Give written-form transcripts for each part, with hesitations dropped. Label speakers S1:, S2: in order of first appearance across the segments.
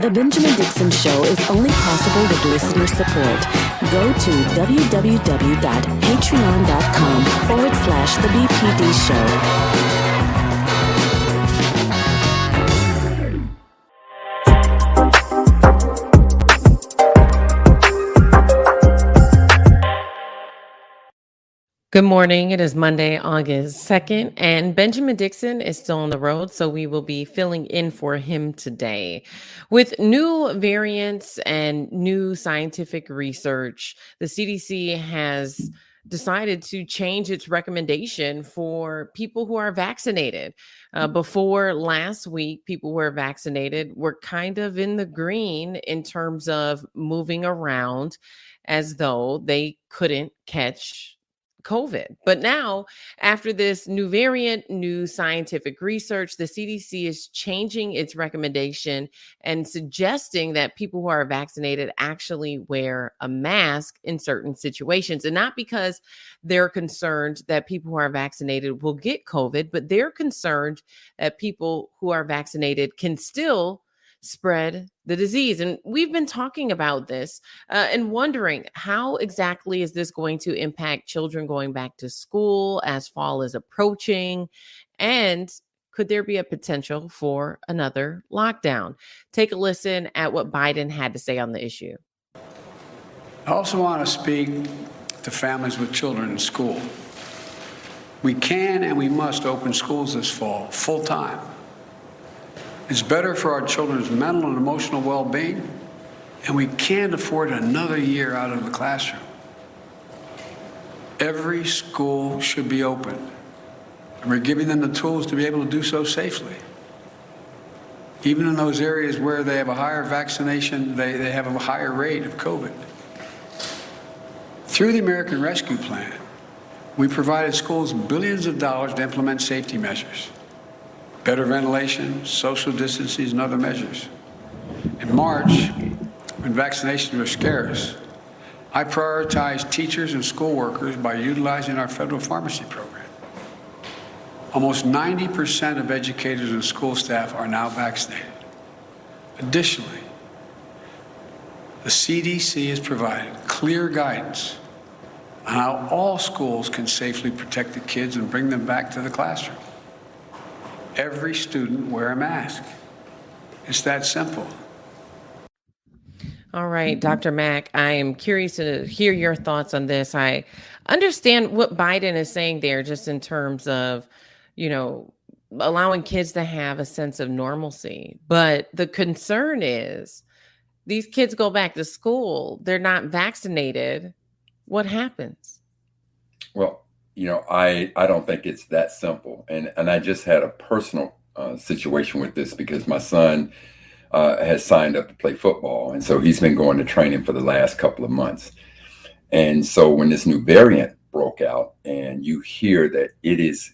S1: The Benjamin Dixon Show is only possible with listener support. Go to www.patreon.com/The BPD Show.
S2: Good morning. It is Monday, August 2nd, and Benjamin Dixon is still on the road, so we will be filling in for him today. With new variants and new scientific research, the CDC has decided to change its recommendation for people who are vaccinated. Before last week, people who were vaccinated were kind of in the green in terms of moving around as though they couldn't catch COVID. But now, after this new variant, new scientific research, the CDC is changing its recommendation and suggesting that people who are vaccinated actually wear a mask in certain situations. And not because they're concerned that people who are vaccinated will get COVID, but they're concerned that people who are vaccinated can still spread the disease. And we've been talking about this and wondering how exactly is this going to impact children going back to school as fall is approaching? And could there be a potential for another lockdown? Take a listen at what Biden had to say on the issue.
S3: I also want to speak to families with children in school. We can and we must open schools this fall, full time. It's better for our children's mental and emotional well-being, and we can't afford another year out of the classroom. Every school should be open, and we're giving them the tools to be able to do so safely. Even in those areas where they have a higher vaccination, they have a higher rate of COVID. Through the American Rescue Plan, we provided schools billions of dollars to implement safety measures. Better ventilation, social distancing, and other measures. In March, when vaccinations were scarce, I prioritized teachers and school workers by utilizing our federal pharmacy program. Almost 90% of educators and school staff are now vaccinated. Additionally, the CDC has provided clear guidance on how all schools can safely protect the kids and bring them back to the classroom. Every student wear a mask. It's that simple.
S2: All right, Dr. Mack, I am curious to hear your thoughts on this. I understand what Biden is saying there, just in terms of, allowing kids to have a sense of normalcy. But the concern is these kids go back to school, they're not vaccinated. What happens?
S4: Well, I don't think it's that simple. And I just had a personal situation with this because my son has signed up to play football. And so he's been going to training for the last couple of months. And so when this new variant broke out and you hear that it is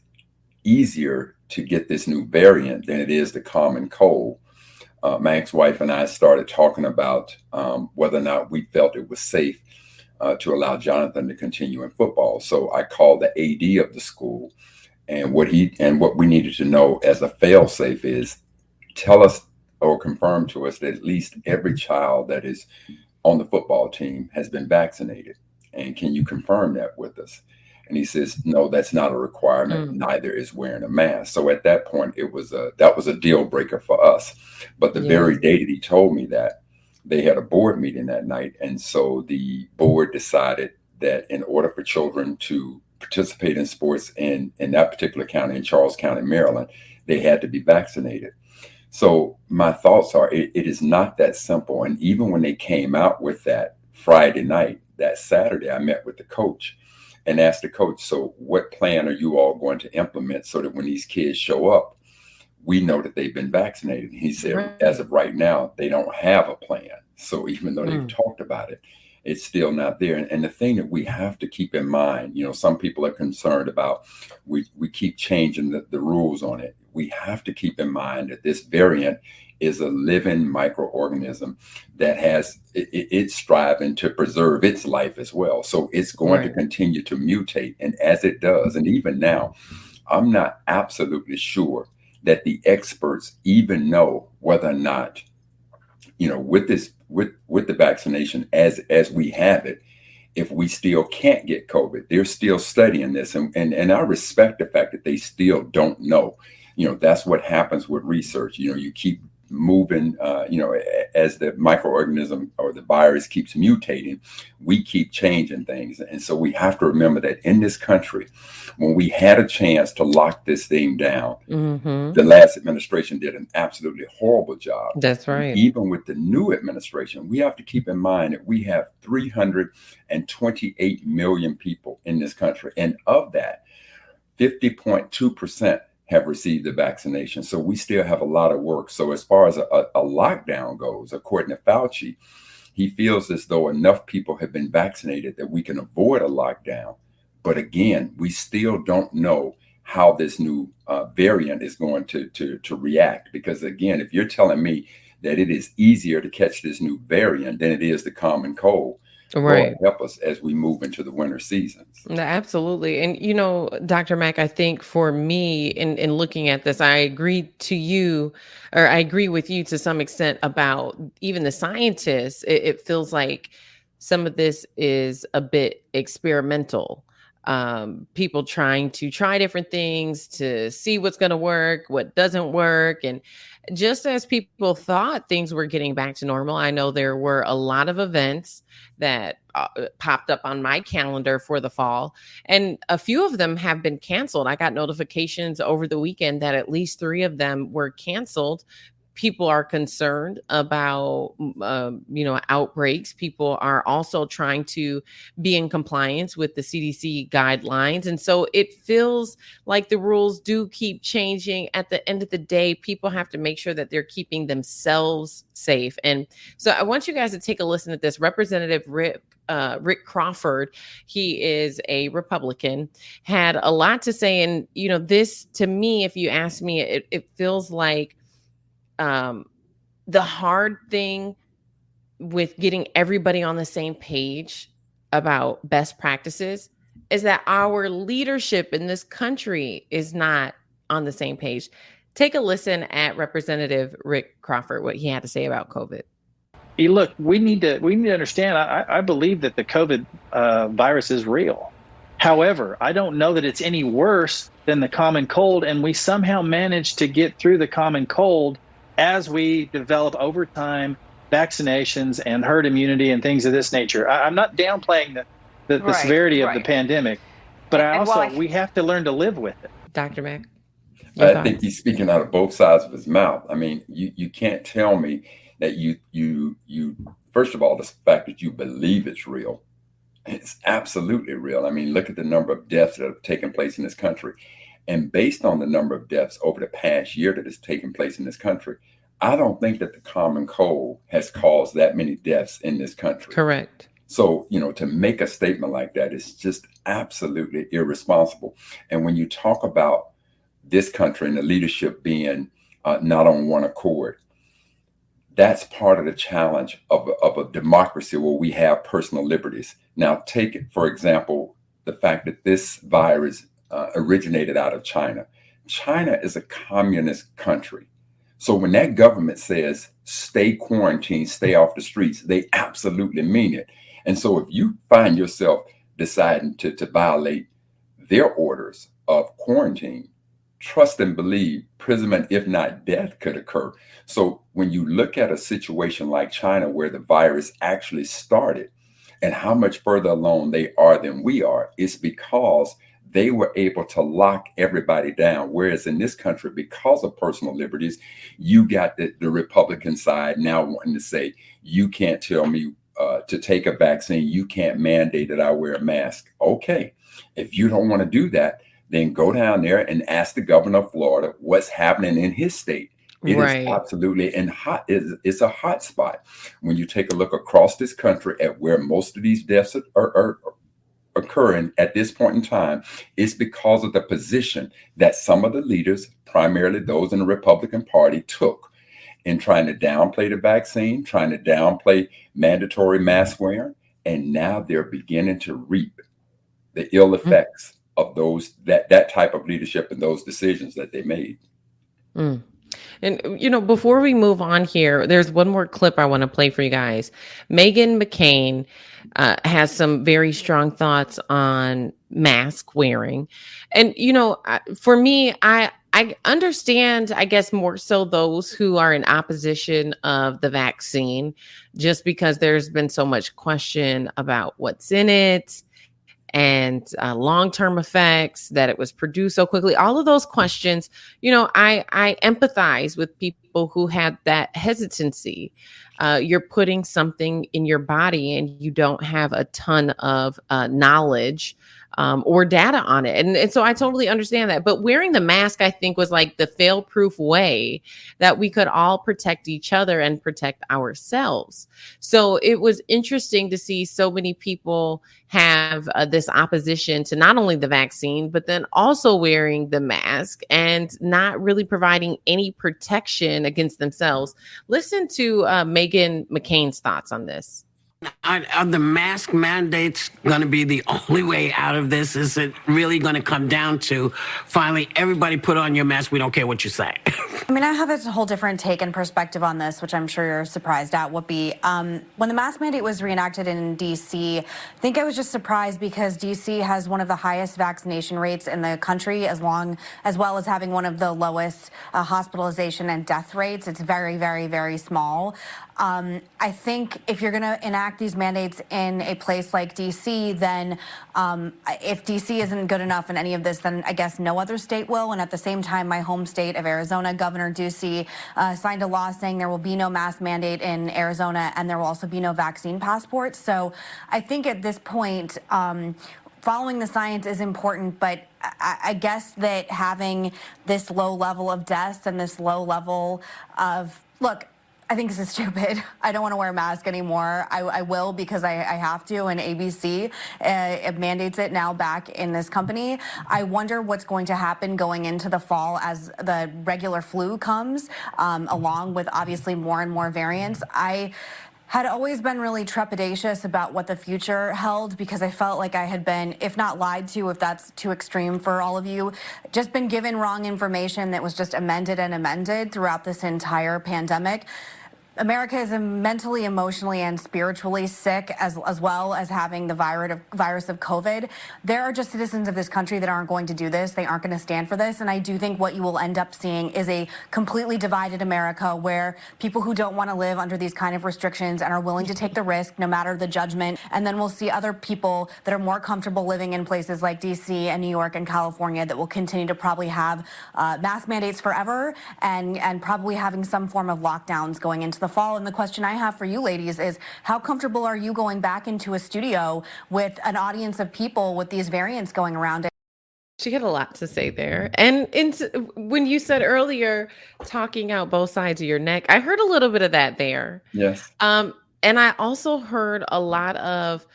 S4: easier to get this new variant than it is the common cold, my ex-wife and I started talking about whether or not we felt it was safe to allow Jonathan to continue in football. So I called the AD of the school, and what we needed to know as a fail-safe is tell us or confirm to us that at least every child that is on the football team has been vaccinated. And can you confirm that with us? And he says, no, that's not a requirement. Neither is wearing a mask. So at that point, that was a deal breaker for us. But the very day that he told me that, they had a board meeting that night. And so the board decided that in order for children to participate in sports in that particular county, in Charles County, Maryland, they had to be vaccinated. So my thoughts are, it is not that simple. And even when they came out with that Friday night, that Saturday, I met with the coach and asked the coach, so what plan are you all going to implement so that when these kids show up, we know that they've been vaccinated? And he said, as of right now, they don't have a plan. So even though they've talked about it, it's still not there. And the thing that we have to keep in mind, some people are concerned about, we keep changing the rules on it. We have to keep in mind that this variant is a living microorganism that it's striving to preserve its life as well. So it's going to continue to mutate. And as it does, and even now, I'm not absolutely sure that the experts even know whether or not with the vaccination as we have it, if we still can't get COVID, they're still studying this. And I respect the fact that they still don't know. That's what happens with research. You keep moving, as the microorganism or the virus keeps mutating, we keep changing things. And so we have to remember that in this country, when we had a chance to lock this thing down, the last administration did an absolutely horrible job.
S2: That's
S4: And
S2: right.
S4: even with the new administration, we have to keep in mind that we have 328 million people in this country. And of that, 50.2% have received the vaccination. So we still have a lot of work. So as far as a lockdown goes, according to Fauci, he feels as though enough people have been vaccinated that we can avoid a lockdown. But again, we still don't know how this new variant is going to react. Because again, if you're telling me that it is easier to catch this new variant than it is the common cold,
S2: Right.
S4: Lord help us as we move into the winter seasons.
S2: No, absolutely. And Dr. Mack, I think for me in looking at this, I agree to you, or I agree with you to some extent about even the scientists. It feels like some of this is a bit experimental. People trying to try different things to see what's going to work, what doesn't work. And just as people thought things were getting back to normal, I know there were a lot of events that popped up on my calendar for the fall, and a few of them have been canceled. I got notifications over the weekend that at least 3 of them were canceled. People are concerned about outbreaks. People are also trying to be in compliance with the CDC guidelines, and so it feels like the rules do keep changing. At the end of the day, people have to make sure that they're keeping themselves safe. And so I want you guys to take a listen at this. Representative Rick Crawford, he is a Republican, had a lot to say. And this, to me, if you ask me, it feels like the hard thing with getting everybody on the same page about best practices is that our leadership in this country is not on the same page. Take a listen at Representative Rick Crawford, what he had to say about COVID.
S5: Look, we need to understand. I believe that the COVID virus is real. However, I don't know that it's any worse than the common cold, and we somehow managed to get through the common cold as we develop over time vaccinations and herd immunity and things of this nature. I'm not downplaying the severity of the pandemic, but we have to learn to live with it.
S2: Dr. Mack?
S4: I think he's speaking out of both sides of his mouth. I mean, you can't tell me that you first of all, the fact that you believe it's real. It's absolutely real. I mean, look at the number of deaths that have taken place in this country. And based on the number of deaths over the past year that has taken place in this country, I don't think that the common cold has caused that many deaths in this country.
S2: Correct.
S4: So, to make a statement like that is just absolutely irresponsible. And when you talk about this country and the leadership being not on one accord, that's part of the challenge of a democracy where we have personal liberties. Now, take it, for example, the fact that this virus originated out of China. China is a communist country. So when that government says, stay quarantined, stay off the streets, they absolutely mean it. And so if you find yourself deciding to violate their orders of quarantine, trust and believe imprisonment, if not death, could occur. So when you look at a situation like China, where the virus actually started and how much further along they are than we are, it's because they were able to lock everybody down. Whereas in this country, because of personal liberties, you got the Republican side now wanting to say, you can't tell me to take a vaccine. You can't mandate that I wear a mask. Okay, if you don't want to do that, then go down there and ask the governor of Florida what's happening in his state. It is absolutely it's a hot spot. When you take a look across this country at where most of these deaths are occurring at this point in time, it's because of the position that some of the leaders, primarily those in the Republican Party, took in trying to downplay the vaccine, trying to downplay mandatory mask wearing, and now they're beginning to reap the ill effects of that type of leadership and those decisions that they made.
S2: And, before we move on here, there's one more clip I want to play for you guys. Meghan McCain has some very strong thoughts on mask wearing. And, for me, I understand, I guess, more so those who are in opposition of the vaccine, just because there's been so much question about what's in it and long-term effects, that it was produced so quickly. All of those questions, I empathize with people who had that hesitancy. You're putting something in your body and you don't have a ton of knowledge or data on it. And so I totally understand that. But wearing the mask, I think, was like the fail-proof way that we could all protect each other and protect ourselves. So it was interesting to see so many people have this opposition to not only the vaccine, but then also wearing the mask and not really providing any protection against themselves. Listen to Meghan McCain's thoughts on this.
S6: Are the mask mandates going to be the only way out of this? Is it really going to come down to finally everybody put on your mask? We don't care what you say.
S7: I mean, I have a whole different take and perspective on this, which I'm sure you're surprised at, Whoopi. When the mask mandate was reenacted in D.C., I think I was just surprised because D.C. has one of the highest vaccination rates in the country, as well as having one of the lowest hospitalization and death rates. It's very, very, very small. I think if you're going to enact these mandates in a place like D.C., then if D.C. isn't good enough in any of this, then I guess no other state will. And at the same time, my home state of Arizona, Governor Ducey signed a law saying there will be no mask mandate in Arizona, and there will also be no vaccine passports. So I think at this point, following the science is important, but I guess that having this low level of deaths and this low level of, look, I think this is stupid. I don't want to wear a mask anymore. I will because I have to, and ABC it mandates it now back in this company. I wonder what's going to happen going into the fall as the regular flu comes, along with obviously more and more variants. I had always been really trepidatious about what the future held because I felt like I had been, if not lied to, if that's too extreme for all of you, just been given wrong information that was just amended and amended throughout this entire pandemic. America is mentally, emotionally, and spiritually sick, as well as having the virus of COVID. There are just citizens of this country that aren't going to do this. They aren't going to stand for this. And I do think what you will end up seeing is a completely divided America where people who don't want to live under these kind of restrictions and are willing to take the risk, no matter the judgment. And then we'll see other people that are more comfortable living in places like D.C. and New York and California that will continue to probably have mask mandates forever and probably having some form of lockdowns going into the fall. And the question I have for you ladies is, how comfortable are you going back into a studio with an audience of people with these variants going around?
S2: She had a lot to say there. And when you said earlier, talking out both sides of your neck, I heard a little bit of that there.
S4: Yes.
S2: And I also heard a lot of,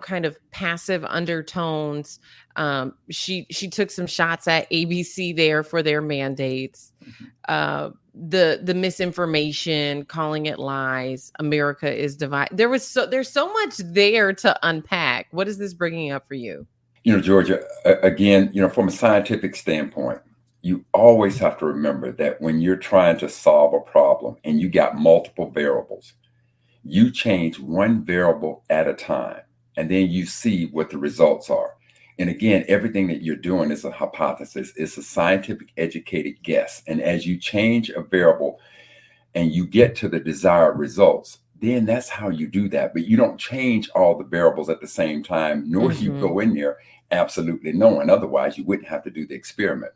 S2: kind of passive undertones. She took some shots at ABC there for their mandates. The misinformation, calling it lies, America is divided. There's so much there to unpack. What is this bringing up for you?
S4: Georgia, again, from a scientific standpoint, you always have to remember that when you're trying to solve a problem and you got multiple variables, you change one variable at a time, and then you see what the results are. And again, everything that you're doing is a hypothesis. It's a scientific, educated guess. And as you change a variable and you get to the desired results, then that's how you do that. But you don't change all the variables at the same time, nor do you go in there absolutely knowing. Otherwise, you wouldn't have to do the experiment.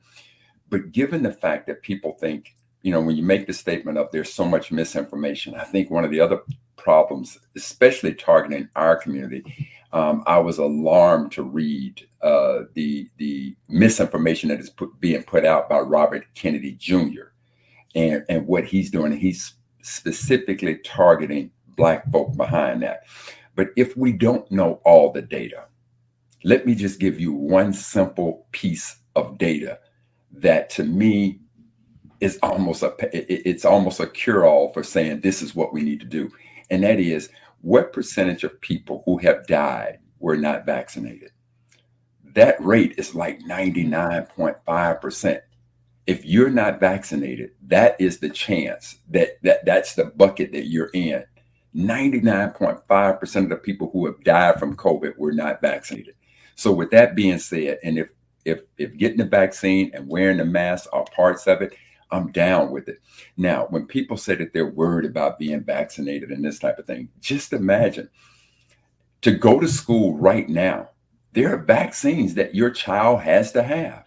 S4: But given the fact that people think, when you make the statement of there's so much misinformation, I think one of the other problems, especially targeting our community, I was alarmed to read the misinformation that is being put out by Robert Kennedy Jr. and what he's doing. He's specifically targeting Black folk behind that. But if we don't know all the data, let me just give you one simple piece of data that to me is almost a cure-all for saying this is what we need to do. And that is, what percentage of people who have died were not vaccinated? That rate is like 99.5%. If you're not vaccinated, that is the chance that's the bucket that you're in. 99.5% of the people who have died from COVID were not vaccinated. So with that being said, and if getting the vaccine and wearing the mask are parts of it, I'm down with it. Now, when people say that they're worried about being vaccinated and this type of thing, just imagine to go to school right now, there are vaccines that your child has to have.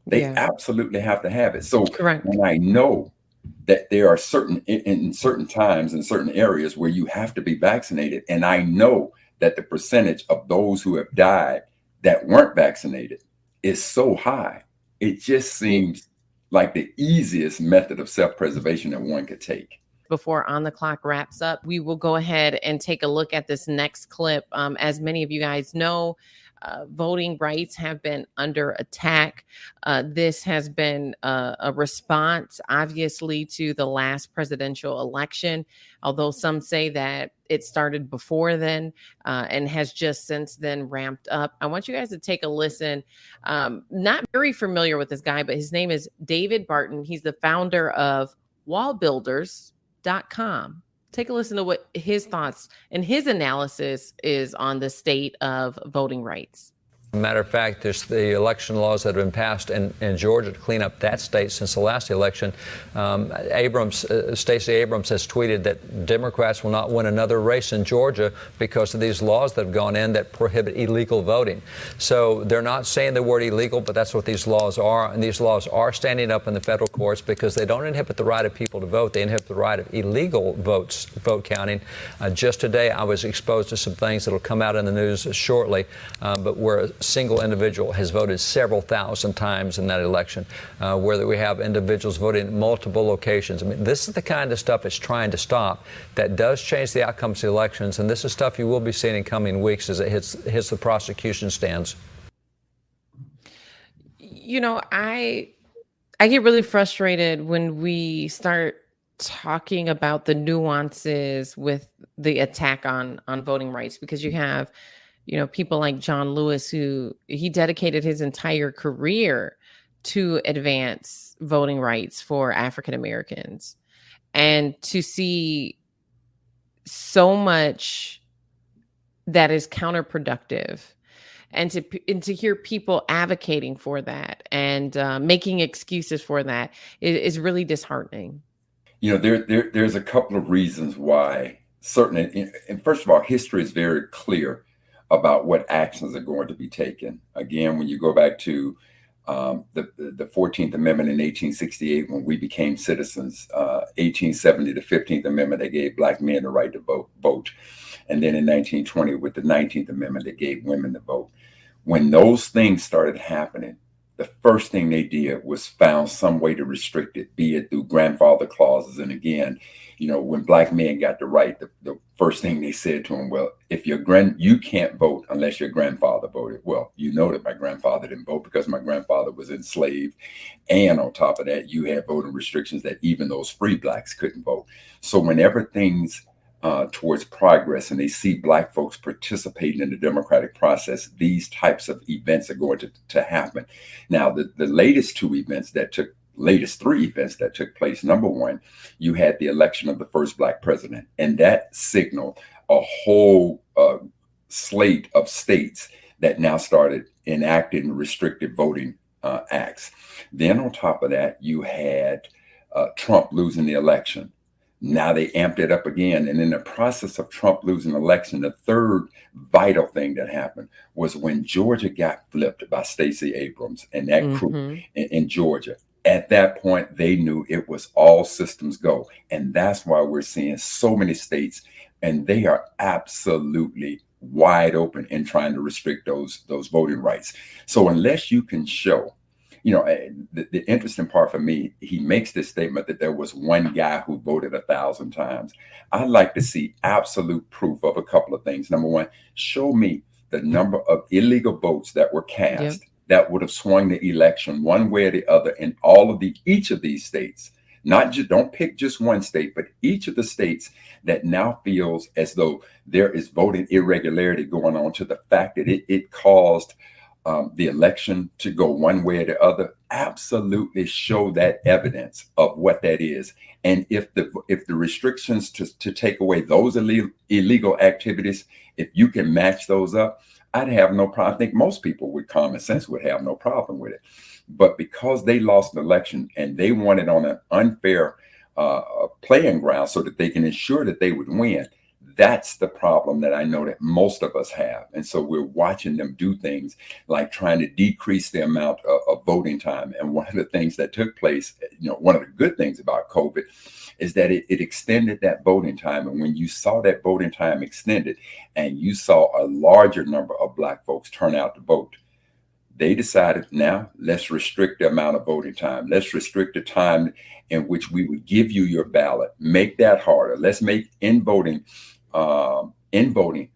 S4: They absolutely have to have it. So
S2: Correct.
S4: when I know that there are in certain times in certain areas where you have to be vaccinated, and I know that the percentage of those who have died that weren't vaccinated is so high, it just seems like the easiest method of self-preservation that one could take.
S2: Before On the Clock wraps up, we will go ahead and take a look at this next clip. As many of you guys know, voting rights have been under attack. This has been a response, obviously, to the last presidential election, although some say that it started before then and has just since then ramped up. I want you guys to take a listen. Not very familiar with this guy, but his name is David Barton. He's the founder of wallbuilders.com. Take a listen to what his thoughts and his analysis is on the state of voting rights.
S8: Matter of fact, there's the election laws that have been passed in Georgia to clean up that state since the last election. Stacey Abrams has tweeted that Democrats will not win another race in Georgia because of these laws that have gone in that prohibit illegal voting. So they're not saying the word illegal, but that's what these laws are. And these laws are standing up in the federal courts because they don't inhibit the right of people to vote. They inhibit the right of illegal vote counting. Just today, I was exposed to some things that will come out in the news shortly, but where a single individual has voted several thousand times in that election, where we have individuals voting in multiple locations. I mean, this is the kind of stuff it's trying to stop that does change the outcomes of the elections, and this is stuff you will be seeing in coming weeks as it hits the prosecution stands.
S2: You know, I get really frustrated when we start talking about the nuances with the attack on voting rights, because you have people like John Lewis, who he dedicated his entire career to advance voting rights for African Americans. And to see so much that is counterproductive, and to hear people advocating for that and making excuses for that is really disheartening.
S4: There's a couple of reasons why certain, and first of all, history is very clear about what actions are going to be taken. Again, when you go back to the 14th Amendment in 1868, when we became citizens, 1870, the 15th Amendment, they gave Black men the right to vote. And then in 1920, with the 19th Amendment, they gave women the vote. When those things started happening, the first thing they did was found some way to restrict it, be it through grandfather clauses. And again, when Black men got the right, the first thing they said to them, well, if you can't vote unless your grandfather voted. Well, that my grandfather didn't vote because my grandfather was enslaved. And on top of that, you had voting restrictions that even those free Blacks couldn't vote. So whenever things towards progress and they see Black folks participating in the democratic process, these types of events are going to happen. Now, the latest three events that took place. Number one, you had the election of the first Black president, and that signaled a whole slate of states that now started enacting restrictive voting acts. Then on top of that, you had Trump losing the election. Now they amped it up again. And in the process of Trump losing the election, the third vital thing that happened was when Georgia got flipped by Stacey Abrams and that crew in Georgia. At that point, they knew it was all systems go. And that's why we're seeing so many states, and they are absolutely wide open in trying to restrict those voting rights. So unless you can show, the interesting part for me, he makes this statement that there was one guy who voted 1,000 times. I'd like to see absolute proof of a couple of things. Number one, show me the number of illegal votes that were cast that would have swung the election one way or the other in each of these states. Don't pick just one state, but each of the states that now feels as though there is voting irregularity going on, to the fact that it caused the election to go one way or the other, absolutely show that evidence of what that is. And if the restrictions to take away those illegal activities, if you can match those up, I'd have no problem. I think most people with common sense would have no problem with it. But because they lost an election and they won it on an unfair playing ground so that they can ensure that they would win, that's the problem that I know that most of us have. And so we're watching them do things like trying to decrease the amount of voting time. And one of the things that took place, one of the good things about COVID is that it extended that voting time. And when you saw that voting time extended and you saw a larger number of Black folks turn out to vote, they decided, now let's restrict the amount of voting time. Let's restrict the time in which we would give you your ballot. Make that harder. Let's make in voting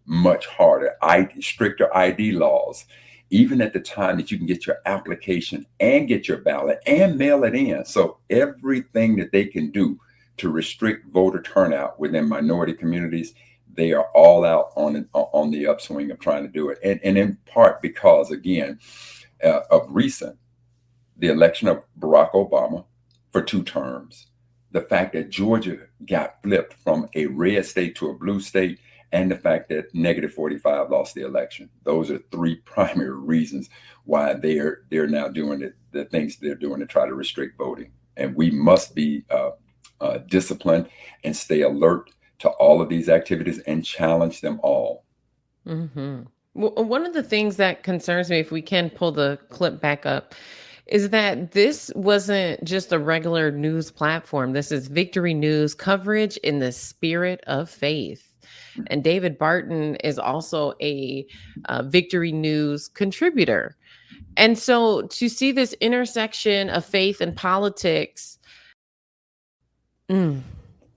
S4: much harder. Stricter ID laws, even at the time that you can get your application and get your ballot and mail it in. So everything that they can do to restrict voter turnout within minority communities, they are all out on the upswing of trying to do it. And in part because, again, of recent, the election of Barack Obama for 2 terms, the fact that Georgia got flipped from a red state to a blue state, and the fact that Negative 45 lost the election. Those are 3 primary reasons why they're now doing the things they're doing to try to restrict voting. And we must be disciplined and stay alert to all of these activities and challenge them all.
S2: Mm-hmm. Well, one of the things that concerns me, if we can pull the clip back up, is that this wasn't just a regular news platform. This is Victory News coverage in the spirit of faith. And David Barton is also a Victory News contributor. And so to see this intersection of faith and politics,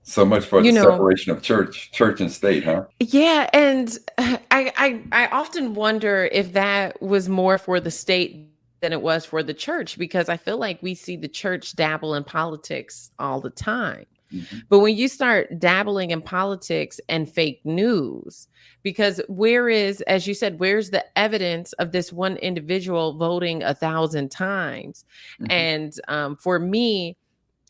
S4: so much for the separation of church and state, huh?
S2: Yeah, and I often wonder if that was more for the state than it was for the church, because I feel like we see the church dabble in politics all the time. Mm-hmm. But when you start dabbling in politics and fake news, because as you said, where's the evidence of this one individual voting 1,000 times? Mm-hmm. And for me,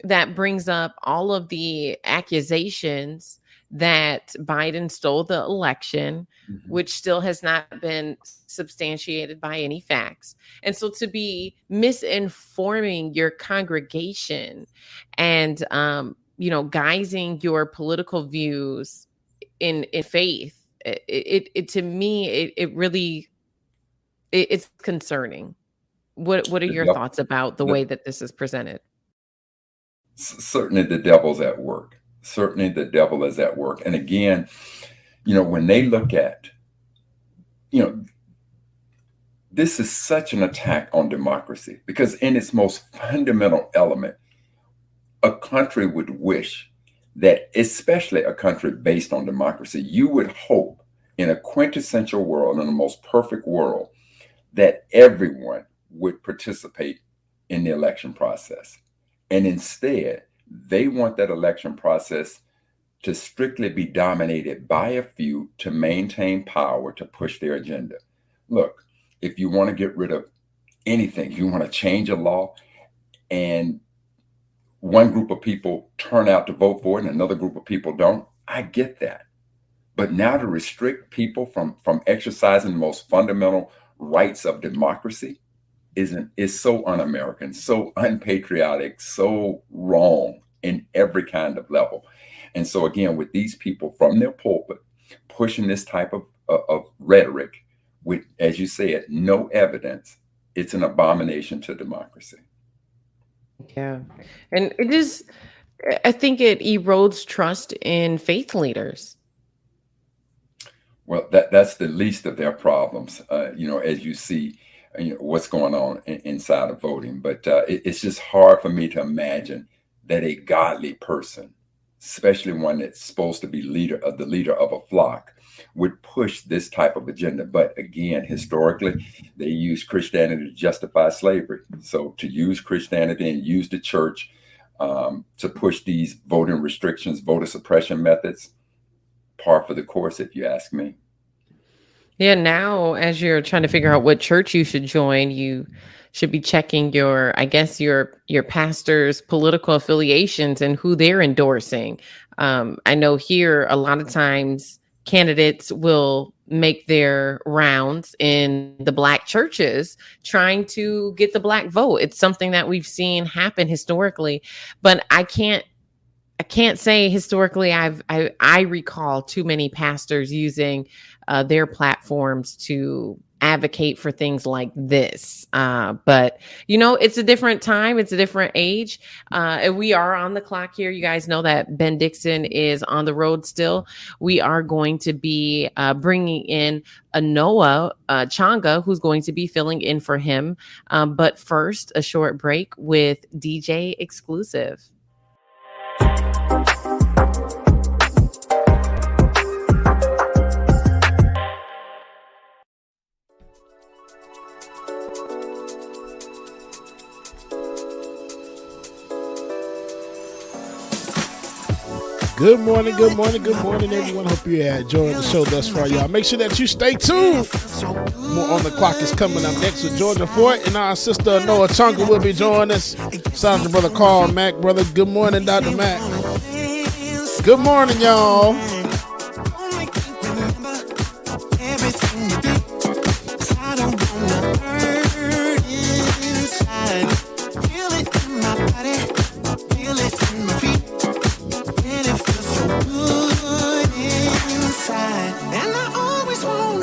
S2: that brings up all of the accusations that Biden stole the election, mm-hmm. which still has not been substantiated by any facts. And so to be misinforming your congregation and, guising your political views in faith, it to me, it really, it's concerning. What are your thoughts about the way that this is presented?
S4: Certainly the devil's at work. Certainly the devil is at work. And again, when they look at, this is such an attack on democracy, because in its most fundamental element, a country would wish that, especially a country based on democracy, you would hope in a quintessential world, in the most perfect world, that everyone would participate in the election process. And instead, they want that election process to strictly be dominated by a few to maintain power, to push their agenda. Look, if you want to get rid of anything, you want to change a law, and one group of people turn out to vote for it and another group of people don't, I get that. But now to restrict people from exercising the most fundamental rights of democracy is so un-American, so unpatriotic, so wrong in every kind of level. And so again, with these people from their pulpit pushing this type of rhetoric with, as you said, no evidence, it's an abomination to democracy.
S2: Yeah. And I think it erodes trust in faith leaders.
S4: Well, that's the least of their problems, as you see what's going on inside of voting. But it's just hard for me to imagine that a godly person, especially one that's supposed to be the leader of a flock, would push this type of agenda. But again, historically, they use Christianity to justify slavery. So to use Christianity and use the church to push these voting restrictions, voter suppression methods, par for the course, if you ask me.
S2: Yeah, now as you're trying to figure out what church you should join, you should be checking your, I guess, your pastor's political affiliations and who they're endorsing. I know here a lot of times candidates will make their rounds in the black churches trying to get the black vote. It's something that we've seen happen historically, but I can't say historically I recall too many pastors using their platforms to advocate for things like this. But it's a different time, it's a different age, and we are on the clock here. You guys know that Ben Dixon is on the road still. We are going to be bringing in a Noah Changa, who's going to be filling in for him. But first, a short break with DJ Exclusive.
S9: Good morning, everyone. Hope you enjoying the show thus far, y'all. Make sure that you stay tuned. More on the clock is coming up next with Georgia Fort, and our sister Noah Chunka will be joining us. Shout out to Brother Carl Mack. Brother, good morning, Dr. Mack. Good morning, y'all.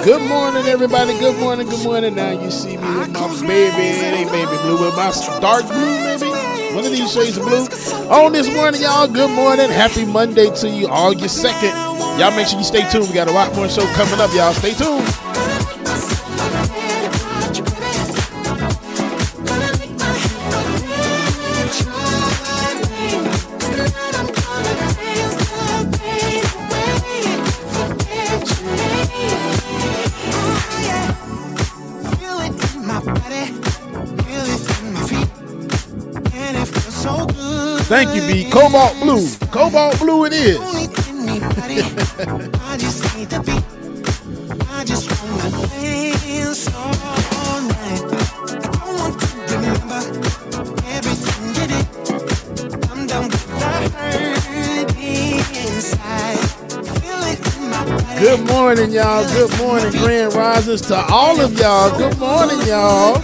S9: Good morning, everybody. Good morning. Now you see me with my baby. It ain't baby blue, with my dark blue, maybe. One of these shades of blue. On this morning, y'all, good morning. Happy Monday to you, August 2nd. Y'all make sure you stay tuned. We got a lot more show coming up, y'all. Stay tuned. Thank you, B. Cobalt blue. Cobalt blue it is. Good morning, y'all. Good morning, Grand Risers to all of y'all. Good morning, y'all.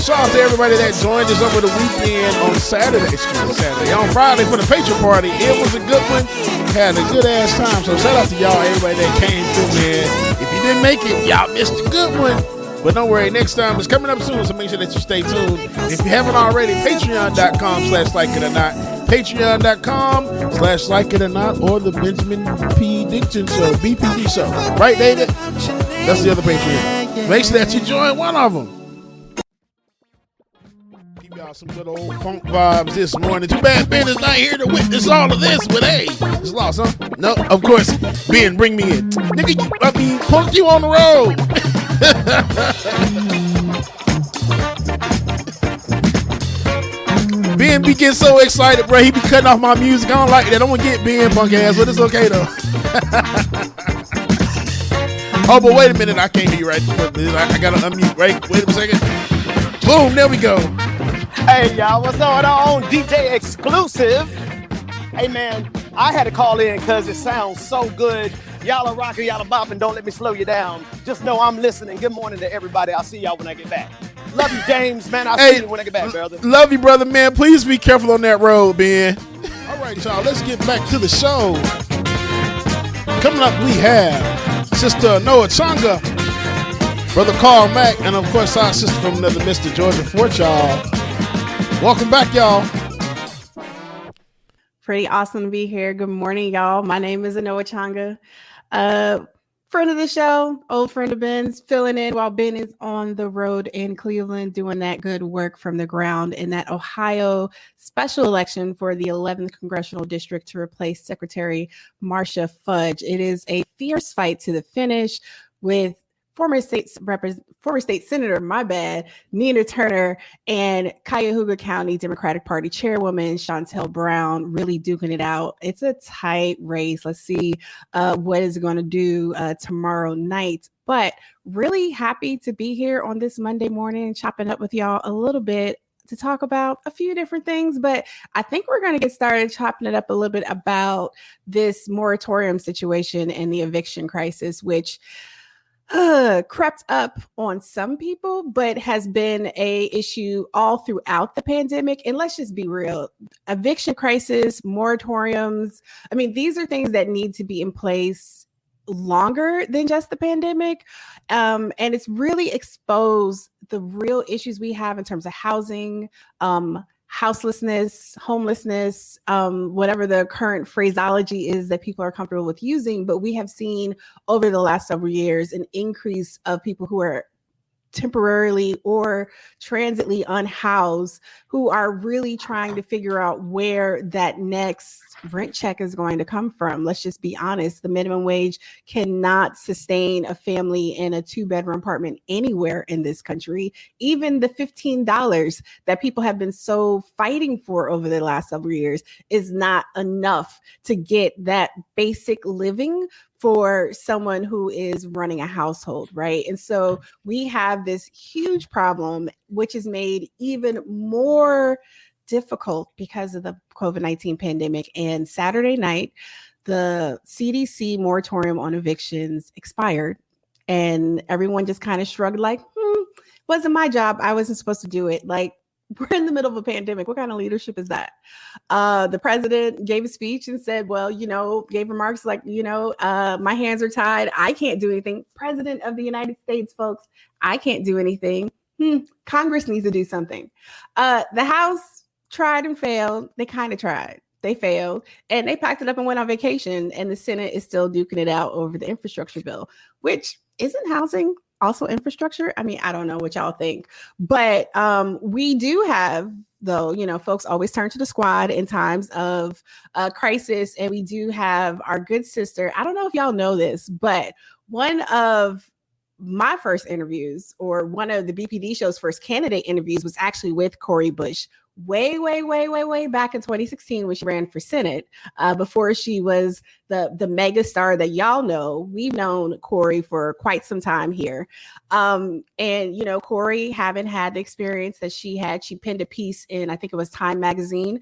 S9: Shout out to everybody that joined us over the weekend on Saturday. On Friday for the Patriot Party. It was a good one. Had a good ass time. So shout out to y'all, everybody that came through, man. If you didn't make it, y'all missed a good one. But don't worry, next time it's coming up soon, so make sure that you stay tuned. If you haven't already, patreon.com/likeItOrNot. Patreon.com/likeItOrNot, or the Benjamin P. Dixon Show, BPD Show. Right, David? That's the other Patreon. Make sure that you join one of them. Y'all some good old funk vibes this morning. Too bad Ben is not here to witness all of this, but hey, it's lost, huh? No, of course. Ben, bring me in. Nigga, punk you on the road. Ben be getting so excited, bro. He be cutting off my music. I don't like that. I'm gonna get Ben, punk ass, but it's okay, though. Oh, but wait a minute. I can't hear you right. I gotta unmute, right? Wait a second. Boom, there we go.
S10: Hey, y'all, what's going on? DJ Exclusive. Hey, man, I had to call in because it sounds so good. Y'all are rocking, y'all are bopping. Don't let me slow you down. Just know I'm listening. Good morning to everybody. I'll see y'all when I get back. Love you, James, man. I'll see you when I get back, brother.
S9: Love you, brother, man. Please be careful on that road, Ben. All right, y'all, let's get back to the show. Coming up, we have Sister Noah Changa, Brother Carl Mack, and of course our sister from another Mr. Georgia Fort, y'all. Welcome back, y'all.
S11: Pretty awesome to be here. Good morning, y'all. My name is Anoa Changa. Friend of the show, old friend of Ben's, filling in while Ben is on the road in Cleveland doing that good work from the ground in that Ohio special election for the 11th Congressional District to replace Secretary Marcia Fudge. It is a fierce fight to the finish with former state senator, Nina Turner, and Cuyahoga County Democratic Party Chairwoman Shontel Brown really duking it out. It's a tight race. Let's see what is going to do tomorrow night. But really happy to be here on this Monday morning, chopping up with y'all a little bit to talk about a few different things. But I think we're going to get started chopping it up a little bit about this moratorium situation and the eviction crisis, which crept up on some people, but has been a issue all throughout the pandemic. And let's just be real, eviction crisis, moratoriums. I mean, these are things that need to be in place longer than just the pandemic. And it's really exposed the real issues we have in terms of housing, houselessness, homelessness, whatever the current phraseology is that people are comfortable with using. But we have seen over the last several years an increase of people who are temporarily or transitly unhoused, who are really trying to figure out where that next rent check is going to come from. Let's just be honest. The minimum wage cannot sustain a family in a 2-bedroom apartment anywhere in this country. Even the $15 that people have been so fighting for over the last several years is not enough to get that basic living for someone who is running a household, right? And so we have this huge problem, which is made even more difficult because of the COVID-19 pandemic. And Saturday night, the CDC moratorium on evictions expired, and everyone just kind of shrugged like, wasn't my job. I wasn't supposed to do it. Like, we're in the middle of a pandemic. What kind of leadership is that? The president gave a speech and said, well, gave remarks like, my hands are tied. I can't do anything. President of the United States, folks, I can't do anything. Congress needs to do something. The House tried and failed. They kind of tried. They failed, and they packed it up and went on vacation. And the Senate is still duking it out over the infrastructure bill, which isn't housing, also infrastructure. I mean, I don't know what y'all think, but we do have, though, folks always turn to the squad in times of crisis. And we do have our good sister. I don't know if y'all know this, but one of my first interviews, or one of the BPD show's first candidate interviews, was actually with Cori Bush way back in 2016 when she ran for Senate, before she was the mega star that y'all know. We've known Cori for quite some time here. And, Cori, having had the experience that she had, she penned a piece in, I think it was Time magazine,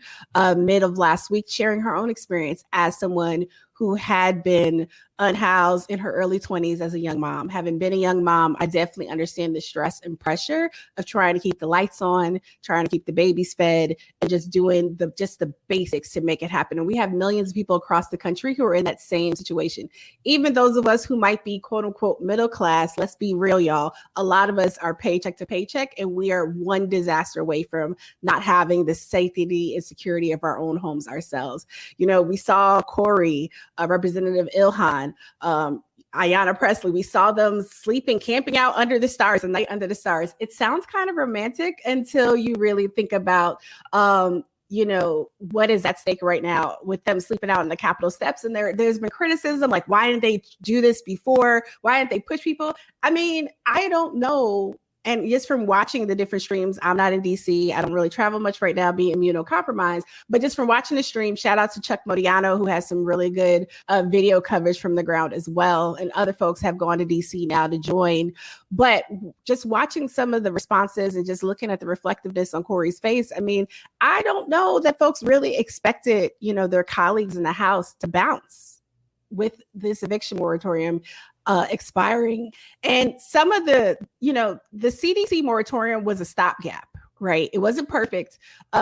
S11: mid of last week, sharing her own experience as someone who had been unhoused in her early 20s as a young mom. Having been a young mom, I definitely understand the stress and pressure of trying to keep the lights on, trying to keep the babies fed, and just doing the basics to make it happen. And we have millions of people across the country who are in that same situation. Even those of us who might be quote unquote middle class, let's be real, y'all. A lot of us are paycheck to paycheck, and we are one disaster away from not having the safety and security of our own homes ourselves. We saw Cori, Representative Ilhan, Ayanna Pressley, we saw them sleeping, camping out under the stars, a night under the stars. It sounds kind of romantic until you really think about, what is at stake right now with them sleeping out on the Capitol steps. And there's been criticism, like, why didn't they do this before? Why didn't they push people? I mean, I don't know. And just from watching the different streams, I'm not in DC. I don't really travel much right now, being immunocompromised. But just from watching the stream, shout out to Chuck Modiano, who has some really good video coverage from the ground as well. And other folks have gone to DC now to join. But just watching some of the responses and just looking at the reflectiveness on Cori's face, I mean, I don't know that folks really expected, their colleagues in the House to bounce with this eviction moratorium expiring. And some of the CDC moratorium was a stopgap, right? It wasn't perfect.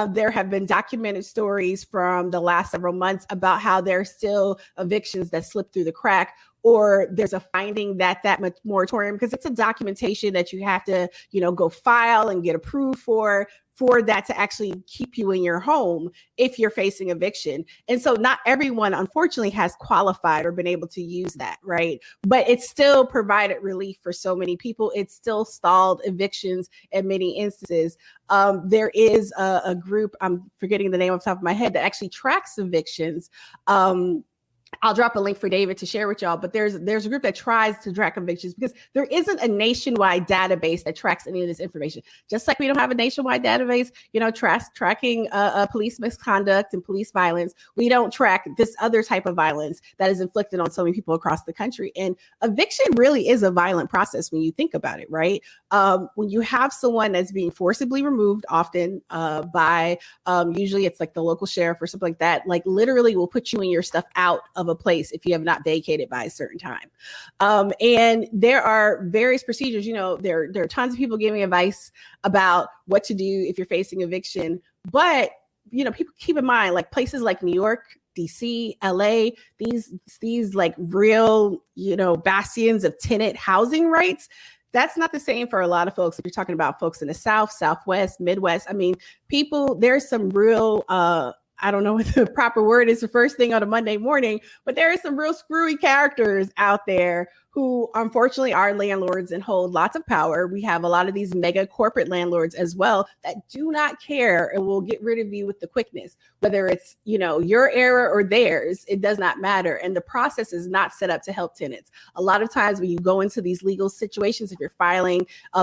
S11: There have been documented stories from the last several months about how there's still evictions that slip through the crack, or there's a finding that moratorium, because it's a documentation that you have to, go file and get approved for for that to actually keep you in your home if you're facing eviction. And so not everyone, unfortunately, has qualified or been able to use that, right? But it still provided relief for so many people. It still stalled evictions in many instances. There is a group, I'm forgetting the name off the top of my head, that actually tracks evictions. I'll drop a link for David to share with y'all, but there's a group that tries to track evictions because there isn't a nationwide database that tracks any of this information. Just like we don't have a nationwide database, tracking police misconduct and police violence, we don't track this other type of violence that is inflicted on so many people across the country. And eviction really is a violent process when you think about it, right? When you have someone that's being forcibly removed, often by usually it's like the local sheriff or something like that, like literally will put you and your stuff out of a place if you have not vacated by a certain time. And there are various procedures. There are tons of people giving advice about what to do if you're facing eviction. But, people keep in mind, like places like New York, DC, LA, these like real, bastions of tenant housing rights. That's not the same for a lot of folks. If you're talking about folks in the South, Southwest, Midwest, I mean, there's some real, I don't know what the proper word is the first thing on a Monday morning, but there are some real screwy characters out there who unfortunately are landlords and hold lots of power. We have a lot of these mega corporate landlords as well that do not care and will get rid of you with the quickness, whether it's, your error or theirs, it does not matter. And the process is not set up to help tenants. A lot of times when you go into these legal situations, if you're filing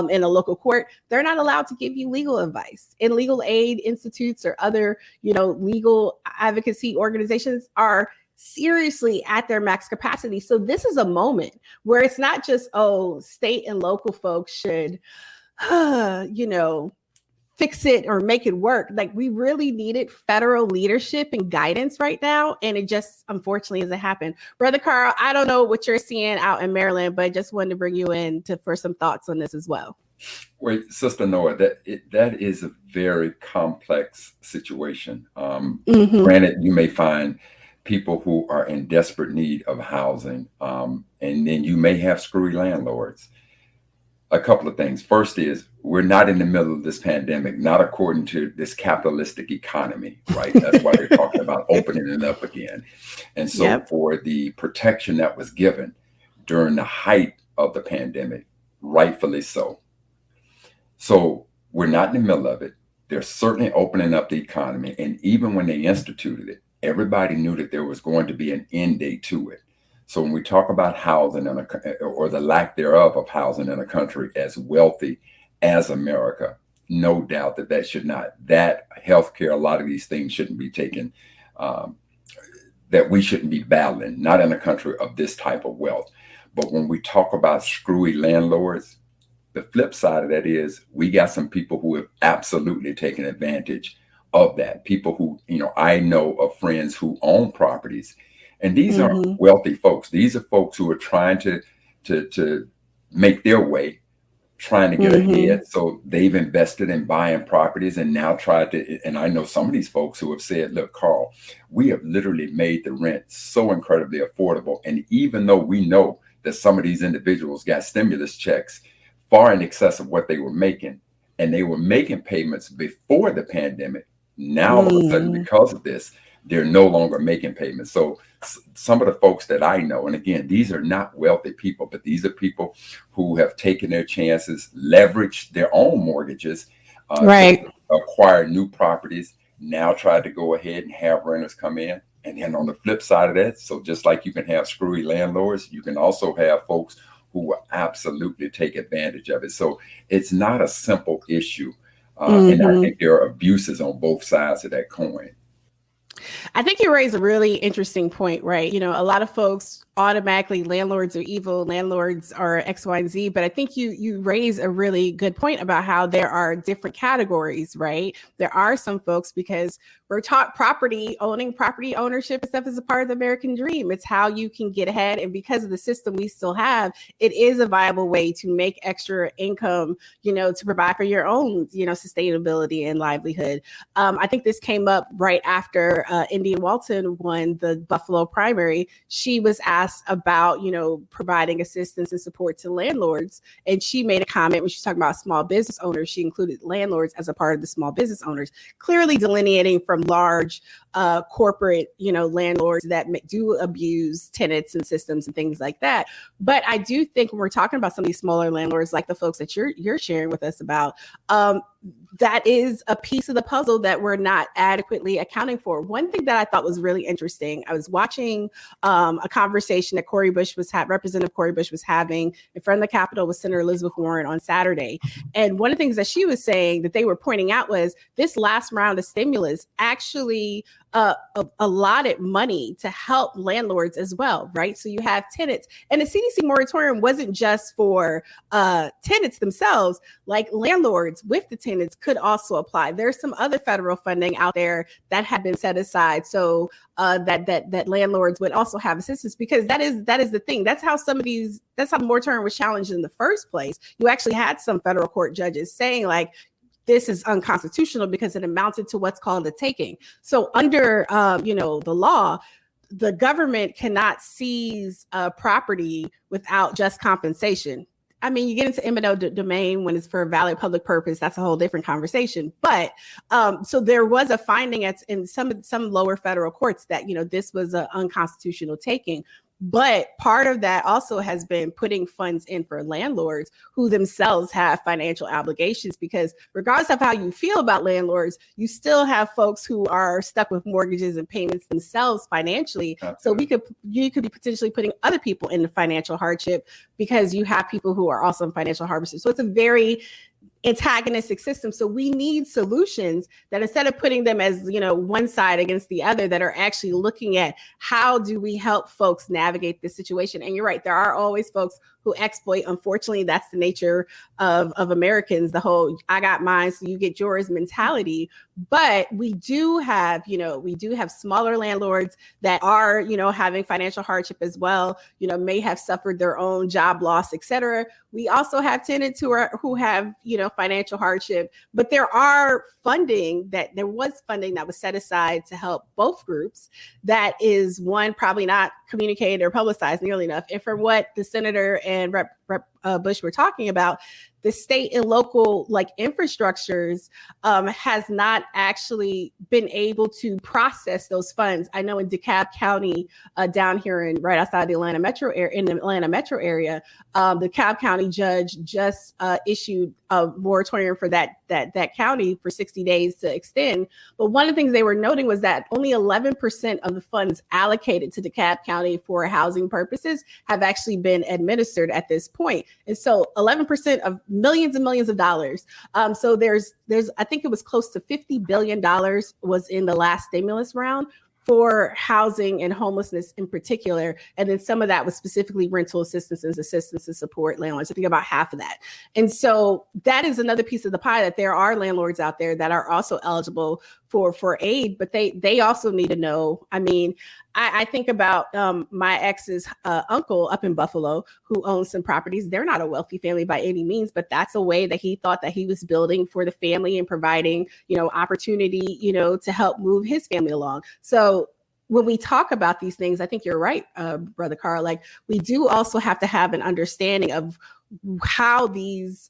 S11: in a local court, they're not allowed to give you legal advice. And legal aid institutes or other, legal advocacy organizations are seriously at their max capacity. So this is a moment where it's not just, state and local folks should, fix it or make it work. Like we really needed federal leadership and guidance right now. And it just unfortunately hasn't happened. Brother Carl, I don't know what you're seeing out in Maryland, but I just wanted to bring you in for some thoughts on this as well.
S4: Wait, Sister Noah, that is a very complex situation. Granted, you may find people who are in desperate need of housing, and then you may have screwy landlords. A couple of things. First is we're not in the middle of this pandemic, not according to this capitalistic economy, right? That's why they're talking about opening it up again. And so for the protection that was given during the height of the pandemic, rightfully so. So we're not in the middle of it. They're certainly opening up the economy. And even when they instituted it, everybody knew that there was going to be an end date to it. So when we talk about housing or the lack thereof of housing in a country as wealthy as America, no doubt that healthcare, a lot of these things shouldn't be taken, that we shouldn't be battling, not in a country of this type of wealth. But when we talk about screwy landlords, the flip side of that is we got some people who have absolutely taken advantage of that. People who, I know of friends who own properties, and these aren't wealthy folks. These are folks who are trying to make their way, trying to get ahead. So they've invested in buying properties and now and I know some of these folks who have said, look, Carl, we have literally made the rent so incredibly affordable. And even though we know that some of these individuals got stimulus checks far in excess of what they were making, and they were making payments before the pandemic, now all of a sudden, because of this, they're no longer making payments. So some of the folks that I know, and again, these are not wealthy people, but these are people who have taken their chances, leveraged their own mortgages to acquire new properties, now tried to go ahead and have renters come in. And then on the flip side of that, so just like you can have screwy landlords, you can also have folks who will absolutely take advantage of it. So it's not a simple issue. And I think there are abuses on both sides of that coin.
S11: I think you raise a really interesting point, right? A lot of folks automatically, landlords are evil, landlords are X, Y, and Z. But I think you raise a really good point about how there are different categories, right? There are some folks, because we're taught property ownership and stuff is a part of the American dream. It's how you can get ahead. And because of the system we still have, it is a viable way to make extra income, to provide for your own, sustainability and livelihood. I think this came up right after Indian Walton won the Buffalo primary, she was asked about, providing assistance and support to landlords. And she made a comment when she was talking about small business owners. She included landlords as a part of the small business owners, clearly delineating from large corporate, landlords that do abuse tenants and systems and things like that. But I do think when we're talking about some of these smaller landlords, like the folks that you're sharing with us about, that is a piece of the puzzle that we're not adequately accounting for. One thing that I thought was really interesting, I was watching a conversation that Representative Cori Bush was having in front of the Capitol with Senator Elizabeth Warren on Saturday. And one of the things that she was saying that they were pointing out was this last round of stimulus actually allotted money to help landlords as well, right? So you have tenants, and the CDC moratorium wasn't just for tenants themselves, like landlords with the tenants could also apply. There's some other federal funding out there that had been set aside so that landlords would also have assistance, because that is the thing. That's how that's how the moratorium was challenged in the first place. You actually had some federal court judges saying like, this is unconstitutional because it amounted to what's called a taking. So under, the law, the government cannot seize property without just compensation. I mean, you get into eminent domain when it's for a valid public purpose. That's a whole different conversation. But so there was a finding in some lower federal courts that, this was an unconstitutional taking. But part of that also has been putting funds in for landlords who themselves have financial obligations, because regardless of how you feel about landlords, you still have folks who are stuck with mortgages and payments themselves financially. Absolutely. So you could be potentially putting other people into financial hardship because you have people who are also in financial hardship. So it's a very antagonistic system. So we need solutions that, instead of putting them as, one side against the other, that are actually looking at how do we help folks navigate this situation. And you're right, there are always folks who exploit. Unfortunately, that's the nature of Americans, the whole I got mine, so you get yours mentality. But we do have smaller landlords that are, having financial hardship as well, may have suffered their own job loss, et cetera. We also have tenants who have, financial hardship, but there was funding that was set aside to help both groups. That is one, probably not communicated or publicized nearly enough. And from what the senator and Rep. Bush were talking about, the state and local infrastructures has not actually been able to process those funds. I know in DeKalb County, down here right outside the Atlanta metro area, the DeKalb County judge just issued a moratorium for that county for 60 days to extend. But one of the things they were noting was that only 11% of the funds allocated to DeKalb County for housing purposes have actually been administered at this point. And so 11% of millions and millions of dollars. So there's I think it was close to $50 billion was in the last stimulus round for housing and homelessness in particular. And then some of that was specifically rental assistance to support landlords. I think about half of that. And so that is another piece of the pie, that there are landlords out there that are also eligible for aid, but they also need to know. I mean, I think about my ex's uncle up in Buffalo who owns some properties. They're not a wealthy family by any means, but that's a way that he thought that he was building for the family and providing, opportunity, to help move his family along. So when we talk about these things, I think you're right, Brother Carl. We do also have to have an understanding of how these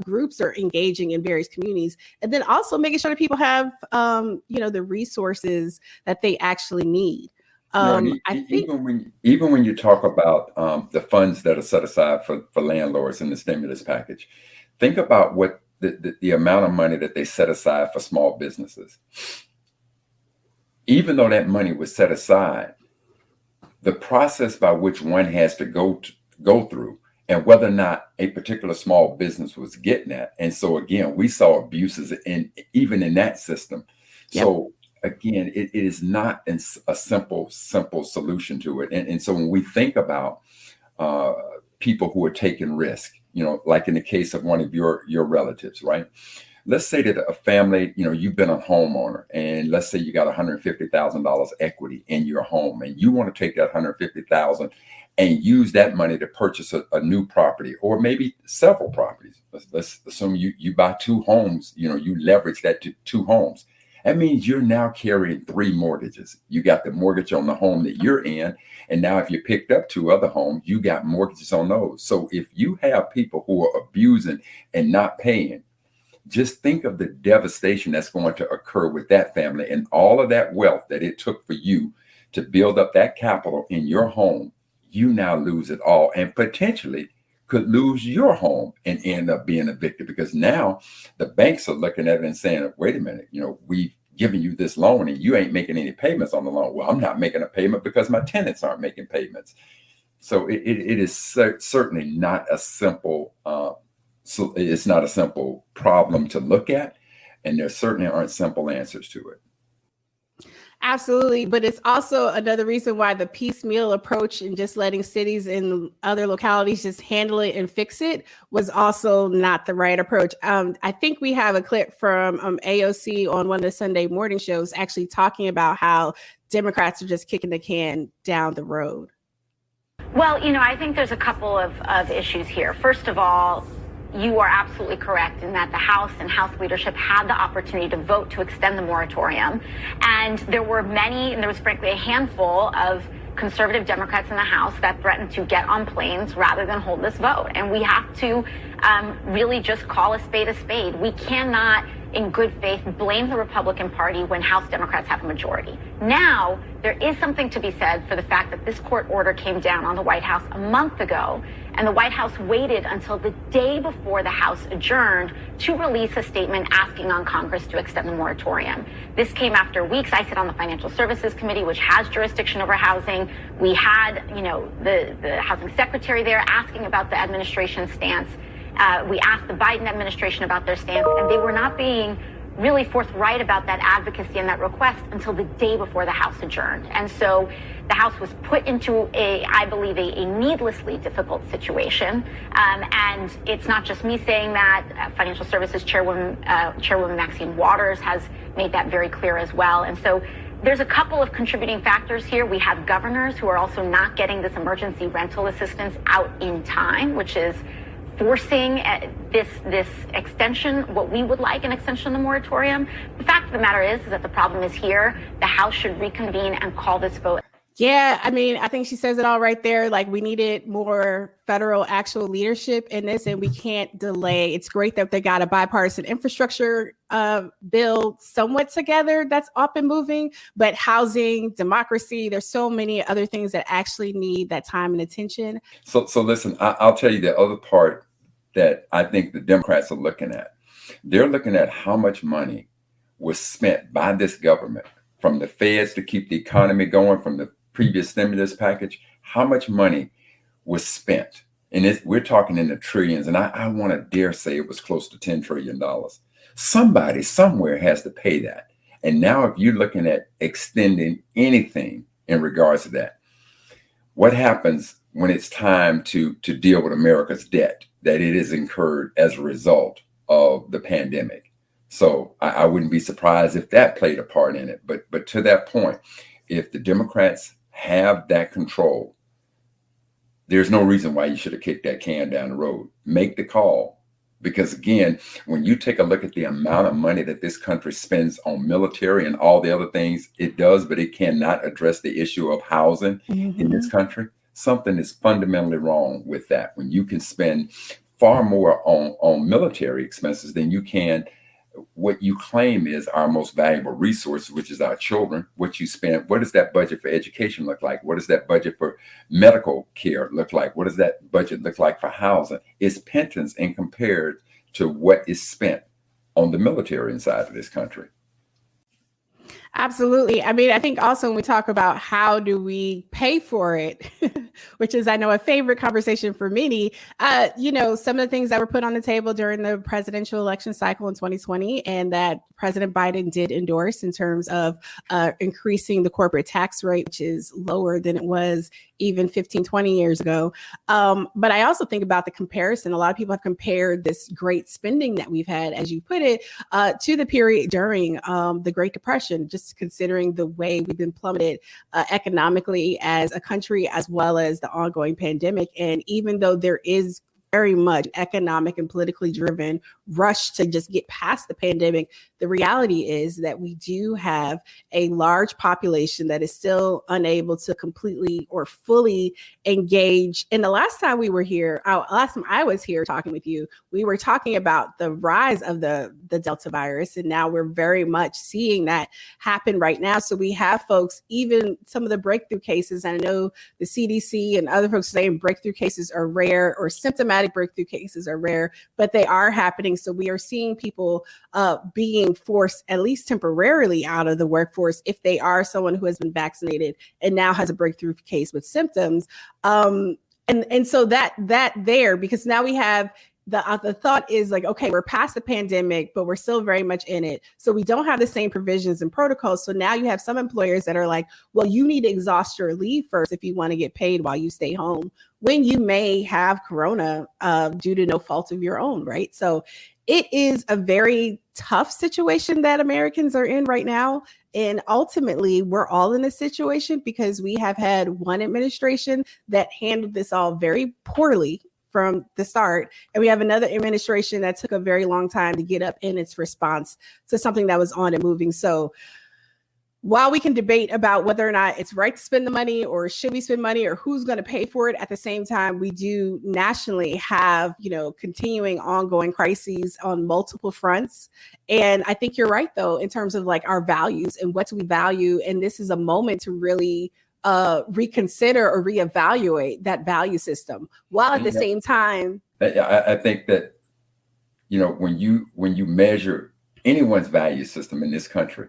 S11: groups are engaging in various communities, and then also making sure that people have, the resources that they actually need. I think
S4: even when you talk about the funds that are set aside for landlords in the stimulus package, think about what the amount of money that they set aside for small businesses. Even though that money was set aside, the process by which one has to go through, and whether or not a particular small business was getting that. And so again, we saw abuses even in that system. Yep. So again, it is not a simple solution to it. And so when we think about people who are taking risk, like in the case of one of your relatives, right? Let's say that a family, you've been a homeowner, and let's say you got $150,000 equity in your home, and you want to take that $150,000 and use that money to purchase a new property, or maybe several properties. Let's assume you buy two homes, you leverage that to two homes. That means you're now carrying 3 mortgages. You got the mortgage on the home that you're in, and now if you picked up 2 other homes, you got mortgages on those. So if you have people who are abusing and not paying, just think of the devastation that's going to occur with that family and all of that wealth that it took for you to build up that capital in your home. You now lose it all and potentially could lose your home and end up being evicted, because now the banks are looking at it and saying, wait a minute, we've given you this loan and you ain't making any payments on the loan. Well, I'm not making a payment because my tenants aren't making payments. So it is certainly not a simple so it's not a simple problem to look at, and there certainly aren't simple answers to it.
S11: Absolutely. But it's also another reason why the piecemeal approach and just letting cities and other localities just handle it and fix it was also not the right approach. I think we have a clip from AOC on one of the Sunday morning shows actually talking about how Democrats are just kicking the can down the road.
S12: Well, I think there's a couple of issues here. First of all, you are absolutely correct in that the House and House leadership had the opportunity to vote to extend the moratorium. And there were many, and there was frankly a handful of conservative Democrats in the House that threatened to get on planes rather than hold this vote. And we have to really just call a spade a spade. We cannot, in good faith, blame the Republican Party when House Democrats have a majority. Now, there is something to be said for the fact that this court order came down on the White House a month ago, and the White House waited until the day before the House adjourned to release a statement asking on Congress to extend the moratorium. This came after weeks. I sit on the Financial Services Committee, which has jurisdiction over housing. We had, the housing secretary there asking about the administration's stance. We asked the Biden administration about their stance, and they were not being really forthright about that advocacy and that request until the day before the House adjourned. And so the House was put into I believe, a needlessly difficult situation. And it's not just me saying that. Financial Services Chairwoman Maxine Waters has made that very clear as well. And so there's a couple of contributing factors here. We have governors who are also not getting this emergency rental assistance out in time, which is forcing this extension, what we would like an extension of the moratorium. The fact of the matter is that the problem is here. The House should reconvene and call this vote.
S11: Yeah, I think she says it all right there. Like, we needed more federal actual leadership in this, and we can't delay. It's great that they got a bipartisan infrastructure bill somewhat together that's up and moving, but housing, democracy, there's so many other things that actually need that time and attention.
S4: So listen, I'll tell you the other part that I think the Democrats are looking at. They're looking at how much money was spent by this government, from the feds to keep the economy going, from the previous stimulus package, how much money was spent. And we're talking in the trillions, and I want to dare say it was close to $10 trillion. Somebody somewhere has to pay that. And now if you're looking at extending anything in regards to that, what happens when it's time to deal with America's debt that it is incurred as a result of the pandemic? So I wouldn't be surprised if that played a part in it. But to that point, if the Democrats have that control, there's no reason why you should have kicked that can down the road. Make the call. Because again, when you take a look at the amount of money that this country spends on military and all the other things it does, but it cannot address the issue of housing in this country, something is fundamentally wrong with that. When you can spend far more on military expenses than you can what you claim is our most valuable resource, which is our children. What you spend, what does that budget for education look like? What does that budget for medical care look like? What does that budget look like for housing? It's penance in compared to what is spent on the military inside of this country.
S11: Absolutely. I mean, I think also when we talk about how do we pay for it, which is, I know, a favorite conversation for many, some of the things that were put on the table during the presidential election cycle in 2020 and that President Biden did endorse in terms of increasing the corporate tax rate, which is lower than it was even 15, 20 years ago. But I also think about the comparison. A lot of people have compared this great spending that we've had, as you put it, to the period during the Great Depression, just considering the way we've been plummeted economically as a country, as well as the ongoing pandemic. And even though there is very much economic and politically driven rush to just get past the pandemic. The reality is that we do have a large population that is still unable to completely or fully engage. And the last time we were here, last time I was here talking with you, we were talking about the rise of the Delta virus. And now we're very much seeing that happen right now. So we have folks, even some of the breakthrough cases, and I know the CDC and other folks saying breakthrough cases are rare, or symptomatic breakthrough cases are rare, but they are happening. So we are seeing people being forced, at least temporarily, out of the workforce if they are someone who has been vaccinated and now has a breakthrough case with symptoms. And so that there, because now we have the thought is like, okay, we're past the pandemic, but we're still very much in it. So we don't have the same provisions and protocols. So now you have some employers that are like, well, you need to exhaust your leave first if you want to get paid while you stay home, when you may have corona due to no fault of your own, right? So it is a very tough situation that Americans are in right now. And ultimately, we're all in this situation because we have had one administration that handled this all very poorly from the start. And we have another administration that took a very long time to get up in its response to something that was on and moving. So while we can debate about whether or not it's right to spend the money, or should we spend money, or who's going to pay for it, at the same time, we do nationally have, continuing ongoing crises on multiple fronts. And I think you're right, though, in terms of like our values and what do we value. And this is a moment to really reconsider or reevaluate that value system, while at the same time.
S4: I think that, when you measure anyone's value system in this country,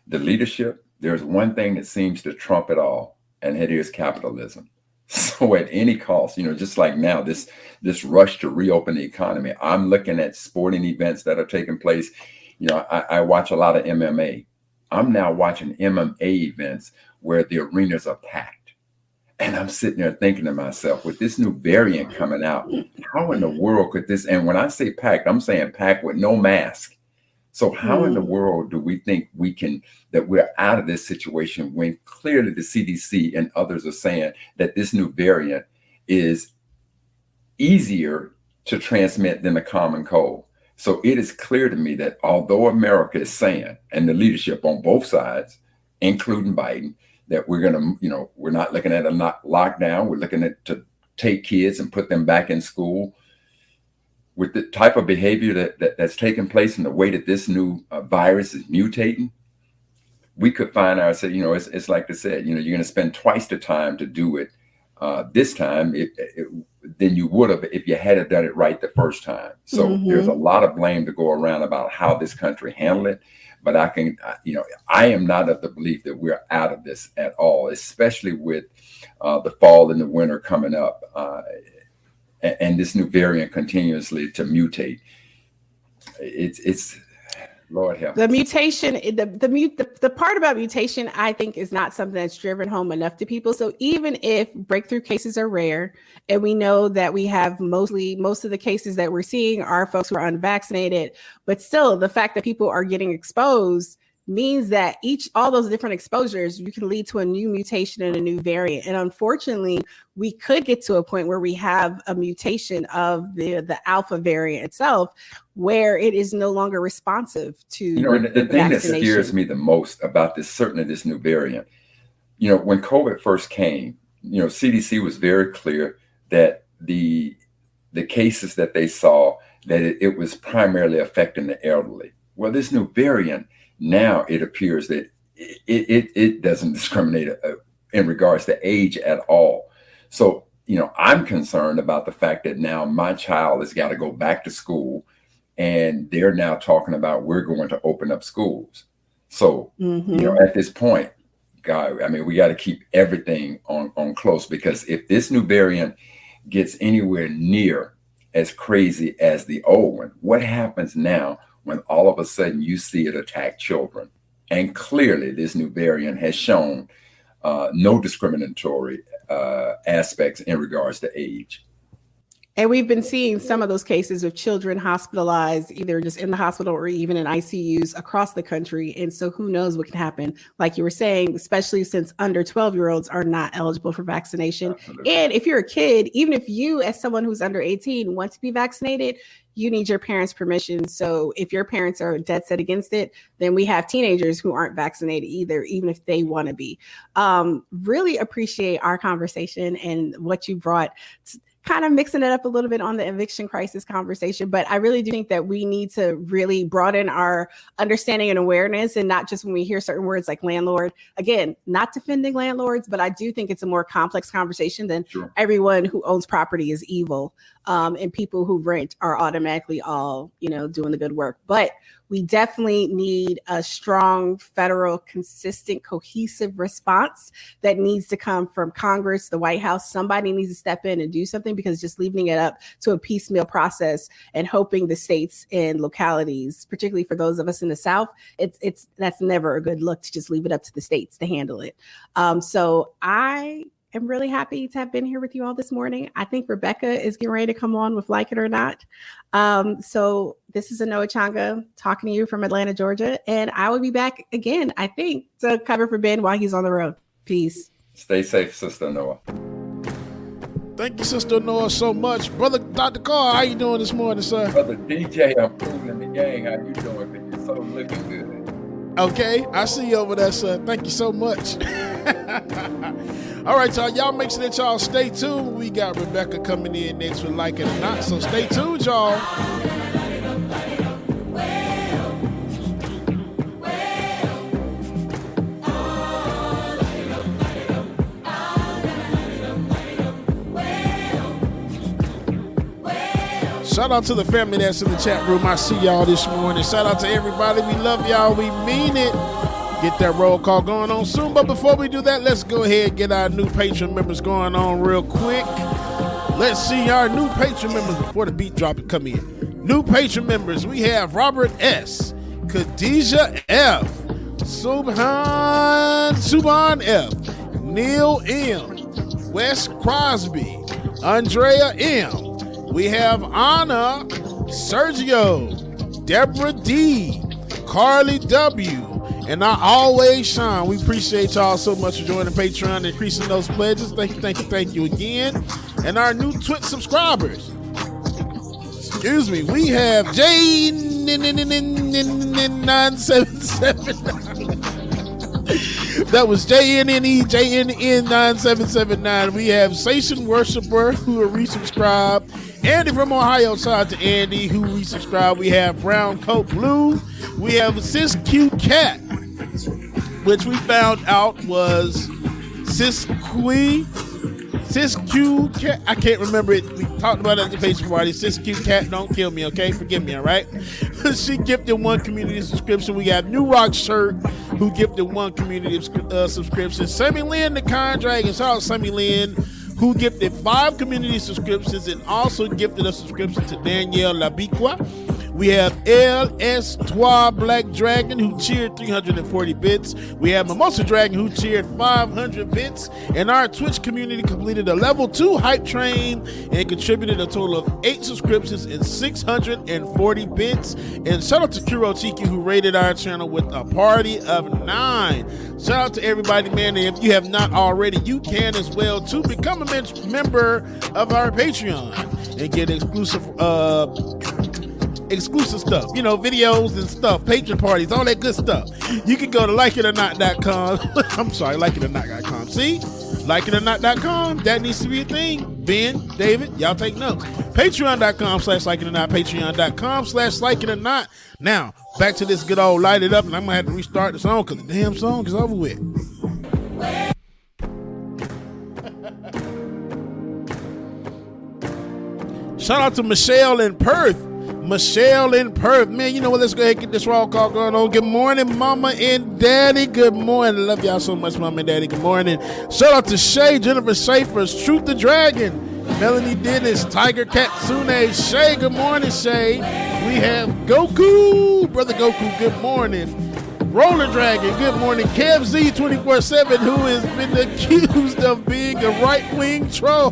S4: the leadership, there's one thing that seems to trump it all, and it is capitalism. So at any cost, just like now, this rush to reopen the economy, I'm looking at sporting events that are taking place. I watch a lot of MMA. I'm now watching MMA events where the arenas are packed. And I'm sitting there thinking to myself, with this new variant coming out, how in the world could this, and when I say packed, I'm saying packed with no mask. So how in the world do we think that we're out of this situation, when clearly the CDC and others are saying that this new variant is easier to transmit than the common cold? So it is clear to me that although America is saying, and the leadership on both sides, including Biden, that we're going to, we're not looking at a lockdown, we're looking at to take kids and put them back in school. With the type of behavior that's taking place and the way that this new virus is mutating, we could find ourselves, it's like I said, you're going to spend twice the time to do it this time than you would have if you had done it right the first time. So there's a lot of blame to go around about how this country handled it. But I am not of the belief that we're out of this at all, especially with the fall and the winter coming up. And this new variant continuously to mutate. It's Lord help.
S11: The mutation, the part about mutation, I think, is not something that's driven home enough to people. So even if breakthrough cases are rare, and we know that we have most of the cases that we're seeing are folks who are unvaccinated, but still the fact that people are getting exposed means that all those different exposures, you can lead to a new mutation and a new variant. And unfortunately, we could get to a point where we have a mutation of the alpha variant itself, where it is no longer responsive to
S4: the thing that scares me the most about this new variant, when COVID first came, CDC was very clear that the cases that they saw, that it was primarily affecting the elderly. Well, this new variant, now it appears that it doesn't discriminate in regards to age at all. So, I'm concerned about the fact that now my child has got to go back to school, and they're now talking about we're going to open up schools. So, at this point, God, we got to keep everything on close, because if this new variant gets anywhere near as crazy as the old one, what happens now when all of a sudden you see it attack children? And clearly this new variant has shown no discriminatory aspects in regards to age.
S11: And we've been seeing some of those cases of children hospitalized, either just in the hospital or even in ICUs across the country. And so who knows what can happen, like you were saying, especially since under 12-year-olds are not eligible for vaccination.
S4: Absolutely.
S11: And if you're a kid, even if you, as someone who's under 18, want to be vaccinated, you need your parents' permission. So if your parents are dead set against it, then we have teenagers who aren't vaccinated either, even if they want to be. Really appreciate our conversation and what you brought. Kind of mixing it up a little bit on the eviction crisis conversation, but I really do think that we need to really broaden our understanding and awareness, and not just when we hear certain words like landlord. Again, not defending landlords, but I do think it's a more complex conversation than everyone who owns property is evil, and people who rent are automatically all, doing the good work. But we definitely need a strong federal, consistent, cohesive response that needs to come from Congress, the White House. Somebody needs to step in and do something, because just leaving it up to a piecemeal process and hoping the states and localities, particularly for those of us in the South, that's never a good look, to just leave it up to the states to handle it. So I am really happy to have been here with you all this morning. I think Rebecca is getting ready to come on with Like It or Not. So this is Anoa Changa talking to you from Atlanta, Georgia. And I will be back again, I think, to cover for Ben while he's on the road. Peace.
S4: Stay safe, Sister Noah.
S9: Thank you, Sister Noah, so much. Brother Dr. Carr, how you doing this morning, sir?
S4: Brother DJ, I'm proving the gang. How you doing? You're so looking good.
S9: Okay, I see you over there, sir. Thank you so much. All right, y'all. Y'all make sure that y'all stay tuned. We got Rebecca coming in next with Like It or Not, so stay tuned, y'all. Shout out to the family that's in the chat room. I see y'all this morning. Shout out to everybody. We love y'all. We mean it. Get that roll call going on soon. But before we do that, let's go ahead and get our new patron members going on real quick. Let's see our new patron members before the beat drop and come in. New patron members, we have Robert S., Khadijah F., Subhan F., Neil M., Wes Crosby, Andrea M., we have Anna, Sergio, Deborah D, Carly W, and I always shine. We appreciate y'all so much for joining Patreon and increasing those pledges. Thank you again. And our new Twitch subscribers. Excuse me, we have J977. That was JNNE97779. We have Station Worshipper who are resubscribed. Andy from Ohio, shout out to Andy who resubscribed. We have Brown Coat Blue. We have Sis Q Cat, which we found out was Sis Q Cat. I can't remember it. We talked about it at the patron party. Sis Q Cat, don't kill me, okay? Forgive me, all right? She gifted one community subscription. We got New Rock Shirt, who gifted one community subscription. Sammy Lynn, the Con Dragon, shout out Sammy Lynn, who gifted 5 community subscriptions and also gifted a subscription to Danielle Labiqua. We have LS Trois Black Dragon, who cheered 340 bits. We have Mimosa Dragon, who cheered 500 bits. And our Twitch community completed a level 2 hype train and contributed a total of 8 subscriptions and 640 bits. And shout out to Kuro Chiki, who rated our channel with a party of 9. Shout out to everybody, man. And if you have not already, you can as well, too. Become a member of our Patreon and get exclusive stuff, videos and stuff, patron parties, all that good stuff. You can go to likeItOrNot.com. I'm sorry, likeItOrNot.com. See? LikeItOrNot.com. That needs to be a thing. Ben, David, y'all take note. Patreon.com/likeItOrNot. Patreon.com/likeItOrNot. Now, back to this good old Light It Up, and I'm going to have to restart the song because the damn song is over with. Shout out to Michelle in Perth. Man, you know what? Let's go ahead and get this roll call going on. Good morning, Mama and Daddy. Good morning. I love y'all so much, Mama and Daddy. Good morning. Shout out to Shay, Jennifer Safers, Truth the Dragon, Melanie Dennis, Tiger Katsune. Shay, good morning, Shay. We have Goku, Brother Goku, good morning. Roller Dragon, good morning. Kev Z 24/7, who has been accused of being a right-wing troll.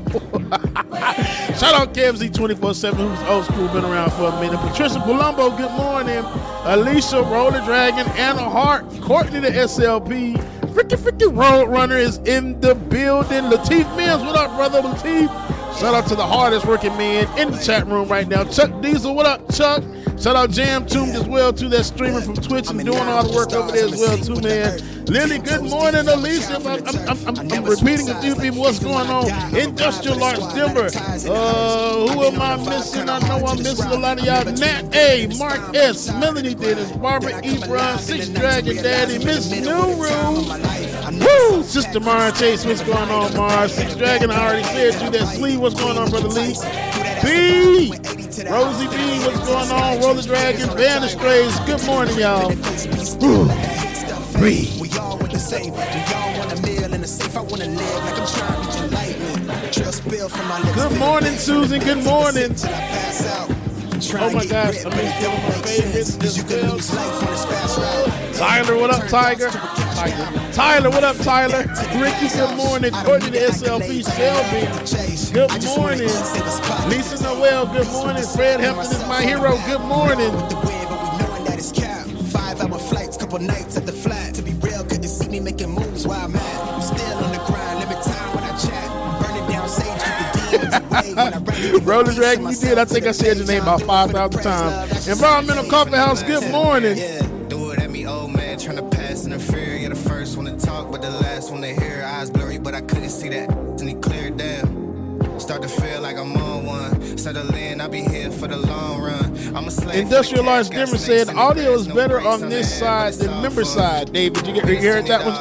S9: Shout out Kev Z 24/7, who's old school, been around for a minute. Patricia Palumbo, good morning. Alicia, Roller Dragon, Anna Hart, Courtney the SLP. Freaky Road Runner is in the building. Lateef Mills, what up, brother Lateef? Shout out to the hardest working man in the chat room right now. Chuck Diesel, what up, Chuck? Shout out Jam Tuned as well, too. That's streaming from Twitch and doing all the work over there as well, too, man. Lily, good morning. Alicia, I'm repeating a few people. What's going on? Industrial Arts Denver. Who am I missing? I know I'm missing a lot of y'all. Nat A, Mark S, Melanie Dennis, Barbara Ebron, Six Dragon Daddy, Miss Nuru. Woo! Sister Mara Chase, what's going on, Mars? Six Dragon, I already said you that sleeve. What's going on, Brother Lee? B! Rosie B, what's going on? Roller Dragon, Band of Strays. Good morning, y'all. Breathe. Good morning, Susan. Good morning. Oh my gosh, I'm just killing my favorites. Tyler, what up, Tiger? Tyler, what up, Tyler? Ricky, good morning. Courtney, the SLP, Shelby, good morning. Lisa Noel, good morning. Fred Hampton is my hero, good morning. 5-hour flights, couple nights at the flat. To be real, couldn't see me making moves while I'm at. I'm still on the grind, limit time when I chat. Burning down sage, keep the demons away. Roller Dragon, you did. I think I said your name about 5,000 times. Environmental Coffee House, good morning. Do it at me, old man, trying to pass in the fear. You're the first one to talk, but the last one to hear. Eyes blurry, but I couldn't see that. And he cleared down. Start to feel like I'm on one. Settle in, I'll be here for the long run. I'm a slave. Industrial Arts Denver said audio is better on this side than member side. David, you heard that one?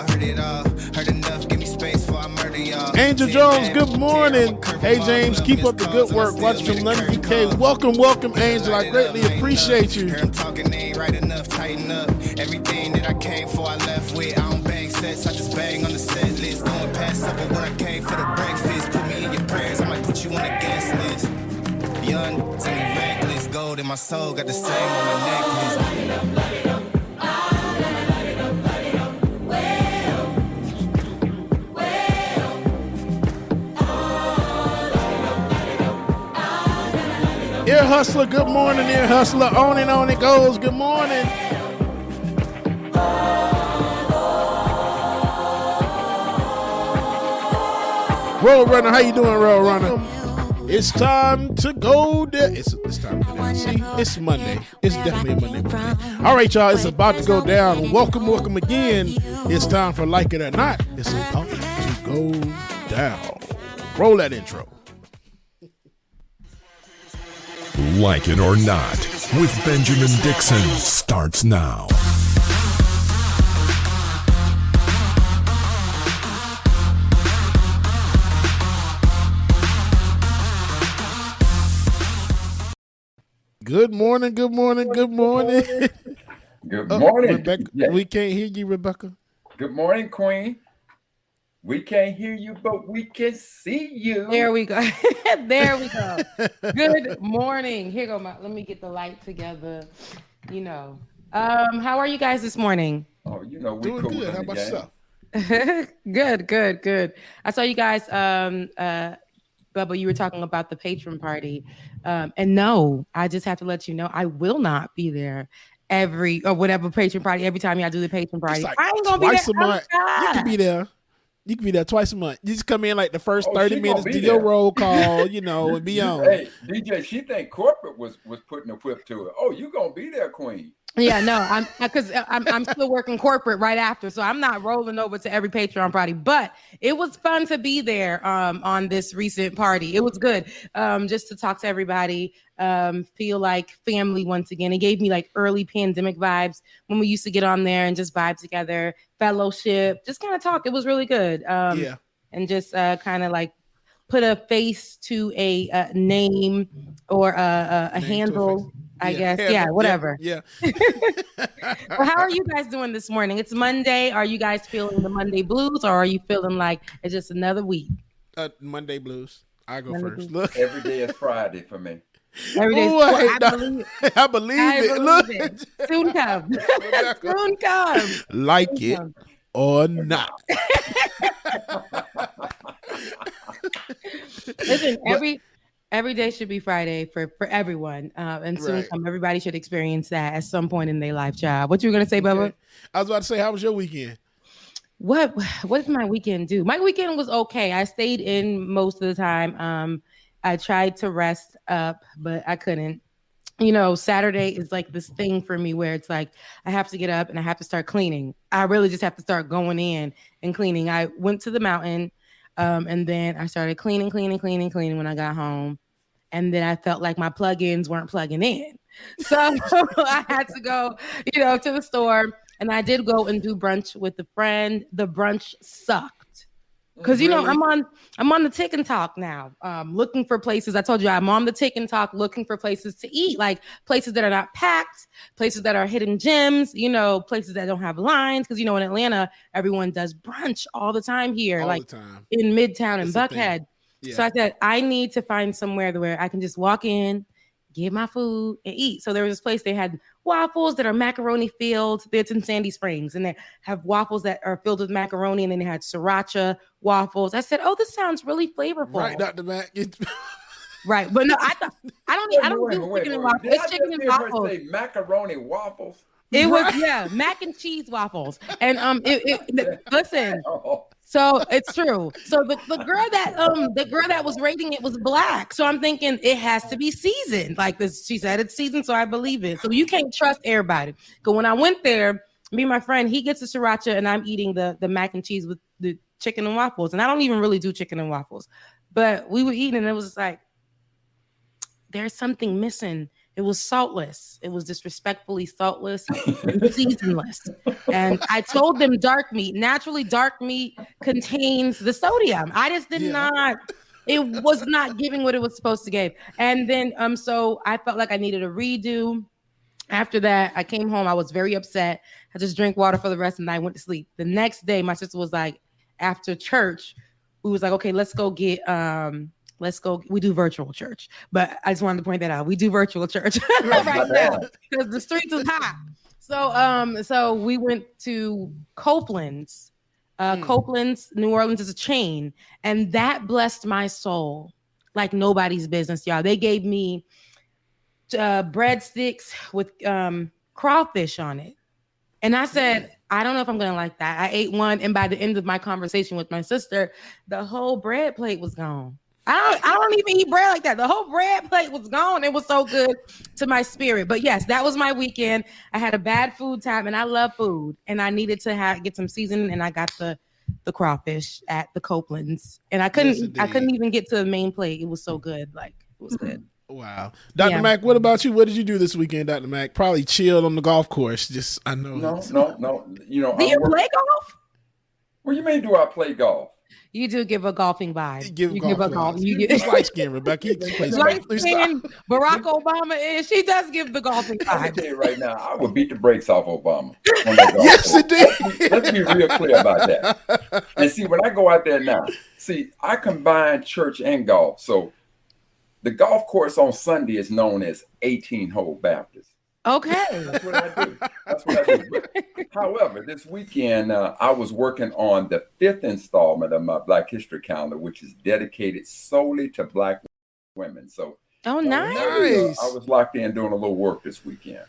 S9: Heard enough, give me space for I murder y'all. Angel Jones, good morning. Hey James, keep up the good work. Watch from London, UK. Welcome, Angel. I greatly appreciate you. I'm talking ain't right enough, tighten up. Everything that I came for, I left with. I don't bang sets, I just bang on the set list. Going past supper when I came for the breakfast. Put me in your prayers, I might put you on the guest list. Young, to me reckless, gold in my soul, got the same on my necklace. Ear Hustler, good morning, Ear Hustler. On it goes, good morning. Road Runner, how you doing, Road Runner? It's time to go there. It's time to go down. See, it's Monday. It's definitely a Monday morning. All right, y'all, it's about to go down. Welcome again. It's time for Like It or Not. It's about to go down. Roll that intro.
S13: Like It or Not with Benjamin Dixon starts now.
S9: Good morning.
S4: Good morning.
S9: Rebecca, yeah. We can't hear you, Rebecca.
S4: Good morning, Queen. We can't hear you, but we can see you.
S2: There we go. There we go. Good morning. Here go let me get the light together. How are you guys this morning?
S4: Oh, we
S9: doing
S4: cool.
S9: Good. How about yourself?
S2: Good. I saw you guys, Bubba, you were talking about the patron party. And no, I just have to let you know, I will not be there whatever patron party, every time y'all do the patron party.
S9: Like
S2: I ain't going to be there.
S9: A month. You can be there. You can be there twice a month. You just come in like the first 30 minutes, do your roll call, and be on.
S4: Hey, DJ, she think corporate was putting a whip to it. Oh, you gonna be there, Queen.
S2: Yeah, no, I'm still working corporate right after, so I'm not rolling over to every Patreon party. But it was fun to be there on this recent party. It was good just to talk to everybody, feel like family once again. It gave me like early pandemic vibes when we used to get on there and just vibe together, fellowship, just kind of talk. It was really good. And just kind of like put a face to a name or a handle. I guess. Yeah, whatever.
S9: Yeah.
S2: Well, how are you guys doing this morning? It's Monday. Are you guys feeling the Monday blues, or are you feeling like it's just another week?
S9: Monday blues. I go
S2: Monday
S9: first.
S2: blues.
S9: Look.
S4: Every day is Friday for me.
S11: Every day.
S9: Ooh,
S11: Well,
S9: I hate that.
S11: believe,
S9: I believe
S11: I
S9: it.
S11: believe
S9: Look.
S11: it. Soon come.
S9: Rebecca,
S11: Soon come.
S9: like
S11: Soon
S9: it
S11: come.
S9: or not.
S11: Listen,
S9: But
S11: every day should be Friday for everyone, and soon
S9: right.
S11: come. Everybody should experience that at some point in their life. Child, what you were gonna say, Bubba?
S9: Okay. I was about to say, how was your weekend?
S11: What did my weekend do? My weekend was okay. I stayed in most of the time. I tried to rest up, but I couldn't. You know, Saturday is like this thing for me where it's like I have to get up and I have to start cleaning. I really just have to start going in and cleaning. I went to the mountain, and then I started cleaning when I got home. And then I felt like my plugins weren't plugging in. So I had to go, to the store. And I did go and do brunch with a friend. The brunch sucked. Because
S9: Really?
S11: I'm on the tick and talk now, looking for places. I told you I'm on the tick and talk, looking for places to eat, like places that are not packed, places that are hidden gems, places that don't have lines. Because in Atlanta, everyone does brunch all the time here,
S9: All
S11: like
S9: the time.
S11: in Midtown and
S9: It's a thing.
S11: Buckhead.
S9: Yeah.
S11: So I said I need to find somewhere where I can just walk in, get my food, and eat. So there was this place, they had waffles that are macaroni filled. It's in Sandy Springs, and they have waffles that are filled with macaroni, and then they had sriracha waffles. I said, "Oh, this sounds really flavorful."
S9: Right, Dr. Mac.
S11: Right, but no, I don't do chicken and waffles. It's chicken and waffles.
S4: Say macaroni waffles.
S11: It was mac and cheese waffles, and listen. So it's true. So the girl that was rating it was black. So I'm thinking it has to be seasoned like this. She said it's seasoned, so I believe it. So you can't trust everybody. But when I went there, me and my friend, he gets the sriracha, and I'm eating the mac and cheese with the chicken and waffles. And I don't even really do chicken and waffles, but we were eating, and it was like there's something missing. It was saltless. It was disrespectfully saltless and seasonless. And I told them naturally dark meat contains the sodium. I just did not, it was not giving what it was supposed to give. And then, so I felt like I needed a redo. After that, I came home. I was very upset. I just drank water for the rest of the night. I went to sleep. The next day, my sister was like, after church, we was like, okay, let's go. We do virtual church, but I just wanted to point that out. We do virtual church right now because the streets is hot. So we went to Copeland's. Copeland's, New Orleans, is a chain, and that blessed my soul like nobody's business, y'all. They gave me breadsticks with crawfish on it, and I said, I don't know if I'm gonna like that. I ate one, and by the end of my conversation with my sister, the whole bread plate was gone. I don't even eat bread like that. The whole bread plate was gone. It was so good to my spirit. But yes, that was my weekend. I had a bad food time, and I love food, and I needed to get some seasoning, and I got the crawfish at the Copeland's, and I couldn't even get to the main plate. It was so good. Like, it was good.
S9: Wow. Dr. Mac, what about you? What did you do this weekend, Dr. Mac? Probably chilled on the golf course. I know.
S4: No.
S11: Do you play golf?
S4: What do you mean, do I play golf?
S11: You do give a golfing vibe.
S9: You give a golf. He's light skinned, Rebecca. He plays
S11: light skinned. Barack Obama is. She does give the golfing vibe.
S4: Let me tell you right now, I would beat the brakes off Obama. Yes,
S9: it did.
S4: Let's be real clear about that. And see, when I go out there now, I combine church and golf. So the golf course on Sunday is known as 18-hole Baptist.
S11: Okay.
S4: That's what I do. But, however, this weekend, I was working on the 5th installment of my Black History calendar, which is dedicated solely to Black women. So,
S11: nice.
S4: I was locked in doing a little work this weekend.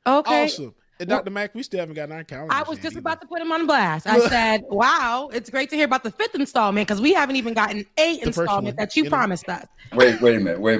S11: Okay.
S9: Awesome. And Dr. Mac, we still haven't got our calendar.
S11: I was just about to put him on blast. I said, wow, it's great to hear about the 5th installment because we haven't even gotten 8 installment that you promised us.
S4: Wait a minute. We're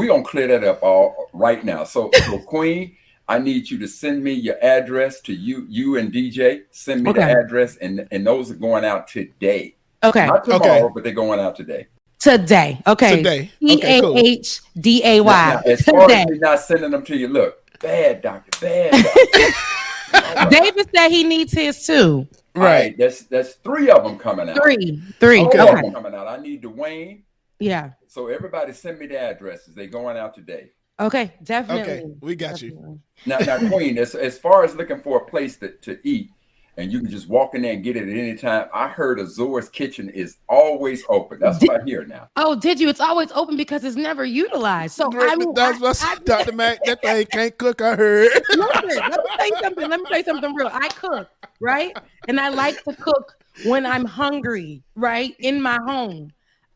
S4: going to clear that up all right now. So Queen, I need you to send me your address to you and DJ. Send me the address, and those are going out today.
S11: Okay.
S4: Not tomorrow, but they're going out today.
S11: Today. Okay.
S9: Today.
S11: TAHDAY.
S4: Now, as far as me not sending them to you, look. Bad doctor. Right.
S11: David said he needs his too.
S4: Right. That's 3 of them coming out.
S11: Three.
S4: Okay. Of them coming out. I need Dwayne.
S11: Yeah.
S4: So everybody send me the addresses. They're going out today.
S11: Okay, definitely.
S9: Okay, we got you.
S4: Now, Queen, as far as looking for a place to eat, and you can just walk in there and get it at any time. I heard Azor's kitchen is always open. That's what I hear now.
S14: Oh, did you? It's always open because it's never utilized. So I mean,
S9: Dr. Mac, that thing can't cook. I heard.
S14: Listen, let me tell you something. Let me tell you something real. I cook, right? And I like to cook when I'm hungry, right? In my home.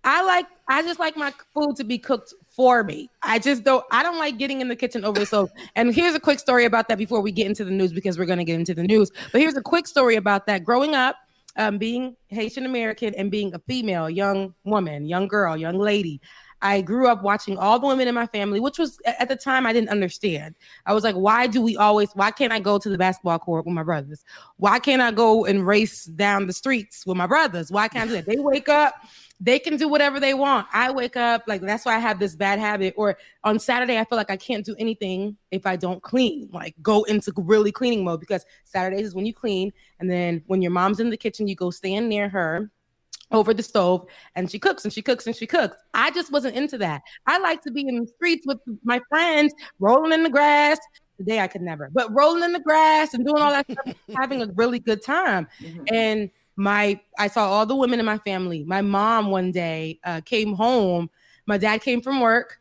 S14: I just like my food to be cooked for me. I don't like getting in the kitchen over the stove. And here's a quick story about that before we get into the news, because we're going to get into the news. But here's a quick story about that. Growing up, being Haitian American and being a female, young woman, young girl, young lady, I grew up watching all the women in my family, which was at the time I didn't understand. I was like, why can't I go to the basketball court with my brothers? Why can't I go and race down the streets with my brothers? Why can't I do that? They wake up, they can do whatever they want. I wake up, like, that's why I have this bad habit. Or on Saturday, I feel like I can't do anything if I don't clean, like go into really cleaning mode, because Saturdays is when you clean. And then when your mom's in the kitchen, you go stand near her over the stove, and she cooks and she cooks and she cooks. I just wasn't into that. I like to be in the streets with my friends, rolling in the grass. Today I could never, but rolling in the grass and doing all that stuff, having a really good time. And I saw all the women in my family. My mom one day came home. My dad came from work,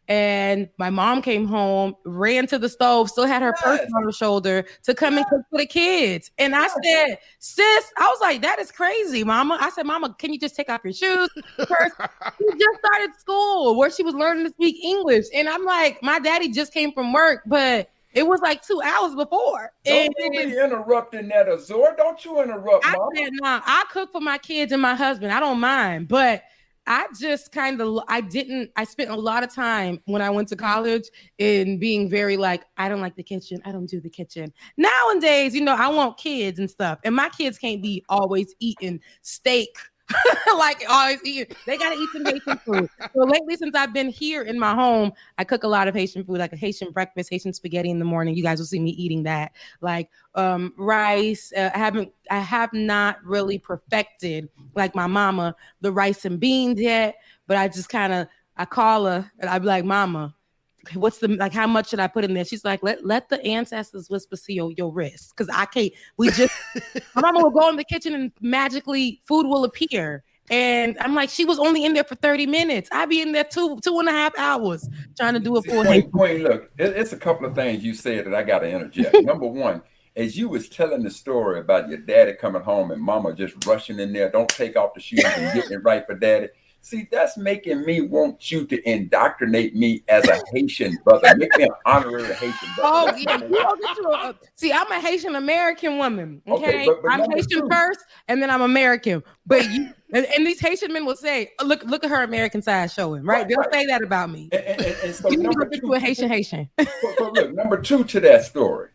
S14: and my mom came home, ran to the stove, still had her purse on her shoulder to come and cook for the kids. And I said, sis, I was like, that is crazy, mama. I said, mama, can you just take off your shoes? She just started school where she was learning to speak English. And I'm like, my daddy just came from work, but it was like 2 hours before.
S4: Don't you be interrupting that, Azor. Don't you interrupt, mama.
S14: I said, nah, I cook for my kids and my husband. I don't mind, but I just I spent a lot of time when I went to college in being very like, I don't like the kitchen. I don't do the kitchen. Nowadays, I want kids and stuff. And my kids can't be always eating steak. Like always eating. They got to eat some Haitian food. So lately, since I've been here in my home, I cook a lot of Haitian food, like a Haitian breakfast, Haitian spaghetti in the morning. You guys will see me eating that. Like rice. I have not really perfected, like my mama, the rice and beans yet. But I just I call her and I be like, Mama, what's how much should I put in there? She's like, let the ancestors whisper to your wrist, because I can't. My mama will go in the kitchen and magically food will appear. And I'm like, she was only in there for 30 minutes. I'd be in there 2.5 hours trying to do it for her.
S4: Queen, look, it's a couple of things you said that I got to interject. Number one, as you was telling the story about your daddy coming home and mama just rushing in there, don't take off the shoes and getting it right for daddy. See, that's making me want you to indoctrinate me as a Haitian brother. Make me an honorary Haitian brother.
S14: Oh, yeah. See, I'm a Haitian American woman. Okay, but I'm Haitian first, and then I'm American. But and these Haitian men will say, "Look at her American side showing." Right? They'll say that about me.
S4: And so
S14: you need to get to a Haitian.
S4: So look, number two to that story.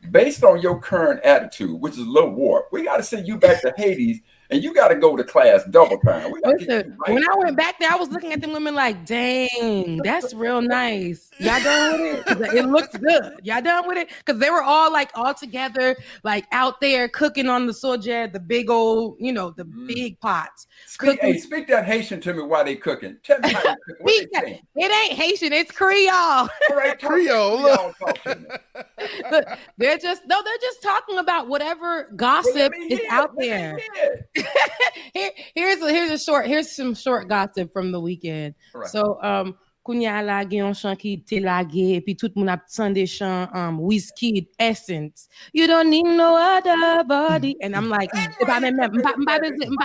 S4: Based on your current attitude, which is a little warped, we got to send you back to Hades, and you got to go to class double time.
S14: Listen, when I went back there, I was looking at them women like, dang, that's real nice. Y'all done with it? It looks good. Y'all done with it? Because they were all all together, like out there cooking on the soja, the big old, the big pots.
S4: Speak that Haitian to me while they cooking. Tell me how they cooking.
S14: It ain't Haitian, it's Creole.
S4: All right,
S9: Creole.
S4: Talk to me.
S14: Look, they're just talking about whatever gossip is out there. Here's some short gossip from the weekend. Right. So Kounya la gen yon chan ki te lage, puis tout moun ap san de chan Wizkid Essence. You don't need no other body. And I'm like, mpa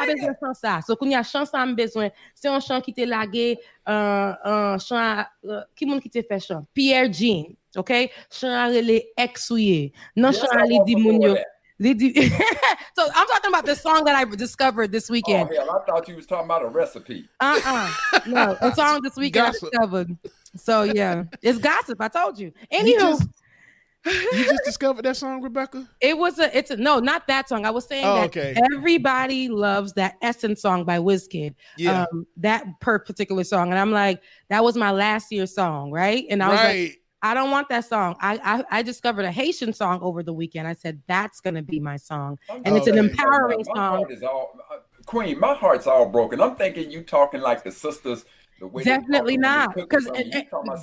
S14: bezwen chan sa. So Kounya chan sa mbezwen, se yon chan ki te lage, chan, ki moun ki te fe chan? Pierre Jean, okay? Chan rele Exouye. Non chan li di moun yo. So I'm talking about the song that I discovered this weekend.
S4: Oh, hell, I thought you was talking about a recipe.
S14: No, a song this weekend I discovered. So yeah, it's gossip. I told you. Anywho,
S9: you just discovered that song, Rebecca?
S14: No, not that song. I was saying everybody loves that Essence song by Wizkid. Yeah. That particular song, and I'm like, that was my last year's song, right? And I was like, I don't want that song. I discovered a Haitian song over the weekend. I said, that's going to be my song. And it's an empowering song.
S4: Queen, my heart's all broken. I'm thinking you talking like the sisters The way
S14: Definitely not, because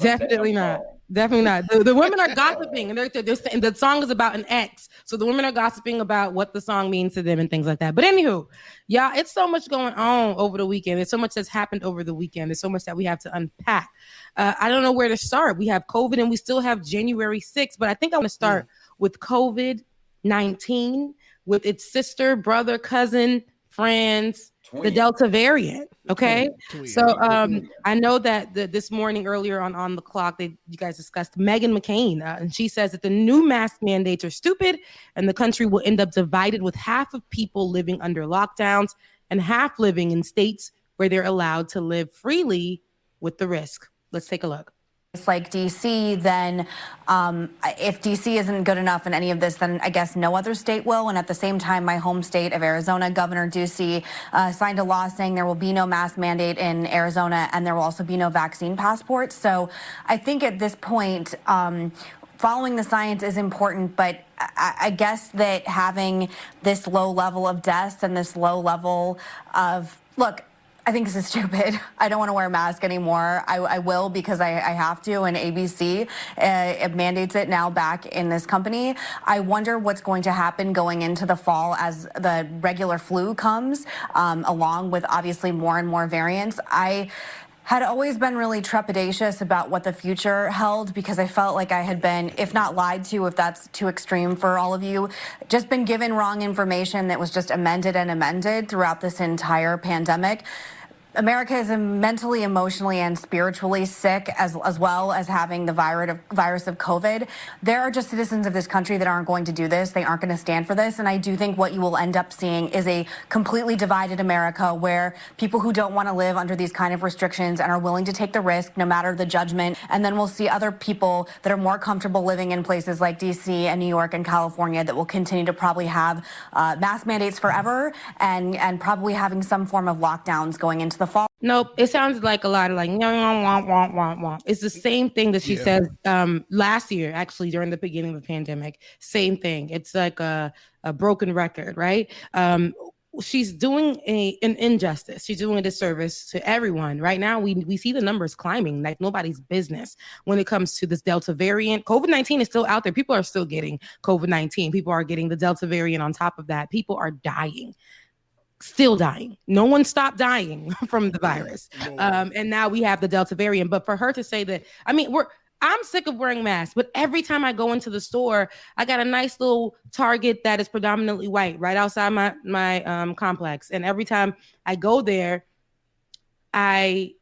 S14: definitely not. Definitely not. The women are gossiping, and they're saying the song is about an ex. So the women are gossiping about what the song means to them and things like that. But anywho, y'all, it's so much going on over the weekend. There's so much that's happened over the weekend. There's so much that we have to unpack. I don't know where to start. We have COVID, and we still have January 6th. But I think I want to start with COVID-19, with its sister, brother, cousin, friends, the Delta variant. Okay. So I know that this morning earlier on the clock, you guys discussed Meghan McCain, and she says that the new mask mandates are stupid and the country will end up divided, with half of people living under lockdowns and half living in states where they're allowed to live freely with the risk. Let's take a look.
S7: Like DC, then if DC isn't good enough in any of this, then I guess no other state will. And at the same time, my home state of Arizona, Governor Ducey signed a law saying there will be no mask mandate in Arizona, and there will also be no vaccine passport. So I think at this point, following the science is important, but I guess that having this low level of deaths and this low level of, look, I think this is stupid. I don't want to wear a mask anymore. I will because I have to, and ABC it mandates it now back in this company. I wonder what's going to happen going into the fall as the regular flu comes, along with obviously more and more variants. I had always been really trepidatious about what the future held, because I felt like I had been, if not lied to, if that's too extreme for all of you, just been given wrong information that was just amended and amended throughout this entire pandemic. America is mentally, emotionally, and spiritually sick, as well as having the virus of COVID. There are just citizens of this country that aren't going to do this. They aren't going to stand for this. And I do think what you will end up seeing is a completely divided America, where people who don't want to live under these kind of restrictions and are willing to take the risk, no matter the judgment. And then we'll see other people that are more comfortable living in places like DC and New York and California that will continue to probably have mask mandates forever, and probably having some form of lockdowns going into the fall.
S14: Nope, it sounds like a lot of like womp. It's the same thing that she said last year, actually, during the beginning of the pandemic. Same thing. It's like a broken record, right? She's doing an injustice. She's doing a disservice to everyone. Right now, we see the numbers climbing like nobody's business when it comes to this Delta variant. COVID-19 is still out there. People are still getting COVID-19. People are getting the Delta variant on top of that. People are dying. Still dying. No one stopped dying from the virus. And now we have the Delta variant. But for her to say that, I mean, I'm sick of wearing masks, but every time I go into the store, I got a nice little Target that is predominantly white right outside my complex. And every time I go there, I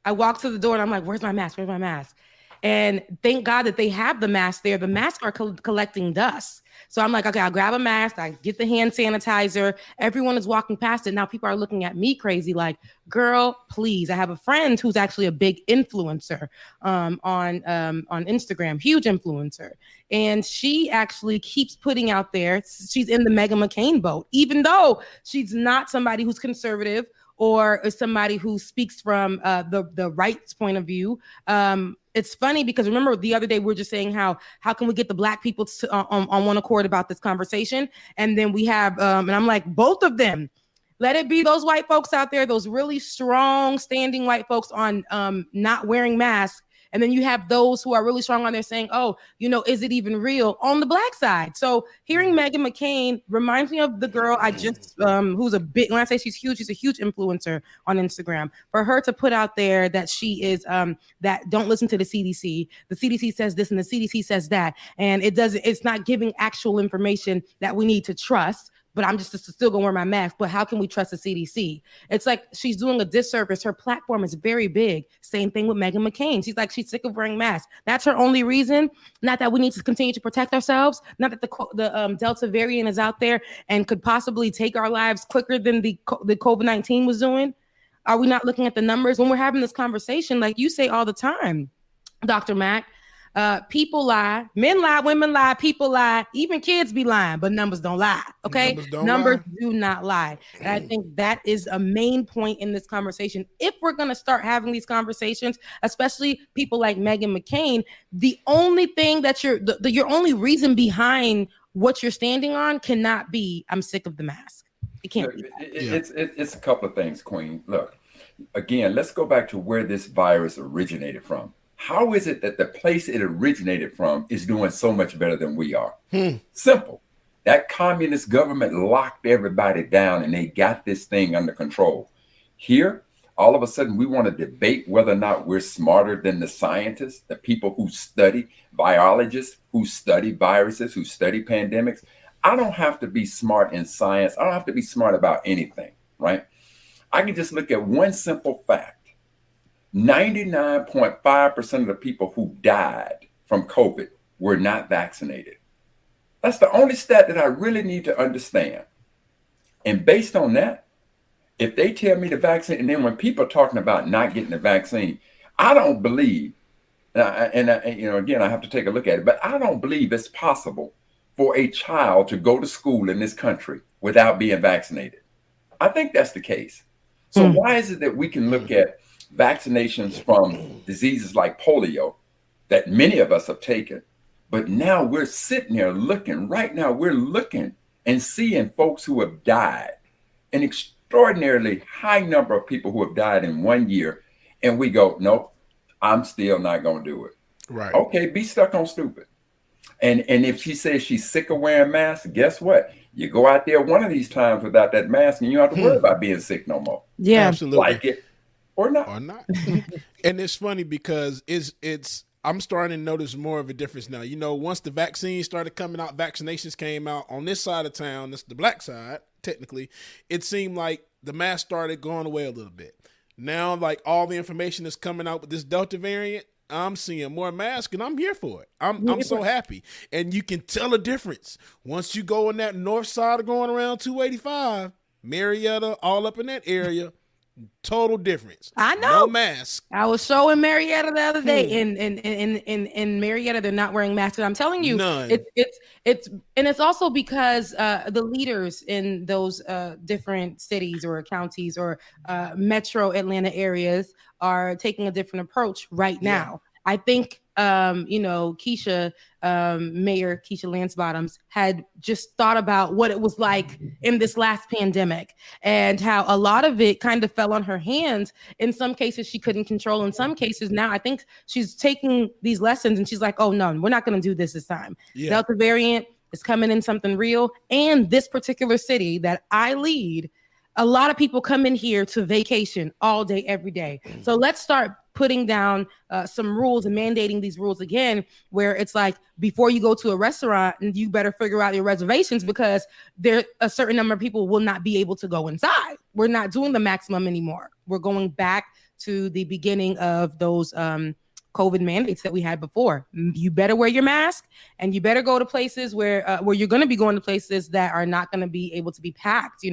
S14: walk to the door and I'm like, where's my mask? Where's my mask? And thank God that they have the masks there. The masks are collecting dust. So I'm like, okay, I'll grab a mask. I get the hand sanitizer. Everyone is walking past it. Now people are looking at me crazy, like, girl, please. I have a friend who's actually a big influencer on Instagram, huge influencer. And she actually keeps putting out there, she's in the Meghan McCain boat, even though she's not somebody who's conservative or is somebody who speaks from the rights point of view. It's funny because remember the other day we were just saying how can we get the Black people on one accord about this conversation, and then we have and I'm like, both of them. Let it be those white folks out there, those really strong standing white folks on not wearing masks. And then you have those who are really strong on there saying, oh, is it even real on the Black side? So hearing Meghan McCain reminds me of the girl I just, who's a big, when I say she's huge influencer on Instagram. For her to put out there that she is, that don't listen to the CDC. The CDC says this and the CDC says that. And it's not giving actual information that we need to trust. But I'm just still gonna wear my mask. But how can we trust the CDC? It's like she's doing a disservice. Her platform is very big. Same thing with Meghan McCain. She's like, she's sick of wearing masks. That's her only reason. Not that we need to continue to protect ourselves. Not that the Delta variant is out there and could possibly take our lives quicker than the COVID-19 was doing. Are we not looking at the numbers when we're having this conversation? Like you say all the time, Dr. Mack. People lie, men lie, women lie, people lie, even kids be lying, but numbers don't lie. Okay. Numbers do not lie. And I think that is a main point in this conversation. If we're going to start having these conversations, especially people like Meghan McCain, the only thing that your only reason behind what you're standing on cannot be, I'm sick of the mask. It can't be.
S4: It's a couple of things, Queen. Look, again, let's go back to where this virus originated from. How is it that the place it originated from is doing so much better than we are? Simple. That communist government locked everybody down and they got this thing under control. Here, all of a sudden, we want to debate whether or not we're smarter than the scientists, the people who study, biologists who study viruses, who study pandemics. I don't have to be smart in science. I don't have to be smart about anything, right? I can just look at one simple fact. 99.5% of the people who died from COVID were not vaccinated. That's the only stat that I really need to understand. And based on that, if they tell me the vaccine, and then when people are talking about not getting the vaccine, I don't believe, again, I have to take a look at it, but I don't believe it's possible for a child to go to school in this country without being vaccinated. I think that's the case. So why is it that we can look at vaccinations from diseases like polio that many of us have taken, but now we're sitting here looking, right now we're looking and seeing folks who have died, an extraordinarily high number of people who have died in 1 year, and we go, nope, I'm still not going to do it.
S9: Right.
S4: Okay, be stuck on stupid. And if she says she's sick of wearing masks, guess what? You go out there one of these times without that mask and you don't have to worry about being sick no more.
S14: Yeah,
S9: absolutely.
S4: Like it or not.
S9: And it's funny because I'm starting to notice more of a difference now. You know, once the vaccines started coming out, vaccinations came out on this side of town, that's the black side, technically, it seemed like the mask started going away a little bit. Now, like all the information that's coming out with this Delta variant, I'm seeing more masks and I'm here for it. I'm so happy. And you can tell a difference. Once you go on that north side of going around 285, Marietta, all up in that area, total difference.
S14: I know.
S9: No mask.
S14: I was showing Marietta the other day. In Marietta, they're not wearing masks. And I'm telling you,
S9: none.
S14: It's also because the leaders in those different cities or counties or metro Atlanta areas are taking a different approach right now. I think Keisha, Mayor Keisha Lance Bottoms had just thought about what it was like in this last pandemic and how a lot of it kind of fell on her hands. In some cases, she couldn't control. In some cases, now I think she's taking these lessons and she's like, oh, no, we're not going to do this time. Yeah. Delta variant is coming in something real. And this particular city that I lead, a lot of people come in here to vacation all day, every day. So let's start putting down some rules and mandating these rules again, where it's like before you go to a restaurant, and you better figure out your reservations because there a certain number of people will not be able to go inside. We're not doing the maximum anymore. We're going back to the beginning of those COVID mandates that we had before. You better wear your mask, and you better go to places where you're going to be going to places that are not going to be able to be packed.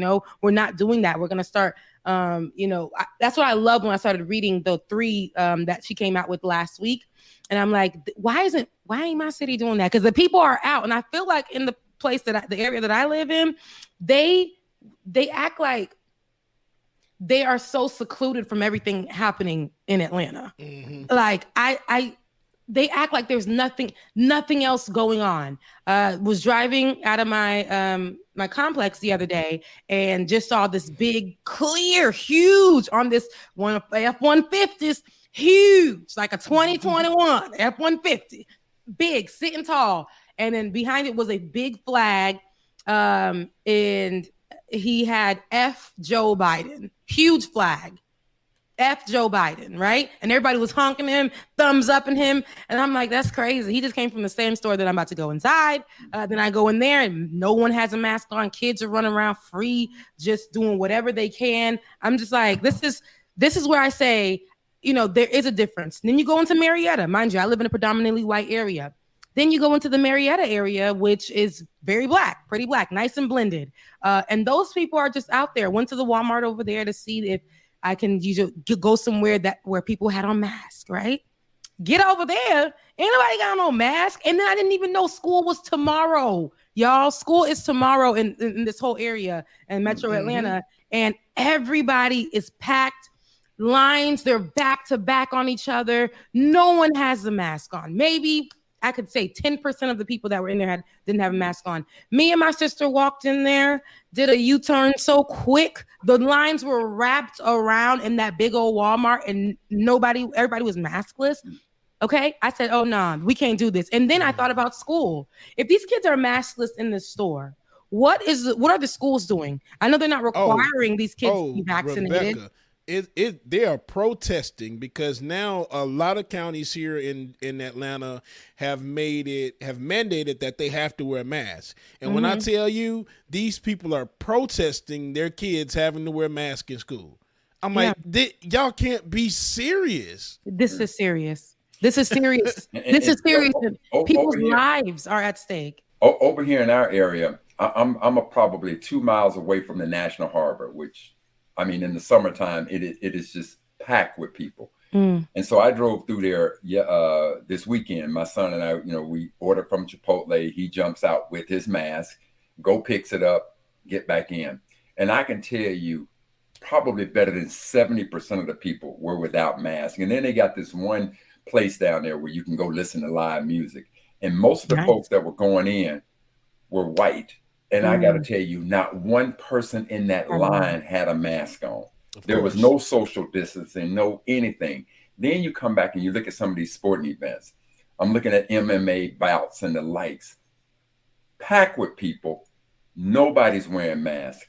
S14: We're not doing that. We're going to start. That's what I love when I started reading the 3 that she came out with last week, and I'm like, why ain't my city doing that? Because the people are out, and I feel like in the area that I live in, they act like they are so secluded from everything happening in Atlanta. Mm-hmm. Like they act like there's nothing else going on. Was driving out of my my complex the other day and just saw this big, clear, huge on this one of F-150s, huge, like a 2021 F-150, big, sitting tall. And then behind it was a big flag, and he had F Joe Biden, huge flag, F Joe Biden, right? And everybody was honking him, thumbs up in him. And I'm like, that's crazy. He just came from the same store that I'm about to go inside. Then I go in there and no one has a mask on. Kids are running around free, just doing whatever they can. I'm just like, this is where I say, there is a difference. Then you go into Marietta. Mind you, I live in a predominantly white area. Then you go into the Marietta area, which is very black, pretty black, nice and blended. And those people are just out there. Went to the Walmart over there to see if I can go somewhere where people had on masks, right? Get over there. Ain't nobody got no mask. And then I didn't even know school was tomorrow. Y'all, school is tomorrow in this whole area in Metro Atlanta. And everybody is packed. Lines, they're back to back on each other. No one has a mask on. Maybe I could say 10% of the people that were in there didn't have a mask on. Me and my sister walked in there, did a U-turn so quick. The lines were wrapped around in that big old Walmart, and everybody was maskless. Okay. I said, oh, no, we can't do this. And then I thought about school. If these kids are maskless in the store, what are the schools doing? I know they're not requiring these kids to be vaccinated.
S9: Rebecca, they are protesting because now a lot of counties here in Atlanta have mandated that they have to wear masks. And when I tell you these people are protesting their kids having to wear masks in school, I'm like, y'all can't be serious.
S14: This is serious. This is serious. This is serious. People's lives are at stake.
S4: Over here in our area, I'm probably 2 miles away from the National Harbor, which, I mean, in the summertime, it is just packed with people. And so I drove through there this weekend. My son and I, we ordered from Chipotle. He jumps out with his mask, picks it up, get back in. And I can tell you, probably better than 70% of the people were without masks. And then they got this one place down there where you can go listen to live music. And most of the folks that were going in were white. And I got to tell you, not one person in that line had a mask on. There was no social distancing, no anything. Then you come back and you look at some of these sporting events. I'm looking at MMA bouts and the likes. Packed with people. Nobody's wearing masks.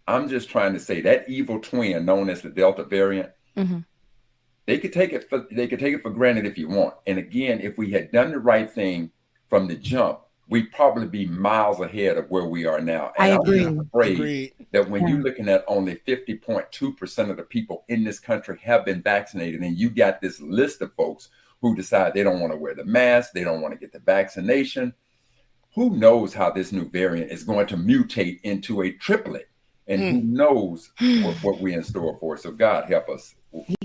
S4: I'm just trying to say that evil twin known as the Delta variant, they could take it for granted if you want. And again, if we had done the right thing from the jump, we'd probably be miles ahead of where we are now. And
S14: I agree.
S4: I'm afraid that when you're looking at only 50.2% of the people in this country have been vaccinated, and you got this list of folks who decide they don't want to wear the mask, they don't want to get the vaccination. Who knows how this new variant is going to mutate into a triplet? And who knows what we're in store for? So God help us.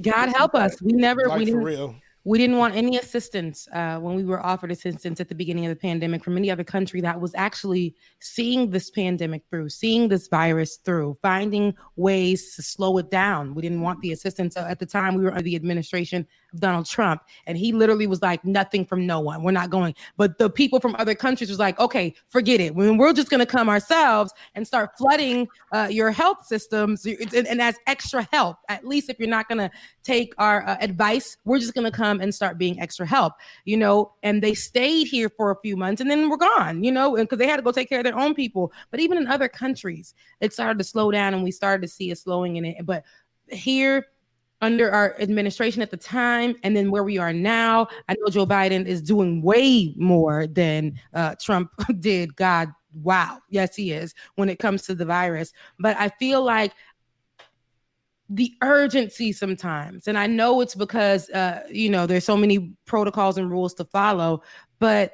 S14: God help us. We didn't want any assistance when we were offered assistance at the beginning of the pandemic from any other country that was actually seeing this pandemic through, seeing this virus through, finding ways to slow it down. We didn't want the assistance. So at the time, we were under the administration of Donald Trump, and he literally was like, nothing from no one. We're not going. But the people from other countries was like, okay, forget it. We're just going to come ourselves and start flooding your health systems and as extra help. At least if you're not going to take our advice, we're just going to come and start being extra help, and they stayed here for a few months and then we're gone, because they had to go take care of their own people. But even in other countries, it started to slow down and we started to see a slowing in it. But here, under our administration at the time, and then where we are now, I know Joe Biden is doing way more than Trump did. God, wow. Yes, he is when it comes to the virus. But I feel like the urgency sometimes, and I know it's because, there's so many protocols and rules to follow, but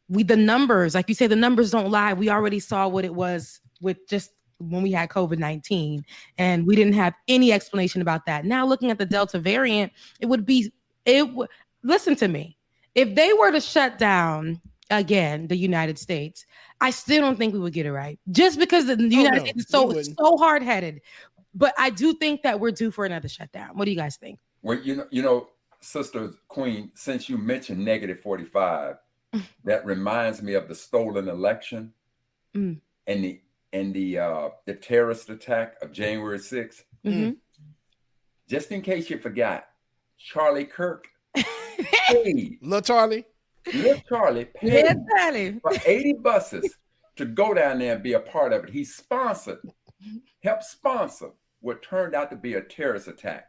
S14: the numbers, like you say, the numbers don't lie. We already saw what it was with just when we had COVID-19, and we didn't have any explanation about that. Now looking at the Delta variant, listen to me. If they were to shut down again, the United States, I still don't think we would get it right, just because the United States is so hard-headed. But I do think that we're due for another shutdown. What do you guys think?
S4: Well, Sister Queen, since you mentioned -45, that reminds me of the stolen election and the terrorist attack of January 6th. Just in case you forgot, Charlie Kirk paid.
S9: Little Charlie
S4: paid for 80 buses to go down there and be a part of it. He helped sponsor what turned out to be a terrorist attack.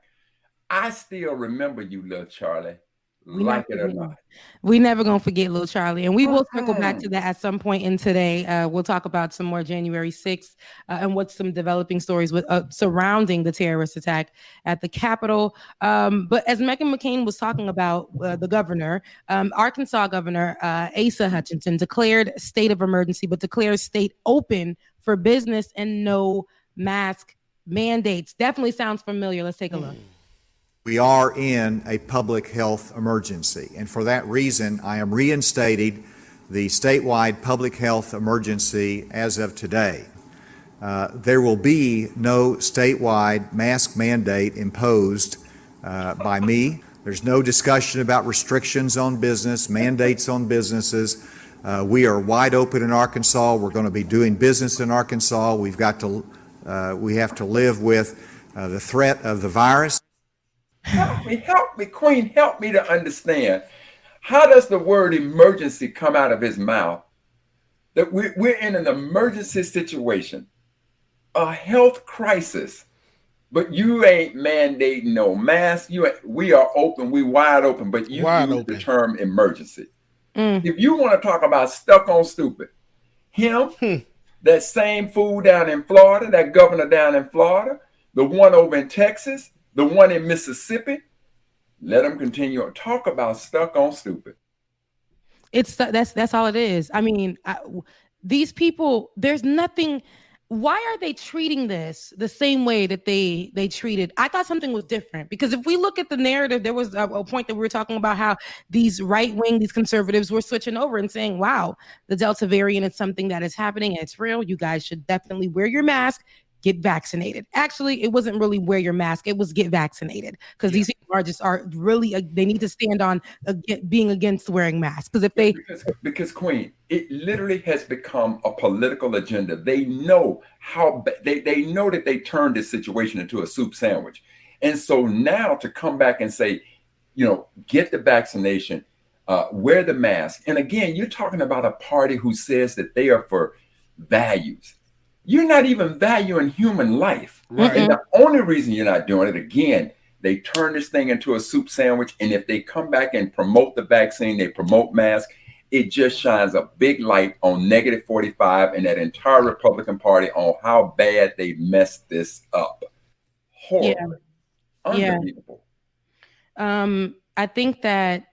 S4: I still remember you, Little Charlie. Like it or not.
S14: We never gonna forget Little Charlie, and we will circle back to that at some point in today. We'll talk about some more January 6th and what's some developing stories with surrounding the terrorist attack at the Capitol. But as Meghan McCain was talking about, the governor, Arkansas Governor Asa Hutchinson declared state of emergency, but declared state open for business and no mask mandates. Definitely sounds familiar. Let's take a look.
S15: We are in a public health emergency, and for that reason, I am reinstating the statewide public health emergency as of today. There will be no statewide mask mandate imposed by me There's no discussion about restrictions on business, mandates on businesses. We are wide open in Arkansas. We're going to be doing business in Arkansas. We have to live with the threat of the virus.
S4: Help me, Queen, help me to understand. How does the word emergency come out of his mouth? That we're in an emergency situation, a health crisis, but you ain't mandating no mask. We are open, we wide open, but you use the term emergency. If you want to talk about stuck on stupid, that same fool down in Florida, that governor down in Florida, the one over in Texas, the one in Mississippi, let them continue to talk about stuck on stupid.
S14: That's all it is. I mean, these people, there's nothing. Why are they treating this the same way that they treated? I thought something was different, because if we look at the narrative, there was a point that we were talking about how these right wing, these conservatives were switching over and saying, wow, the Delta variant is something that is happening and it's real. You guys should definitely wear your mask, get vaccinated. Actually, it wasn't really wear your mask. It was get vaccinated, because these people are really, they need to stand on being against wearing masks. Because if they,
S4: because Queen, it literally has become a political agenda. They know they know that they turned this situation into a soup sandwich. And so now to come back and say, get the vaccination, wear the mask. And again, you're talking about a party who says that they are for values. You're not even valuing human life. Right. And the only reason you're not doing it, again, they turn this thing into a soup sandwich. And if they come back and promote the vaccine, they promote masks, it just shines a big light on negative 45 and that entire Republican Party on how bad they messed this up. Horrible.
S14: Yeah.
S4: Unbelievable.
S14: I think that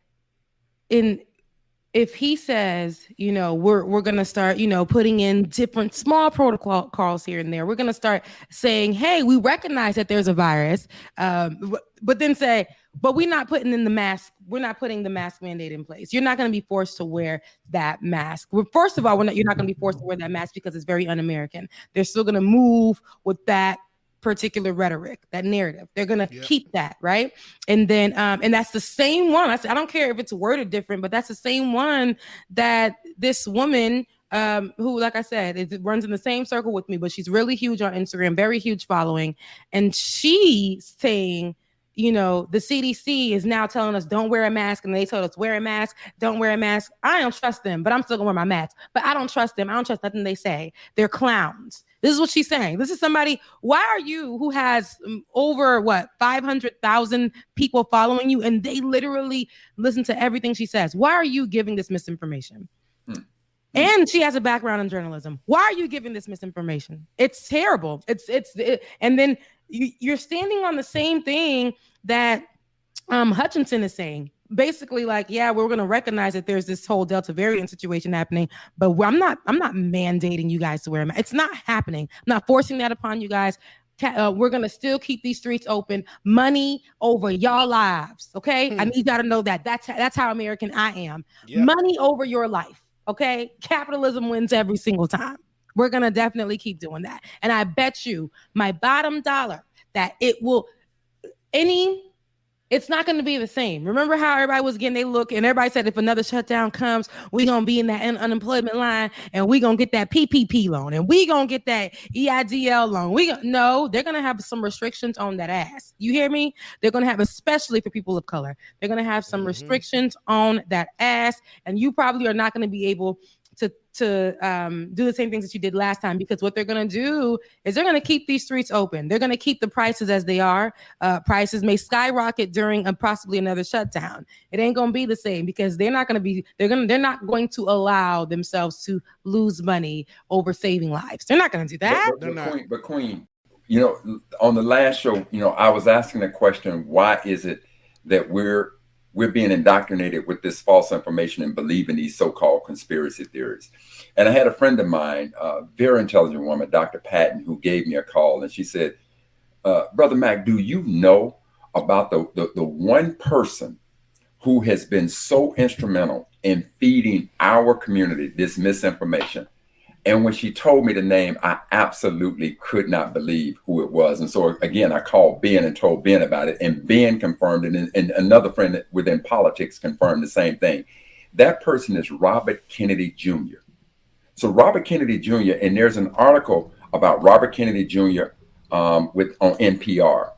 S14: if he says, we're going to start, putting in different small protocols here and there, we're going to start saying, hey, we recognize that there's a virus, but then say, but we're not putting in the mask. We're not putting the mask mandate in place. You're not going to be forced to wear that mask. First of all, you're not going to be forced to wear that mask because it's very un-American. They're still going to move with that particular rhetoric, that narrative. They're going to keep that, right? And then and that's the same one. I don't care if it's worded different, but that's the same one that this woman who, like I said, it runs in the same circle with me, but she's really huge on Instagram, very huge following, and she's saying, the CDC is now telling us don't wear a mask, and they told us wear a mask, don't wear a mask. I don't trust them, but I'm still gonna wear my mask. But I don't trust them. I don't trust nothing they say. They're clowns. This is what she's saying. This is somebody. Why are you, who has over 500,000 people following you, and they literally listen to everything she says? Why are you giving this misinformation? And she has a background in journalism. Why are you giving this misinformation? It's terrible. And then you're standing on the same thing that Hutchinson is saying. Basically, we're going to recognize that there's this whole Delta variant situation happening, but I'm not mandating you guys to wear a mask. It's not happening. I'm not forcing that upon you guys. We're going to still keep these streets open. Money over y'all lives, okay? I need y'all to know that. That's how American I am. Yep. Money over your life, okay? Capitalism wins every single time. We're going to definitely keep doing that. And I bet you my bottom dollar that it's not going to be the same. Remember how everybody was getting their look, and everybody said if another shutdown comes, we're going to be in that unemployment line, and we're going to get that PPP loan, and we're going to get that EIDL loan. No, they're going to have some restrictions on that ass. You hear me? They're going to have, especially for people of color, they're going to have some restrictions on that ass, and you probably are not going to be able to do the same things that you did last time, because what they're going to do is they're going to keep these streets open. They're going to keep the prices as they are. Prices may skyrocket during possibly another shutdown. It ain't going to be the same, because they're not going to allow themselves to lose money over saving lives. They're not going to do that.
S4: But Queen, on the last show, I was asking the question, why is it that we're being indoctrinated with this false information and believing these so-called conspiracy theories? And I had a friend of mine, a very intelligent woman, Dr. Patton, who gave me a call, and she said, Brother Mac, do you know about the one person who has been so instrumental in feeding our community this misinformation? And when she told me the name, I absolutely could not believe who it was. And so again, I called Ben and told Ben about it, and Ben confirmed it, and another friend within politics confirmed the same thing. That person is Robert Kennedy Jr. So Robert Kennedy Jr., and there's an article about Robert Kennedy Jr. On NPR,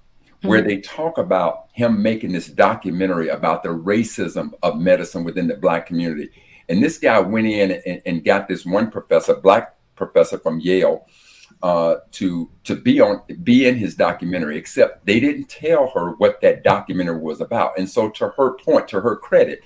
S4: where they talk about him making this documentary about the racism of medicine within the Black community. And this guy went in and got this one professor, Black professor from Yale, to be in his documentary, except they didn't tell her what that documentary was about. And so to her point, to her credit,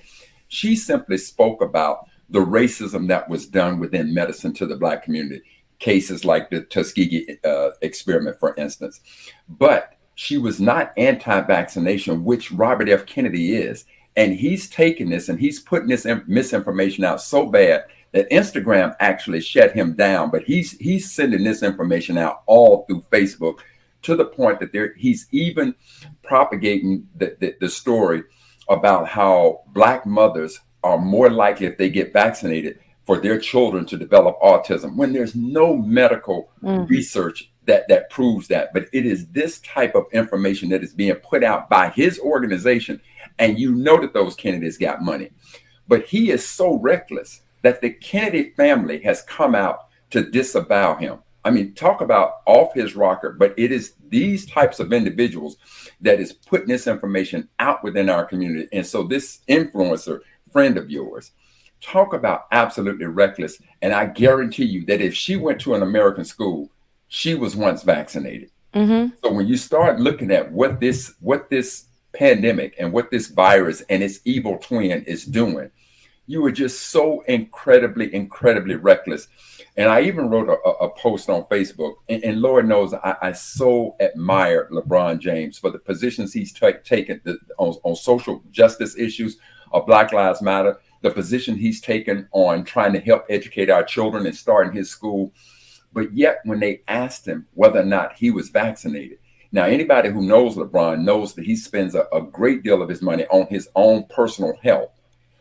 S4: she simply spoke about the racism that was done within medicine to the Black community, cases like the Tuskegee experiment, for instance. But she was not anti-vaccination, which Robert F. Kennedy is. And he's taking this and he's putting this misinformation out so bad that Instagram actually shut him down. But he's sending this information out all through Facebook, to the point that he's even propagating the story about how Black mothers are more likely, if they get vaccinated, for their children to develop autism, when there's no medical research that proves that. But it is this type of information that is being put out by his organization. And you know that those Kennedys got money. But he is so reckless that the Kennedy family has come out to disavow him. I mean, talk about off his rocker, but it is these types of individuals that is putting this information out within our community. And so this influencer friend of yours, talk about absolutely reckless. And I guarantee you that if she went to an American school, she was once vaccinated. So when you start looking at what this pandemic and what this virus and its evil twin is doing, you are just so incredibly, incredibly reckless. And I even wrote a post on Facebook, and Lord knows I so admire LeBron James for the positions he's taken on social justice issues of Black Lives Matter, the position he's taken on trying to help educate our children and starting his school. But yet when they asked him whether or not he was vaccinated, now anybody who knows LeBron knows that he spends a great deal of his money on his own personal health.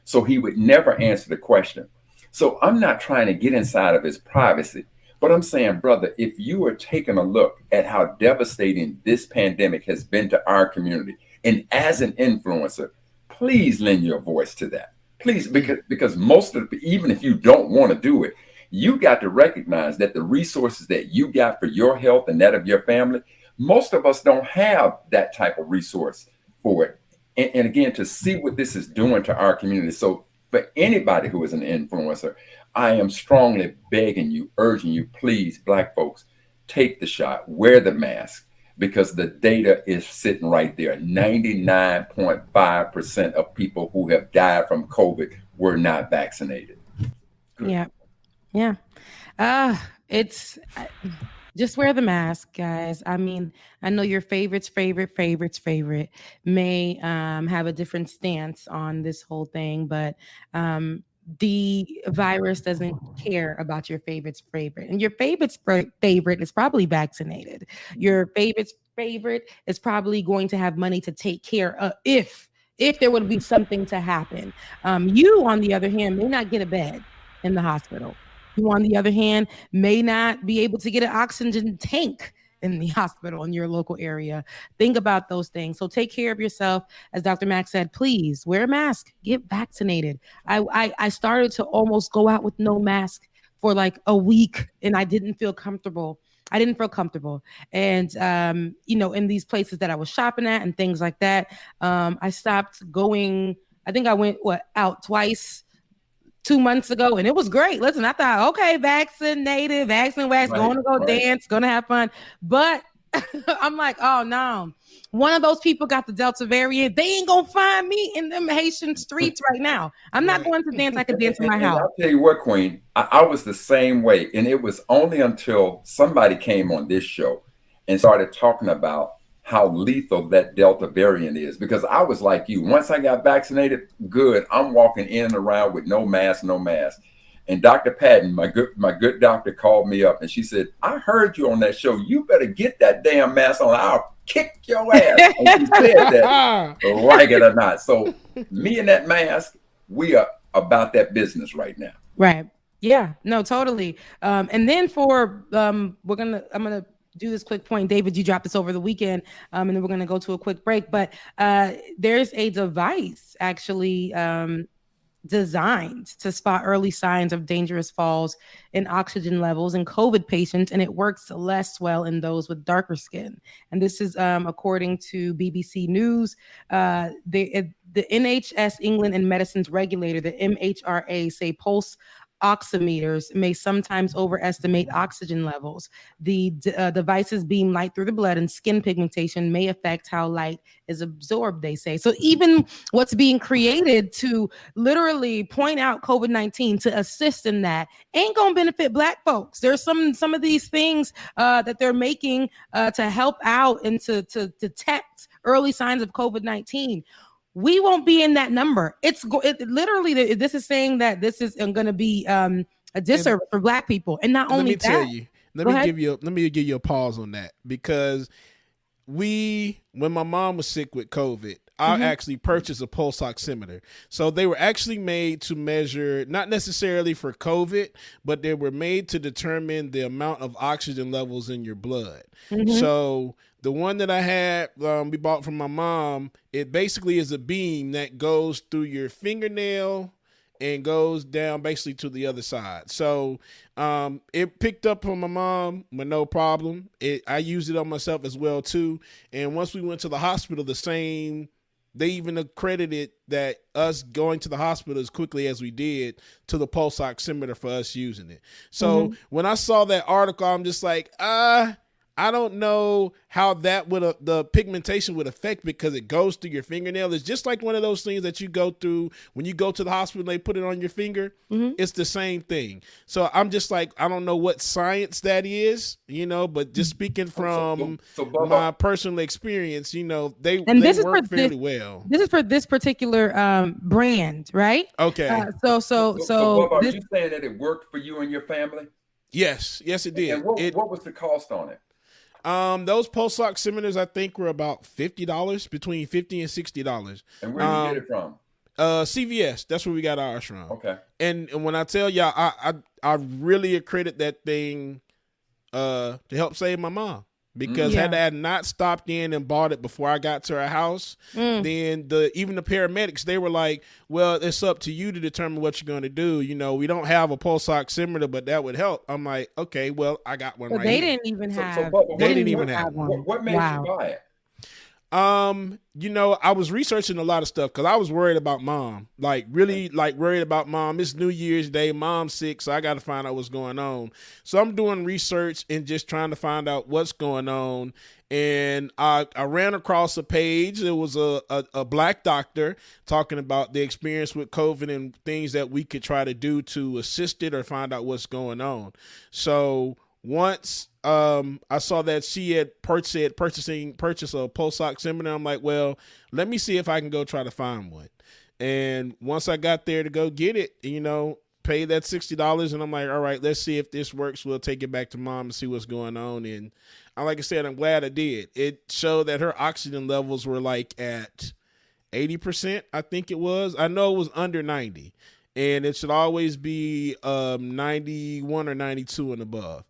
S4: So he would never answer the question. So I'm not trying to get inside of his privacy, but I'm saying, brother, if you are taking a look at how devastating this pandemic has been to our community, and as an influencer, please lend your voice to that. Please, because most of the, even if you don't want to do it, you got to recognize that the resources that you got for your health and that of your family, most of us don't have that type of resource for it. And again, to see what this is doing to our community. So for anybody who is an influencer, I am strongly begging you, urging you, please, Black folks, take the shot, wear the mask, because the data is sitting right there. 99.5% of people who have died from COVID were not vaccinated.
S14: Yeah. It's just wear the mask, guys. I mean, I know your favorite may have a different stance on this whole thing, but the virus doesn't care about your favorite's favorite. And your favorite's favorite is probably vaccinated. Your favorite's favorite is probably going to have money to take care of if there would be something to happen. You, on the other hand, may not get a bed in the hospital. You, on the other hand, may not be able to get an oxygen tank in the hospital in your local area. Think about those things. So take care of yourself. As Dr. Mack said, please wear a mask, get vaccinated. I started to almost go out with no mask for like a week, and I didn't feel comfortable. And, in these places that I was shopping at and things like that, I stopped going. I think I went out twice 2 months ago, and it was great. Listen, I thought, okay, vaccinated, vaccine wax, going to go dance, going to have fun. But I'm like, oh no, one of those people got the Delta variant. They ain't gonna find me in them Haitian streets right now. I'm not going to dance. I could dance in my house.
S4: I'll tell you what, Queen, I was the same way. And it was only until somebody came on this show and started talking about how lethal that Delta variant is, because I was like you. Once I got vaccinated, good. I'm walking in and around with no mask. And Dr. Patton, my good doctor, called me up and she said, I heard you on that show. You better get that damn mask on. I'll kick your ass. And she said that, like it or not. So me and that mask, we are about that business right now.
S14: Right. Yeah, no, totally. And then for I'm gonna do this quick point. David, you dropped this over the weekend, and then we're gonna go to a quick break. But there's a device actually designed to spot early signs of dangerous falls in oxygen levels in COVID patients, and it works less well in those with darker skin. And this is according to BBC News. The NHS England and Medicines regulator, the MHRA, say pulse oximeters may sometimes overestimate oxygen levels. The devices beam light through the blood, and skin pigmentation may affect how light is absorbed, they say. So even what's being created to literally point out COVID-19 to assist in that ain't gonna benefit Black folks. There's some of these things that they're making to help out and to detect early signs of COVID-19. We won't be in that number. Literally, this is saying that this is going to be a disservice for Black people, and not only that.
S9: Let me give you a pause on that, because when my mom was sick with COVID, I actually purchased a pulse oximeter. So they were actually made to measure, not necessarily for COVID, but they were made to determine the amount of oxygen levels in your blood. So the one that I had, we bought from my mom, it basically is a beam that goes through your fingernail and goes down basically to the other side. So it picked up on my mom with no problem. I used it on myself as well too. And once we went to the hospital, they even accredited that us going to the hospital as quickly as we did to the pulse oximeter for us using it. So when I saw that article, I'm just like, I don't know how that the pigmentation would affect, because it goes through your fingernail. It's just like one of those things that you go through when you go to the hospital and they put it on your finger. It's the same thing. So I'm just like, I don't know what science that is, but just speaking from my personal experience, they work fairly well.
S14: This is for this particular brand, right?
S9: Okay.
S14: So
S4: Bubba, are you saying that it worked for you and your family?
S9: Yes, it did.
S4: And what was the cost on it?
S9: Those pulse oximeters, I think, were about $50, between $50 and $60.
S4: And where did you get it from?
S9: CVS. That's where we got ours from.
S4: Okay.
S9: And when I tell y'all, I really accredit that thing to help save my mom, because had I not stopped in and bought it before I got to her house, then even the paramedics, they were like, well, it's up to you to determine what you're going to do. We don't have a pulse oximeter, but that would help. I'm like, okay, well, I got one
S14: they
S9: here.
S14: Didn't even have.
S9: They didn't even have one.
S4: What made you buy it?
S9: I was researching a lot of stuff because I was worried about mom, really worried about mom. It's New Year's Day, mom's sick, so I got to find out what's going on. So I'm doing research and just trying to find out what's going on. And I ran across a page. It was a Black doctor talking about the experience with COVID and things that we could try to do to assist it or find out what's going on. So once I saw that she had purchased a pulse oximeter, I'm like, well, let me see if I can go try to find one. And once I got there to go get it, pay that $60, and I'm like, all right, let's see if this works. We'll take it back to mom and see what's going on. And like I said, I'm glad I did. It showed that her oxygen levels were at 80%, I think it was. I know it was under 90, and it should always be 91 or 92 and above.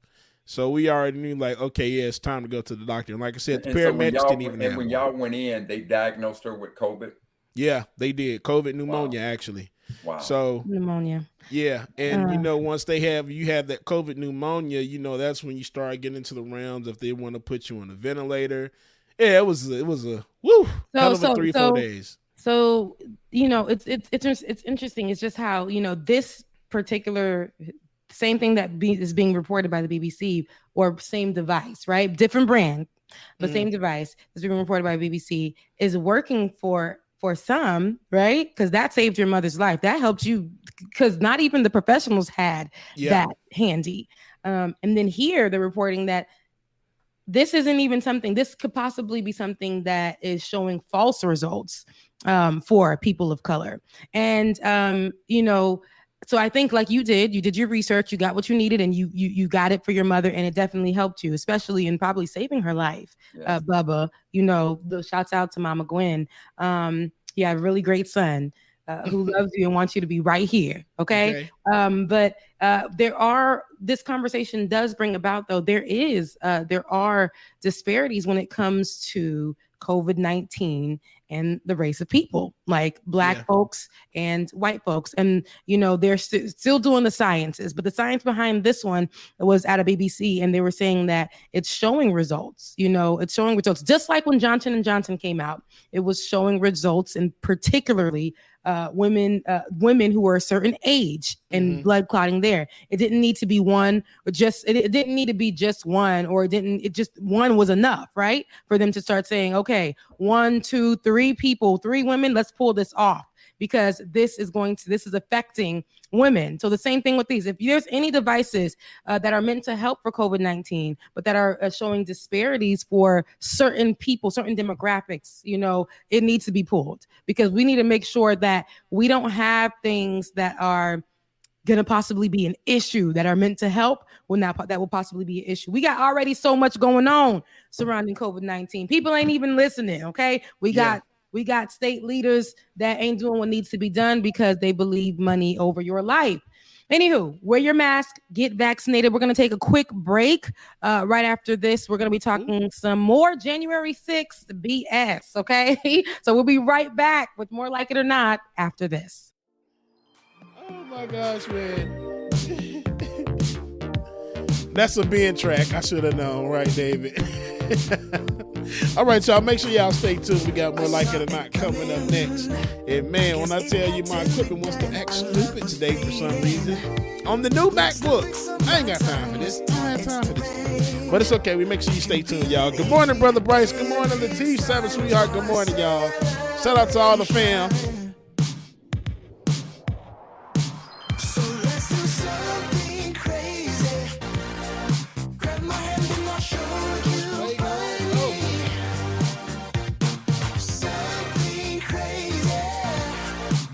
S9: So we already knew, okay, yeah, it's time to go to the doctor. And like I said, the paramedics didn't even have one. And
S4: when y'all went in, they diagnosed her with COVID?
S9: Yeah, they did. COVID pneumonia, actually.
S4: Wow.
S14: So pneumonia.
S9: Yeah. And, once you have that COVID pneumonia, that's when you start getting into the realms if they want to put you on a ventilator. Yeah, it was a hell of a 3-4 days.
S14: So, it's interesting. It's just how, this particular same thing that is being reported by the BBC, or same device, right? Different brand, but same device is being reported by BBC, is working for some, right? Because that saved your mother's life. That helped you, because not even the professionals had that handy. And then here they're reporting that this isn't even something, this could possibly be something that is showing false results for people of color. And, so I think like you did your research, you got what you needed, and you got it for your mother, and it definitely helped you, especially in probably saving her life. Yes. Bubba, the shouts out to Mama Gwen. Yeah, really great son. who loves you and wants you to be right here. Okay. But this conversation does bring about, though, there are disparities when it comes to COVID-19 and the race of people, like Black folks and white folks. And, they're still doing the sciences, but the science behind this one was out of BBC, and they were saying that it's showing results. It's showing results. Just like when Johnson & Johnson came out, it was showing results, and particularly women who were a certain age and blood clotting there. It didn't need to be one, or it didn't need to be just one, or it just one was enough, right? For them to start saying, okay, 1, 2, 3 people, 3 women, let's pull this off, because this is affecting women. So the same thing with these. If there's any devices that are meant to help for COVID-19, but that are showing disparities for certain people, certain demographics, it needs to be pulled, because we need to make sure that we don't have things that are going to possibly be an issue that are meant to help when that will possibly be an issue. We got already so much going on surrounding COVID-19. People ain't even listening. Okay. We got state leaders that ain't doing what needs to be done because they believe money over your life. Anywho, wear your mask, get vaccinated. We're going to take a quick break. Right after this, we're going to be talking some more January 6th BS. Okay. So we'll be right back with more Like It or Not after this.
S9: Oh my gosh, man. That's a bin track. I should have known, right, David? All right, y'all, make sure y'all stay tuned. We got more Like It or Not coming up next. And man, when I tell you my equipment wants to act stupid today for some reason, on the new MacBook, I ain't got time for this. I don't have time for this. But it's okay. We make sure you stay tuned, y'all. Good morning, Brother Bryce. Good morning, Latif, Seven Sweetheart. Good morning, y'all. Shout out to all the fam.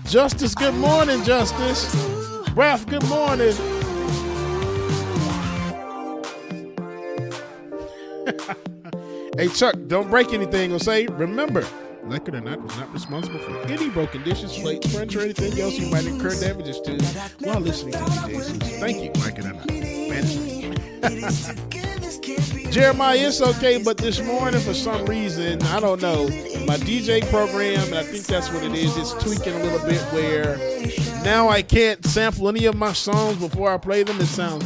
S9: Justice, good morning, Justice. Ralph, good morning. Hey, Chuck, don't break anything or say, remember, Like It or Not was not responsible for any broken dishes, plates, furniture, or anything else you might incur damages to while listening to DJ Susan. Thank you, Like It or Not. Jeremiah, it's okay, but this morning, for some reason, I don't know, my DJ program, and I think that's what it is, it's tweaking a little bit where now I can't sample any of my songs before I play them. It sounds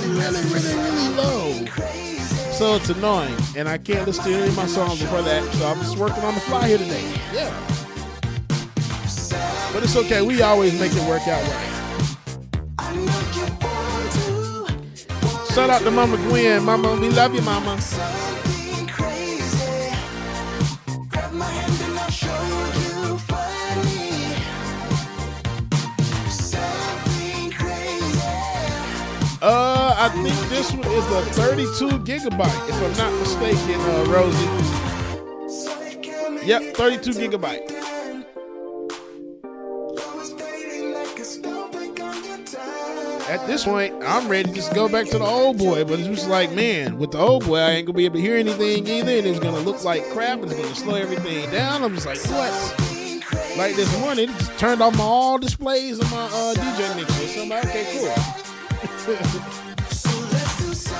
S9: really low. So it's annoying, and I can't listen to any of my songs before that, so I'm just working on the fly here today. Yeah. But it's okay, we always make it work out right. Shout out to Mama Gwen. Mama, we love you, Mama. I think this one is a 32 gigabyte, if I'm not mistaken, Rosie. Yep, 32 gigabyte. At this point, I'm ready to just go back to the old boy, but it's just like, man, with the old boy, I ain't gonna be able to hear anything either, and it's gonna look like crap, and it's gonna slow everything down. I'm just like, what? Like this morning, it just turned off all displays of my DJ mixer. So I'm like, okay, cool.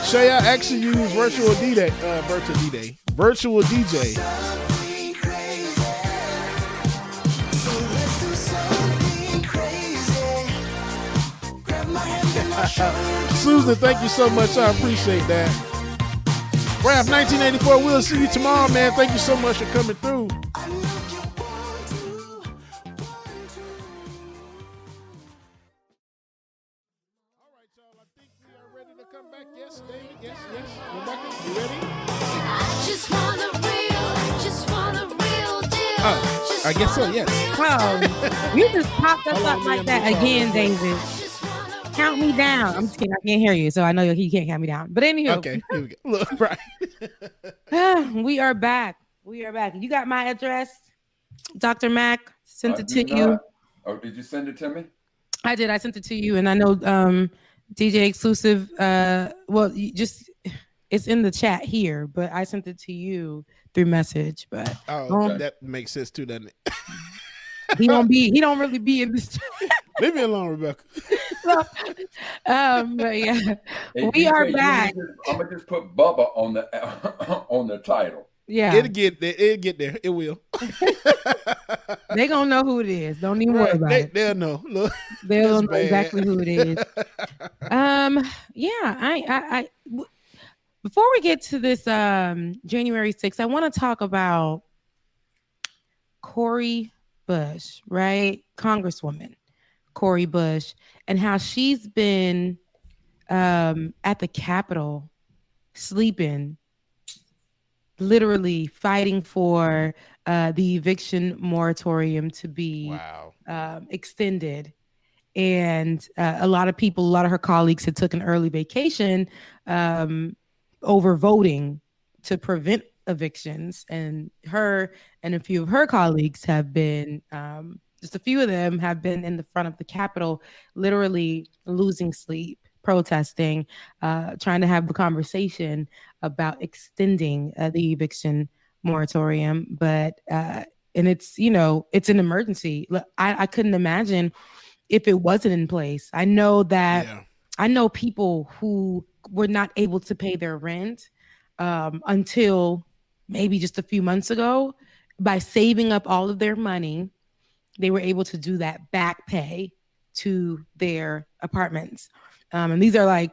S9: Shay, I actually use Virtual DJ. Susan, thank you so much. I appreciate that. Ralph 1984, we'll see you tomorrow, man. Thank you so much for coming through. I guess so, yes.
S14: Wow. You just popped us up like that again, David. Count me down. I'm just kidding. I can't hear you, so I know you can't count me down. But anywho.
S9: Okay, here we go. Look, right.
S14: We are back. You got my address, Dr. Mac. Sent it to you.
S4: Oh, did you send it to me?
S14: I did. I sent it to you, and I know DJ Exclusive. It's in the chat here, but I sent it to you through message. But
S9: that makes sense too, doesn't it?
S14: He don't really be in this.
S9: Leave me alone, Rebecca.
S14: So, but yeah,
S4: Hey,
S14: we are
S4: DJ,
S14: back.
S4: I'm gonna just put Bubba on the on the title.
S14: Yeah,
S9: It'll get there. It will.
S14: they gonna know who it is. Don't even worry
S9: Right.
S14: about it.
S9: They'll know. Look,
S14: They'll
S9: it's
S14: know
S9: bad.
S14: exactly who it is. Yeah, before we get to this January 6th, I want to talk about Cori Bush, right? Congresswoman Cori Bush, and how she's been at the Capitol sleeping, literally fighting for the eviction moratorium to be extended. And a lot of her colleagues had took an early vacation over voting to prevent evictions. And her and a few of her colleagues have been, just a few of them have been in the front of the Capitol, literally losing sleep, protesting, trying to have the conversation about extending the eviction moratorium. But and it's an emergency. Look, I couldn't imagine if it wasn't in place. I know people who were not able to pay their rent until maybe just a few months ago. By saving up all of their money, they were able to do that back pay to their apartments. And these are like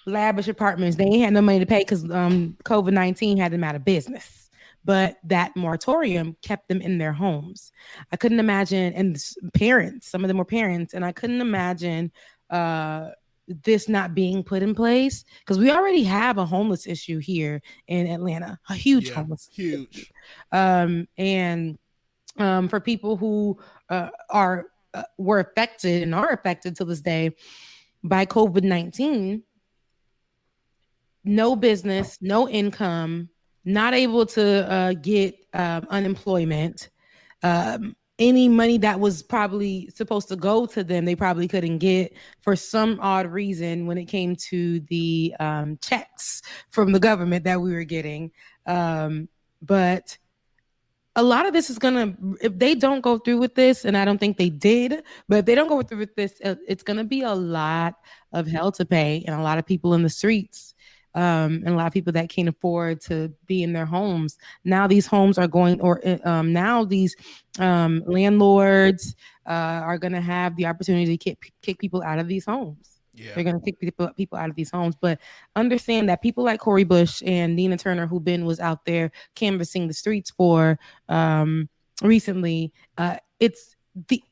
S14: lavish apartments. They ain't had no money to pay because COVID-19 had them out of business. But that moratorium kept them in their homes. I couldn't imagine, and parents, some of them were parents, and I couldn't imagine this not being put in place, because we already have a homeless issue here in Atlanta, a huge homeless issue. And for people who were affected and are affected to this day by COVID-19, no business, no income, not able to get unemployment. Any money that was probably supposed to go to them, they probably couldn't get for some odd reason when it came to the checks from the government that we were getting. But a lot of this is if they don't go through with this, and I don't think they did, but if they don't go through with this, it's going to be a lot of hell to pay, and a lot of people in the streets. And a lot of people that can't afford to be in their homes. Now these homes are going, or now these landlords are going to have the opportunity to kick people out of these homes. Yeah. They're going to kick people out of these homes. But understand that people like Cori Bush and Nina Turner, who Ben was out there canvassing the streets for recently,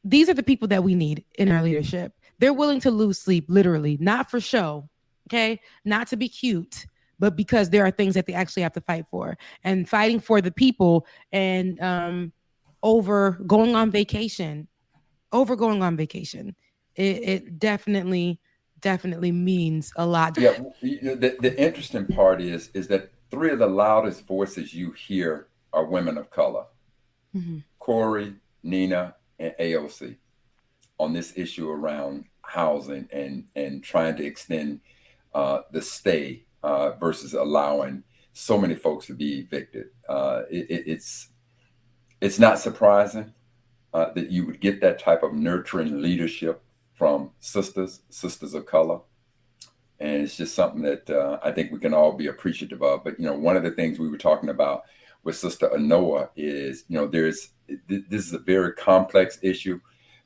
S14: these are the people that we need in our leadership. They're willing to lose sleep, literally, not for show. Okay, not to be cute, but because there are things that they actually have to fight for, and fighting for the people, and over going on vacation. It definitely means a lot.
S4: Yeah, the interesting part is that three of the loudest voices you hear are women of color: Cori, Nina, and AOC, on this issue around housing and trying to extend the stay versus allowing so many folks to be evicted. It's not surprising that you would get that type of nurturing leadership from sisters of color. And it's just something that I think we can all be appreciative of. But, one of the things we were talking about with Sister Anoa is, this is a very complex issue,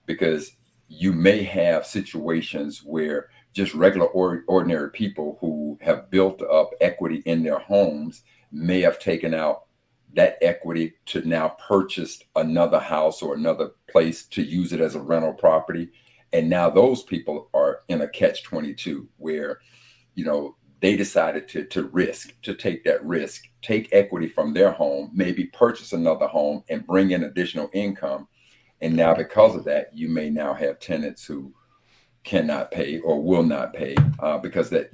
S4: because you may have situations where just regular ordinary people who have built up equity in their homes may have taken out that equity to now purchase another house or another place to use it as a rental property. And now those people are in a catch-22 where, they decided to take that risk, take equity from their home, maybe purchase another home and bring in additional income. And now because of that, you may now have tenants who cannot pay or will not pay because that,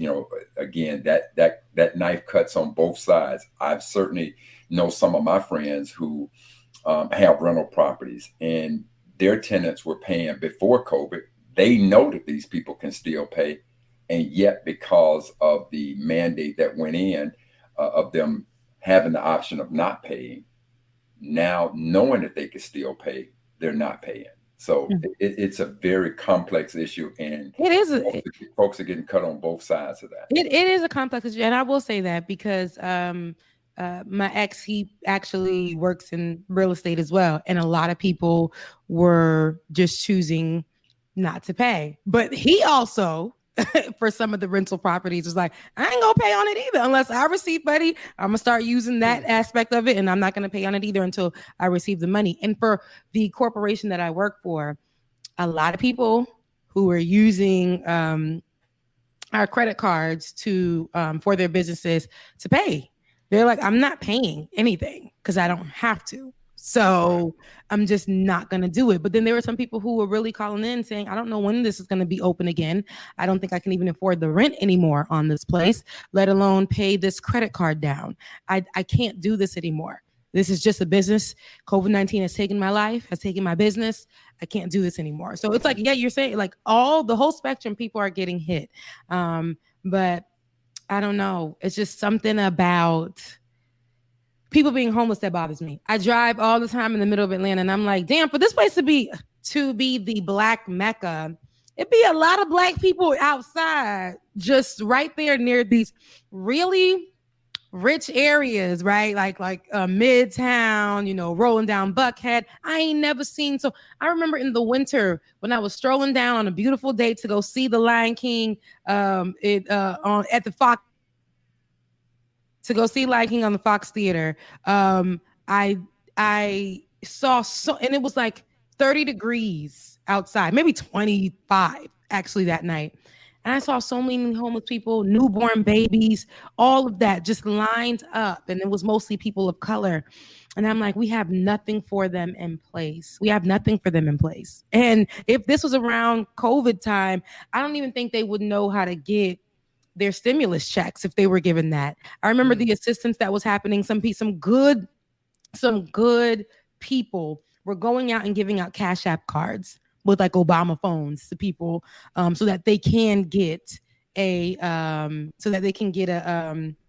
S4: again, that knife cuts on both sides. I've certainly know some of my friends who have rental properties, and their tenants were paying before COVID. They know that these people can still pay. And yet, because of the mandate that went in of them having the option of not paying, now knowing that they can still pay, they're not paying. So it's a very complex issue, and
S14: It is.
S4: Folks are getting cut on both sides of that.
S14: It is a complex issue, and I will say that because my ex, he actually works in real estate as well, and a lot of people were just choosing not to pay. But he also, for some of the rental properties, was like, I ain't gonna pay on it either unless I receive money. I'm gonna start using that aspect of it, and I'm not gonna pay on it either until I receive the money. And for the corporation that I work for, a lot of people who are using our credit cards to for their businesses to pay. They're like, I'm not paying anything because I don't have to. So I'm just not going to do it. But then there were some people who were really calling in saying, I don't know when this is going to be open again. I don't think I can even afford the rent anymore on this place, let alone pay this credit card down. I can't do this anymore. This is just a business. COVID-19 has taken my life, has taken my business. I can't do this anymore. So it's like, yeah, you're saying like the whole spectrum, people are getting hit. But I don't know. It's just something about people being homeless that bothers me. I drive all the time in the middle of Atlanta, and I'm like, damn, for this place to be the Black Mecca, it'd be a lot of Black people outside, just right there near these really rich areas, right? Like Midtown, rolling down Buckhead. I ain't never seen. So I remember in the winter when I was strolling down on a beautiful day to go see the Lion King at the Fox. To go see Lion King on the Fox Theater, I saw and it was like 30 degrees outside, maybe 25 actually that night. And I saw so many homeless people, newborn babies, all of that just lined up. And it was mostly people of color. And I'm like, we have nothing for them in place. And if this was around COVID time, I don't even think they would know how to get their stimulus checks if they were given that. I remember the assistance that was happening. Some good people were going out and giving out Cash App cards with like Obama phones to people, so that they can get a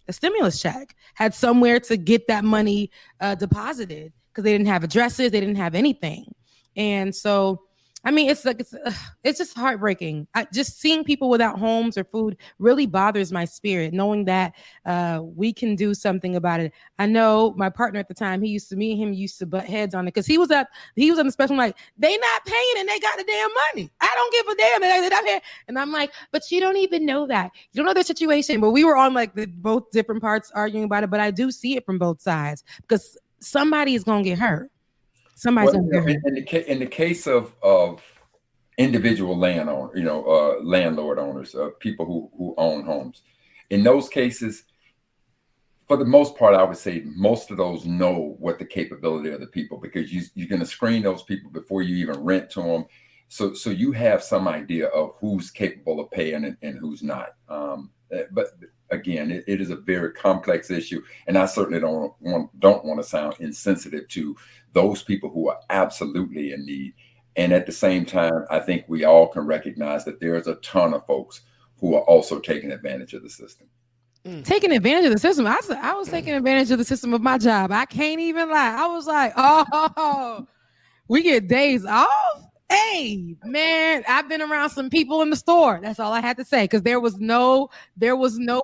S14: stimulus check, had somewhere to get that money deposited because they didn't have addresses, they didn't have anything. And so I mean, it's just heartbreaking. Just seeing people without homes or food really bothers my spirit, knowing that we can do something about it. I know my partner at the time, me and him used to butt heads on it because he was on the spectrum like, they not paying and they got the damn money. I don't give a damn. They're not paying. And I'm like, but you don't even know that. You don't know their situation. But we were on like both different parts arguing about it. But I do see it from both sides because somebody is going to get hurt. In
S4: the case of individual landlord owners, people who own homes, in those cases, for the most part, I would say most of those know what the capability of the people, because you're going to screen those people before you even rent to them. So you have some idea of who's capable of paying and who's not. But again, it is a very complex issue, and I certainly don't want to sound insensitive to those people who are absolutely in need. And at the same time, I think we all can recognize that there's a ton of folks who are also taking advantage of the system.
S14: Taking advantage of the system. I was taking advantage of the system of my job. I can't even lie. I was like, oh, we get days off. Hey, man, I've been around some people in the store. That's all I had to say, because there was no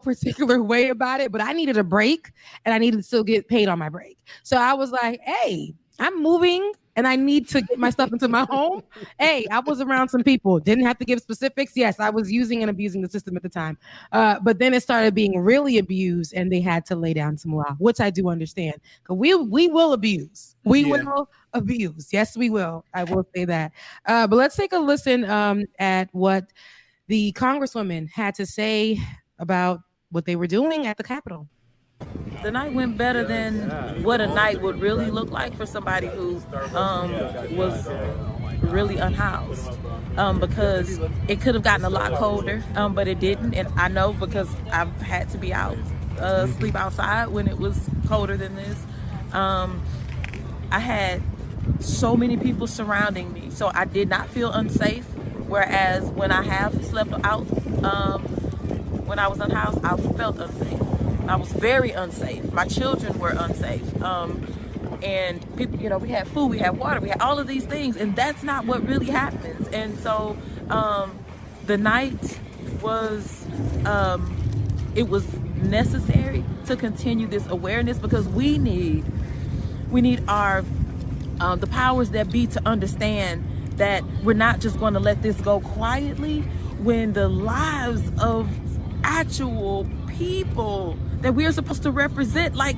S14: particular way about it, but I needed a break and I needed to still get paid on my break. So I was like, hey, I'm moving and I need to get my stuff into my home. Hey, I was around some people. Didn't have to give specifics. Yes, I was using and abusing the system at the time. But then it started being really abused and they had to lay down some law, which I do understand. Because we will abuse. We will abuse. Yes, we will. I will say that. But let's take a listen at what the Congresswoman had to say about what they were doing at the Capitol.
S16: The night went better than what a night would really look like for somebody who was really unhoused, because it could have gotten a lot colder, but it didn't. And I know because I've had to be out, sleep outside when it was colder than this. I had so many people surrounding me, so I did not feel unsafe. Whereas when I have slept out, when I was unhoused, I felt unsafe. I was very unsafe. My children were unsafe. and people, we had food, we had water, we had all of these things, and that's not what really happens. And so the night was it was necessary to continue this awareness, because we need our the powers that be to understand that we're not just going to let this go quietly when the lives of actual people that we are supposed to represent, like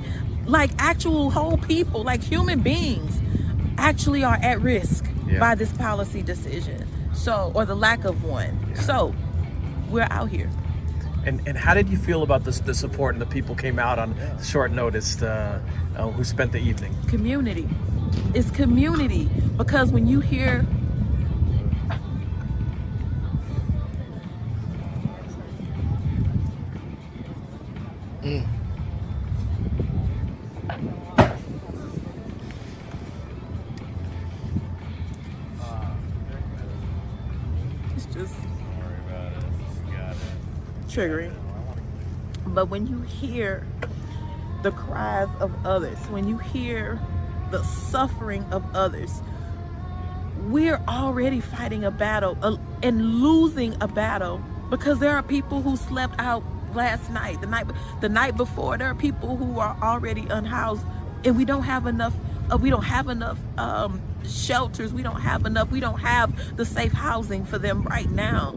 S16: actual whole people, like human beings, actually are at risk by this policy decision, or the lack of one. So we're out here.
S17: And how did you feel about the support and the people came out on short notice who spent the evening?
S16: Community. It's community, because when you hear it's just triggering. But when you hear the cries of others, when you hear the suffering of others, we're already fighting a battle and losing a battle, because there are people who slept out last night, the night before. There are people who are already unhoused, and we don't have enough shelters. We don't have the safe housing for them right now.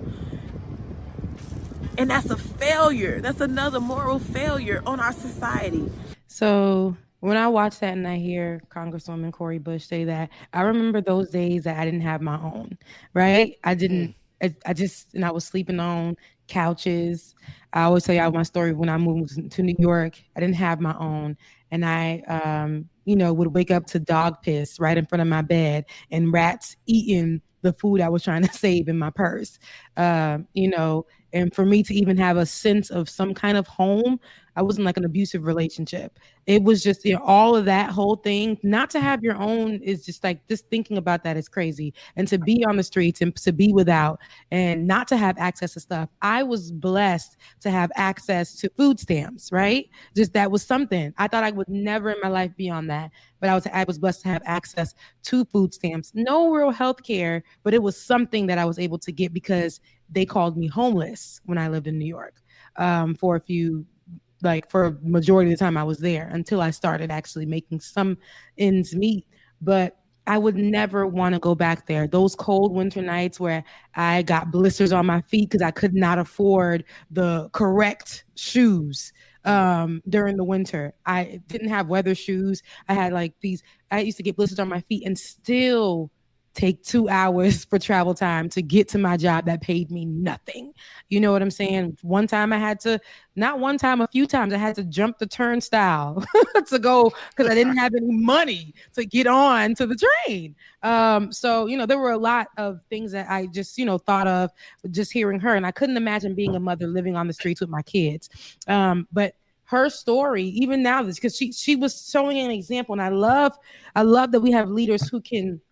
S16: And that's a failure. That's another moral failure on our society.
S14: So when I watch that and I hear Congresswoman Cori Bush say that, I remember those days that I didn't have my own, right? I didn't, and I was sleeping on couches. I always tell y'all my story when I moved to New York. I didn't have my own. And I, would wake up to dog piss right in front of my bed and rats eating the food I was trying to save in my purse. And for me to even have a sense of some kind of home, I was in like an abusive relationship. It was just, all of that whole thing. Not to have your own is just like, just thinking about that is crazy. And to be on the streets and to be without and not to have access to stuff. I was blessed to have access to food stamps, right? Just that was something. I thought I would never in my life be on that. But I was blessed to have access to food stamps. No real health care, but it was something that I was able to get because they called me homeless when I lived in New York for a majority of the time I was there, until I started actually making some ends meet. But I would never want to go back there. Those cold winter nights where I got blisters on my feet because I could not afford the correct shoes during the winter. I didn't have weather shoes. I had I used to get blisters on my feet and still take 2 hours for travel time to get to my job that paid me nothing. You know what I'm saying? One time a few times I had to jump the turnstile to go because I didn't have any money to get on to the train. So there were a lot of things that I just, thought of just hearing her. And I couldn't imagine being a mother living on the streets with my kids. But her story, even now, because she was showing an example. And I love that we have leaders who can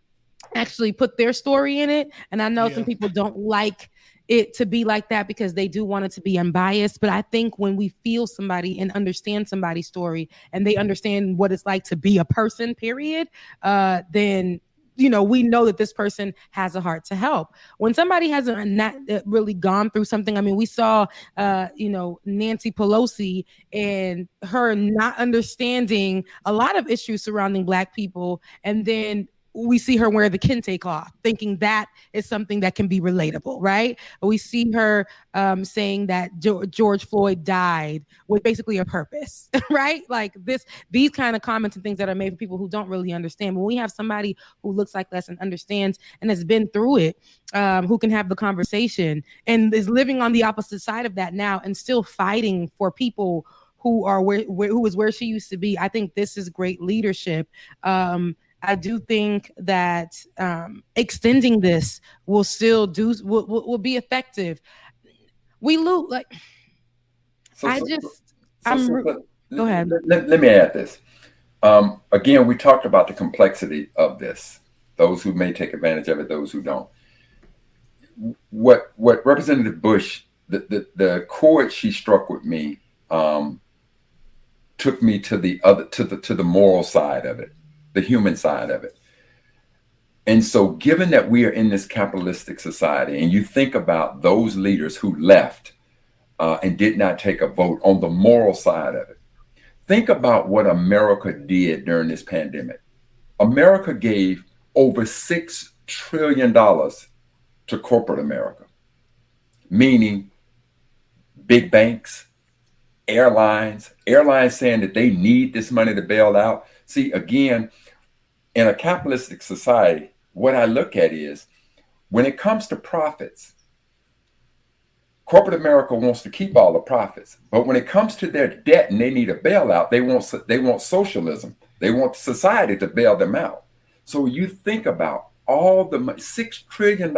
S14: actually put their story in it. And I know some people don't like it to be like that because they do want it to be unbiased. But I think when we feel somebody and understand somebody's story and they understand what it's like to be a person, period, then we know that this person has a heart to help. When somebody hasn't not really gone through something, I mean, we saw, Nancy Pelosi and her not understanding a lot of issues surrounding Black people, and then we see her wear the kente cloth, thinking that is something that can be relatable, right? We see her saying that George Floyd died with basically a purpose, right? Like these kind of comments and things that are made for people who don't really understand. When we have somebody who looks like us and understands and has been through it, who can have the conversation and is living on the opposite side of that now and still fighting for people who are who is where she used to be, I think this is great leadership. I do think that extending this will be effective. We lose go ahead.
S4: Let me add this. Again, we talked about the complexity of this. Those who may take advantage of it, those who don't. What Representative Bush, the chord she struck with me, took me to the moral side of it. the human side of it. And so, given that we are in this capitalistic society, and you think about those leaders who left and did not take a vote on the moral side of it, think about what America did during this pandemic. America gave over $6 trillion to corporate America, meaning big banks, airlines saying that they need this money to bail out. See, again, in a capitalistic society, what I look at is when it comes to profits, corporate America wants to keep all the profits. But when it comes to their debt and they need a bailout, they want socialism. They want society to bail them out. So you think about all the $6 trillion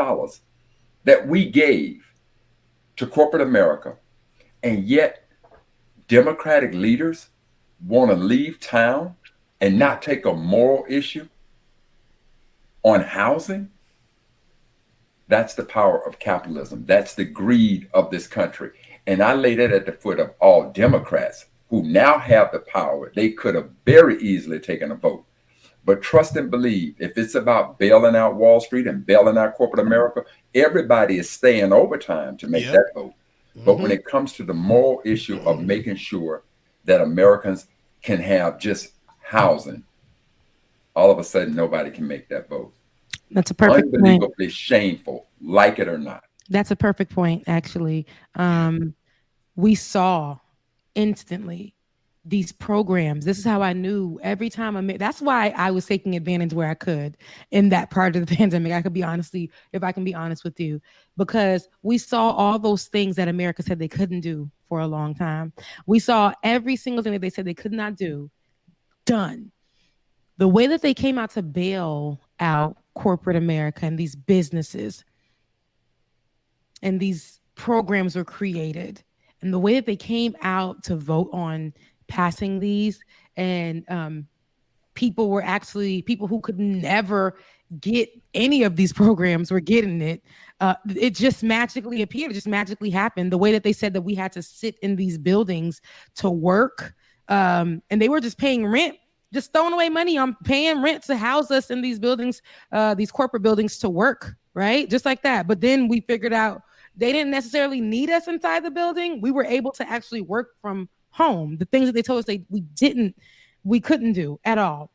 S4: that we gave to corporate America, and yet Democratic leaders want to leave town and not take a moral issue on housing. That's the power of capitalism. That's the greed of this country. And I lay that at the foot of all Democrats who now have the power. They could have very easily taken a vote. But trust and believe, if it's about bailing out Wall Street and bailing out corporate America, everybody is staying overtime to make that vote. But when it comes to the moral issue of making sure that Americans can have just housing, all of a sudden nobody can make that vote.
S14: That's a perfect point.
S4: Unbelievably shameful, like it or not.
S14: That's a perfect point, actually. We saw instantly these programs. This is how I knew every time that's why I was taking advantage where I could in that part of the pandemic. If I can be honest with you, because we saw all those things that America said they couldn't do for a long time. We saw every single thing that they said they could not do done. The way that they came out to bail out corporate America and these businesses and these programs were created, and the way that they came out to vote on passing these, and people who could never get any of these programs were getting it. It just magically appeared. It just magically happened. The way that they said that we had to sit in these buildings to work, and they were just paying rent, just throwing away money on paying rent to house us in these buildings, these corporate buildings to work, right? Just like that. But then we figured out they didn't necessarily need us inside the building. We were able to actually work from home. The things that they told us we couldn't do at all.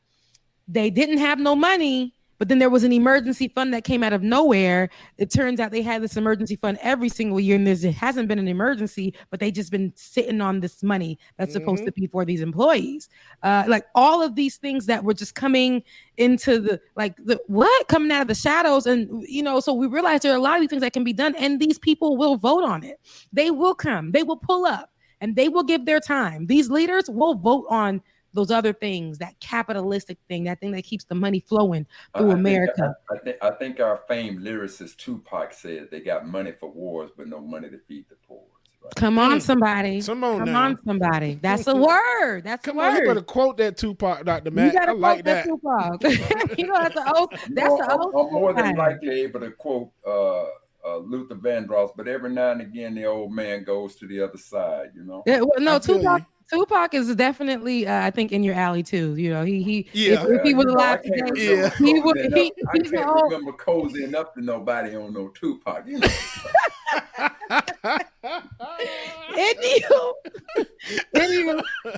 S14: They didn't have no money, but then there was an emergency fund that came out of nowhere. It turns out they had this emergency fund every single year, and it hasn't been an emergency, but they just been sitting on this money that's supposed to be for these employees. Like all of these things that were just coming into coming out of the shadows. And, so we realized there are a lot of these things that can be done, and these people will vote on it. They will come, they will pull up, and they will give their time. These leaders will vote on those other things, that capitalistic thing, that thing that keeps the money flowing through America.
S4: I think our famed lyricist Tupac said they got money for wars, but no money to feed the poor. Right?
S14: Come on, somebody. Come on, somebody. That's a word. That's a word.
S9: You better quote that Tupac, Dr. Matt.
S14: You gotta
S9: like
S14: quote that Tupac. That's the old.
S4: I'm more than likely able to quote Luther Vandross, but every now and again the old man goes to the other side.
S14: Yeah, well, no, Tupac is definitely, I think, in your alley too. If he was alive today, he would.
S4: I can't remember cozy enough to nobody don't know Tupac.
S14: Anywho,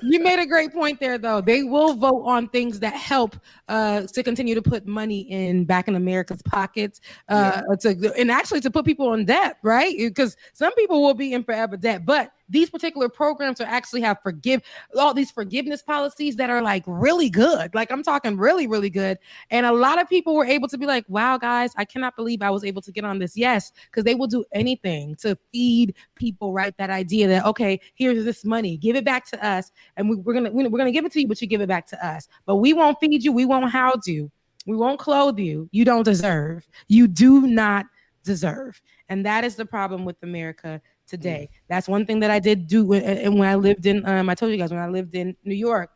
S14: you made a great point there, though. They will vote on things that help to continue to put money back in America's pockets, and actually to put people in debt, right? Because some people will be in forever debt, but these particular programs actually have all these forgiveness policies that are like really good. Like I'm talking really, really good. And a lot of people were able to be like, wow, guys, I cannot believe I was able to get on this. Yes, because they will do anything to feed people, right? That idea that, okay, here's this money, give it back to us. And we're gonna give it to you, but you give it back to us. But we won't feed you, we won't house you, we won't clothe you. You don't deserve. You do not deserve. And that is the problem with America today. That's one thing that I did do. And when I lived in, I told you guys, when I lived in New York,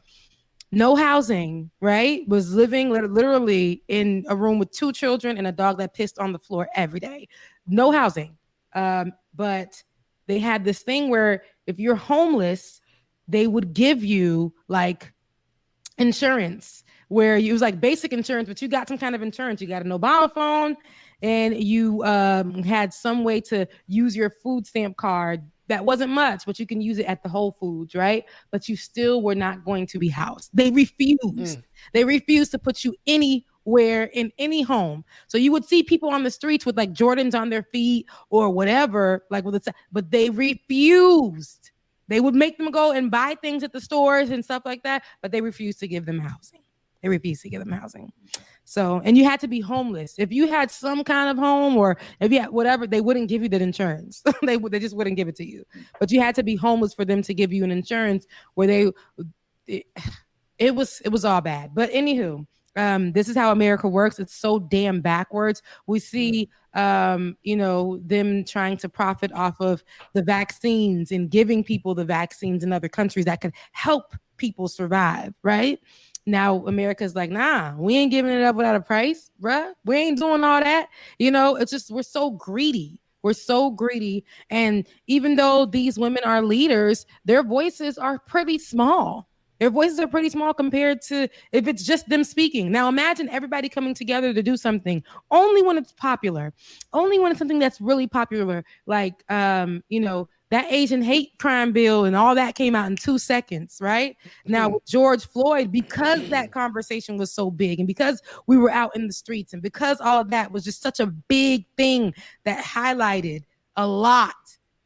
S14: no housing, right? Was living literally in a room with 2 children and a dog that pissed on the floor every day. No housing. But they had this thing where if you're homeless, they would give you like insurance where it was like basic insurance, but you got some kind of insurance. You got an Obama phone, and you had some way to use your food stamp card. That wasn't much, but you can use it at the Whole Foods, right? But you still were not going to be housed. They refused. They refused to put you anywhere in any home. So you would see people on the streets with like Jordans on their feet or whatever, like but they refused. They would make them go and buy things at the stores and stuff like that, but they refused to give them housing. They refused to give them housing. So, and you had to be homeless. If you had some kind of home or if you had whatever, they wouldn't give you that insurance. They just wouldn't give it to you. But you had to be homeless for them to give you an insurance where it was all bad. But anywho, this is how America works. It's so damn backwards. We see, them trying to profit off of the vaccines and giving people the vaccines in other countries that could help people survive, right? Now America's like, nah, we ain't giving it up without a price, bruh. We ain't doing all that. It's just, we're so greedy. We're so greedy. And even though these women are leaders, their voices are pretty small. Their voices are pretty small compared to if it's just them speaking. Now imagine everybody coming together to do something only when it's popular, only when it's something that's really popular, like, that Asian hate crime bill and all that came out in 2 seconds, right? Now with George Floyd, because that conversation was so big and because we were out in the streets and because all of that was just such a big thing that highlighted a lot.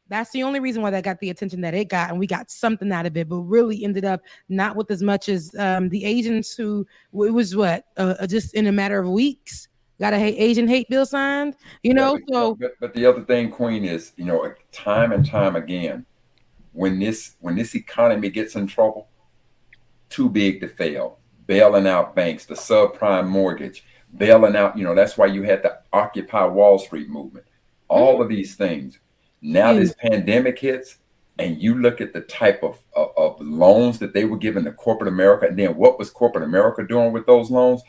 S14: That's the only reason why that got the attention that it got, and we got something out of it, but really ended up not with as much as the Asians who, it was just in a matter of weeks, got a Asian hate bill signed,
S4: But the other thing, Queen, is, time and time again, when this economy gets in trouble, too big to fail, bailing out banks, the subprime mortgage, bailing out, that's why you had the Occupy Wall Street movement, all of these things. Now this pandemic hits, and you look at the type of loans that they were giving to corporate America, and then what was corporate America doing with those loans?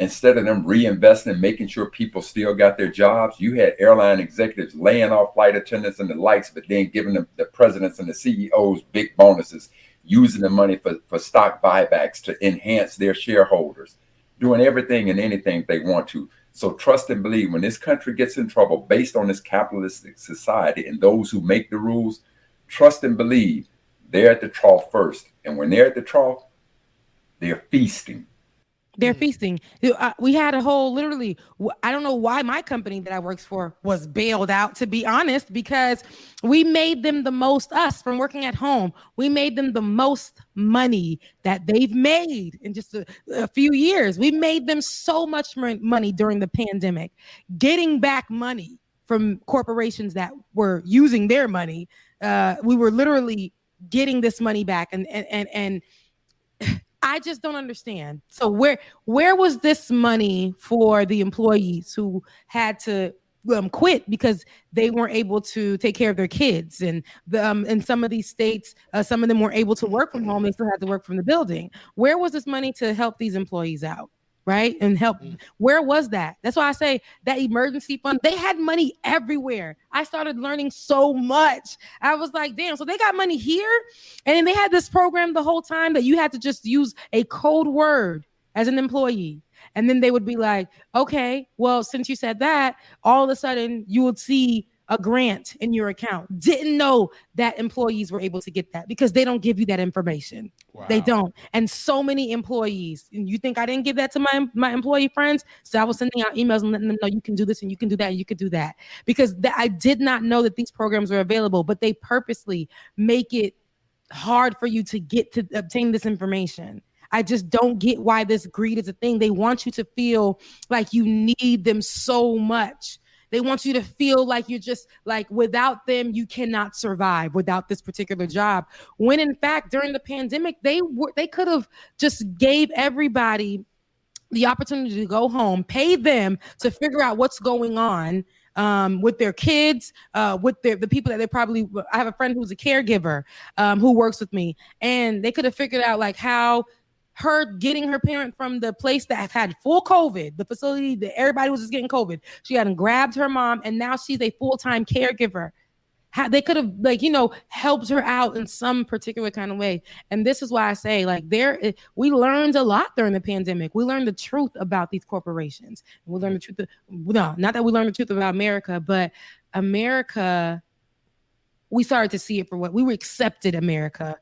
S4: Instead of them reinvesting, making sure people still got their jobs, you had airline executives laying off flight attendants and the likes, but then giving them the presidents and the CEOs big bonuses, using the money for stock buybacks to enhance their shareholders, doing everything and anything they want to. So trust and believe, when this country gets in trouble based on this capitalistic society and those who make the rules, trust and believe they're at the trough first. And when they're at the trough, they're feasting.
S14: They're feasting. We had a whole, literally, I don't know why my company that I worked for was bailed out, to be honest, because we made them the most, us from working at home, we made them the most money that they've made in just a few years. We made them so much money during the pandemic, getting back money from corporations that were using their money. We were literally getting this money back, and I just don't understand. So where was this money for the employees who had to quit because they weren't able to take care of their kids? And in some of these states, some of them weren't able to work from home. They still had to work from the building. Where was this money to help these employees out? Right? And help. Where was that? That's why I say that emergency fund, they had money everywhere. I started learning so much. I was like, damn, so they got money here. And then they had this program the whole time that you had to just use a code word as an employee. And then they would be like, okay, well, since you said that, all of a sudden you would see a grant in your account. Didn't know that employees were able to get that because they don't give you that information. Wow. They don't. And so many employees, and you think I didn't give that to my employee friends? So I was sending out emails and letting them know you can do this and you can do that and you could do that, because I did not know that these programs were available, but they purposely make it hard for you to get to obtain this information. I just don't get why this greed is a thing. They want you to feel like you need them so much. They want you to feel like you're just like, without them, you cannot survive without this particular job. When in fact, during the pandemic, they could have just gave everybody the opportunity to go home, pay them to figure out what's going on with their kids, with the people that they probably, I have a friend who's a caregiver who works with me, and they could have figured out like how her getting her parent from the place that had full COVID, the facility that everybody was just getting COVID. She hadn't grabbed her mom, and now she's a full-time caregiver. they could have helped her out in some particular kind of way. And this is why I say we learned a lot during the pandemic. We learned the truth about these corporations. We learned the truth. Not that we learned the truth about America, but America, we started to see it for what we accepted America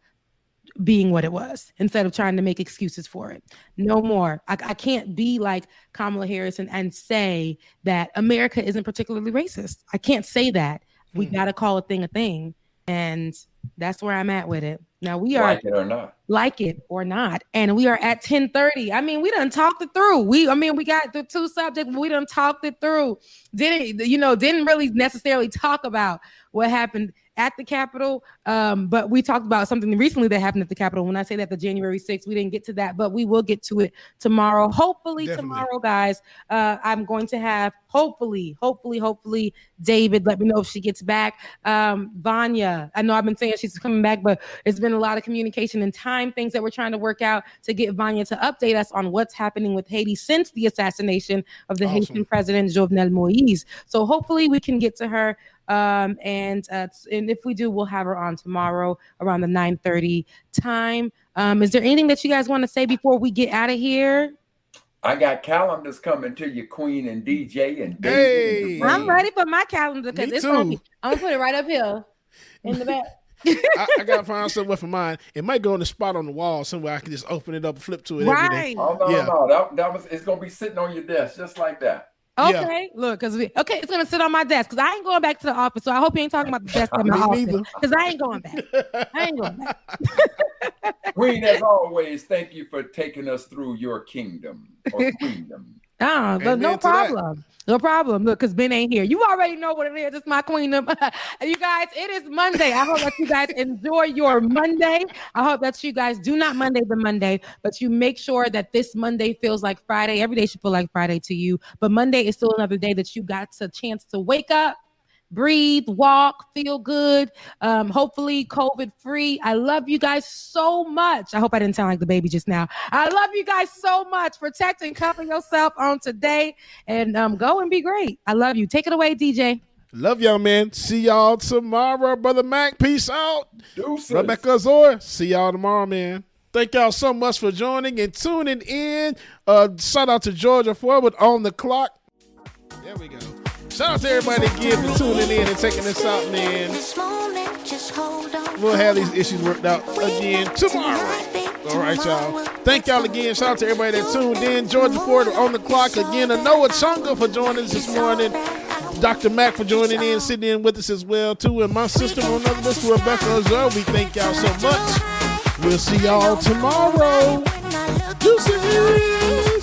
S14: being what it was instead of trying to make excuses for it. No more. I can't be like Kamala Harris and say that America isn't particularly racist. I can't say that. We got to call a thing. And that's where I'm at with it. Now we are
S4: like it or not.
S14: Like it or not. And we are at 10:30. I mean, we done talked it through. We got the two subjects, but we done talked it through. Didn't really necessarily talk about what happened at the Capitol. But we talked about something recently that happened at the Capitol. When I say that the January 6th, we didn't get to that, but we will get to it tomorrow. Hopefully tomorrow, guys, I'm going to have hopefully David, let me know if she gets back. Vanya, I know I've been saying she's coming back, but it's been a lot of communication and time things that we're trying to work out to get Vanya to update us on what's happening with Haiti since the assassination of the Haitian president Jovenel Moïse. So hopefully we can get to her. And if we do, we'll have her on tomorrow around the 9:30 time. Is there anything that you guys want to say before we get out of here?
S4: I got calendars coming to you, Queen and DJ and
S9: David.
S4: Hey,
S14: I'm ready for my calendar because it's gonna be. I'm gonna put it right up here in the back.
S9: I gotta find somewhere for mine. It might go on the spot on the wall somewhere I can just open it up and flip to it every day.
S4: Oh no, it's gonna be sitting on your desk just like that.
S14: Okay, look, it's gonna sit on my desk because I ain't going back to the office. So I hope you ain't talking about the desk in my office because I ain't going back.
S4: Queen, as always, thank you for taking us through your kingdom or queendom.
S14: But no problem. No problem. Look, because Ben ain't here. You already know what it is. It's my queendom. You guys, it is Monday. I hope that you guys enjoy your Monday. I hope that you guys do not Monday the Monday, but you make sure that this Monday feels like Friday. Every day should feel like Friday to you. But Monday is still another day that you got a chance to wake up, breathe, walk, feel good. Hopefully COVID free. I love you guys so much. I hope I didn't sound like the baby just now. I love you guys so much. Protect and cover yourself on today and go and be great. I love you. Take it away, DJ.
S9: Love y'all, man. See y'all tomorrow. Brother Mac, peace out.
S4: Deuces.
S9: Rebecca Azor, see y'all tomorrow, man. Thank y'all so much for joining and tuning in. Shout out to Georgia Forward on the clock. There we go. Shout out to everybody again for tuning in and taking this out, man. We'll have these issues worked out again tomorrow. All right, y'all. Thank y'all again. Shout out to everybody that tuned in. Georgia Ford on the clock again. Noah Chunga for joining us this morning. Dr. Mac for joining in, sitting in with us as well, too. And my sister, Miss Rebecca as well. We thank y'all so much. We'll see y'all tomorrow. Deuces.